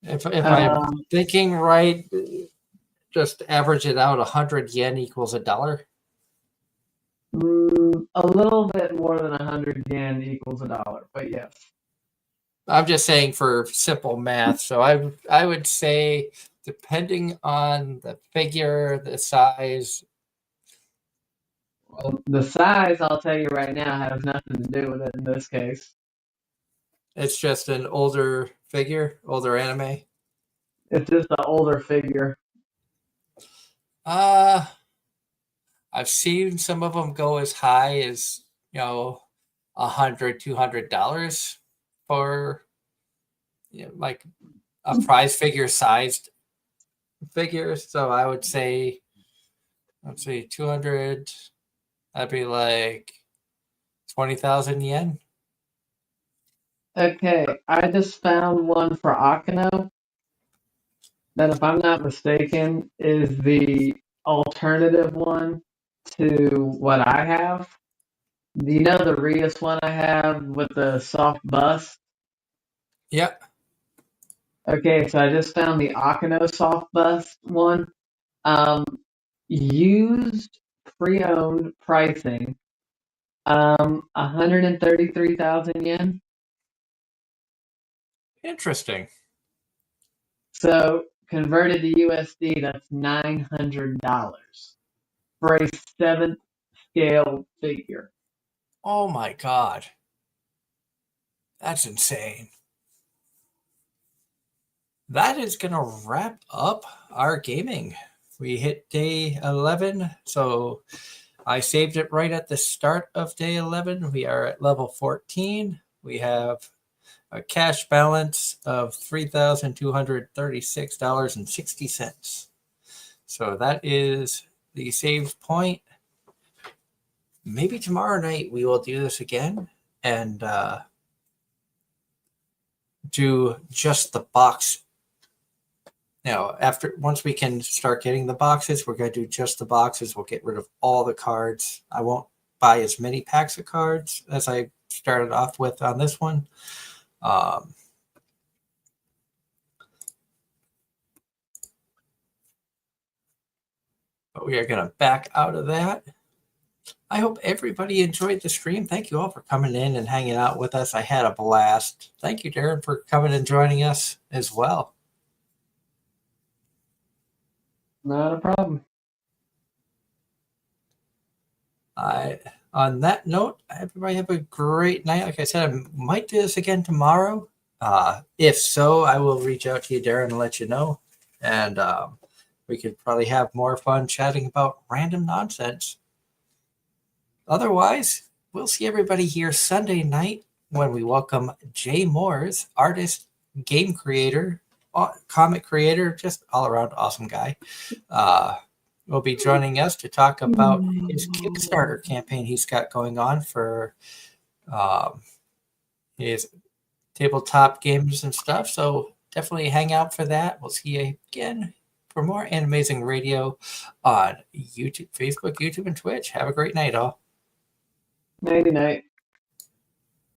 if I'm thinking right, just average it out, 100 yen equals $1. A little bit more than 100 yen equals $1, but yes. I'm just saying for simple math. So I would say, depending on the figure, the size. Well, the size, I'll tell you right now, has nothing to do with it in this case. It's just an older figure, older anime. It's just an older figure. I've seen some of them go as high as, $100, $200 for, like a prize figure sized figure. So I would say, let's see, 200, that'd be like 20,000 yen. Okay, I just found one for Akano that, if I'm not mistaken, is the alternative one to what I have. Do you know the Rias one I have with the soft bust? Yep. Okay, so I just found the Akano soft bust one. Used pre-owned pricing, 133,000 yen. Interesting. So converted to USD, that's $900 for a 7th scale figure. Oh my God. That's insane. That is going to wrap up our gaming. We hit day 11. So I saved it right at the start of day 11. We are at level 14. We have a cash balance of $3,236.60. So that is the save point. Maybe tomorrow night we will do this again and do just the box. Once we can start getting the boxes, we're going to do just the boxes. We'll get rid of all the cards. I won't buy as many packs of cards as I started off with on this one. But we are going to back out of that. I hope everybody enjoyed the stream. Thank you all for coming in and hanging out with us. I had a blast. Thank you, Darren, for coming and joining us as well. Not a problem. On that note, everybody have a great night. Like I said, I might do this again tomorrow. If so, I will reach out to you, Darren, and let you know. And we could probably have more fun chatting about random nonsense. Otherwise, we'll see everybody here Sunday night when we welcome Jay Moores, artist, game creator, comic creator, just all around awesome guy. Will be joining us to talk about his Kickstarter campaign he's got going on for His tabletop games and stuff. So definitely hang out for that. We'll see you again for more Anime-Zing Radio on YouTube, Facebook, YouTube, and Twitch. Have a great night, all. Nighty night.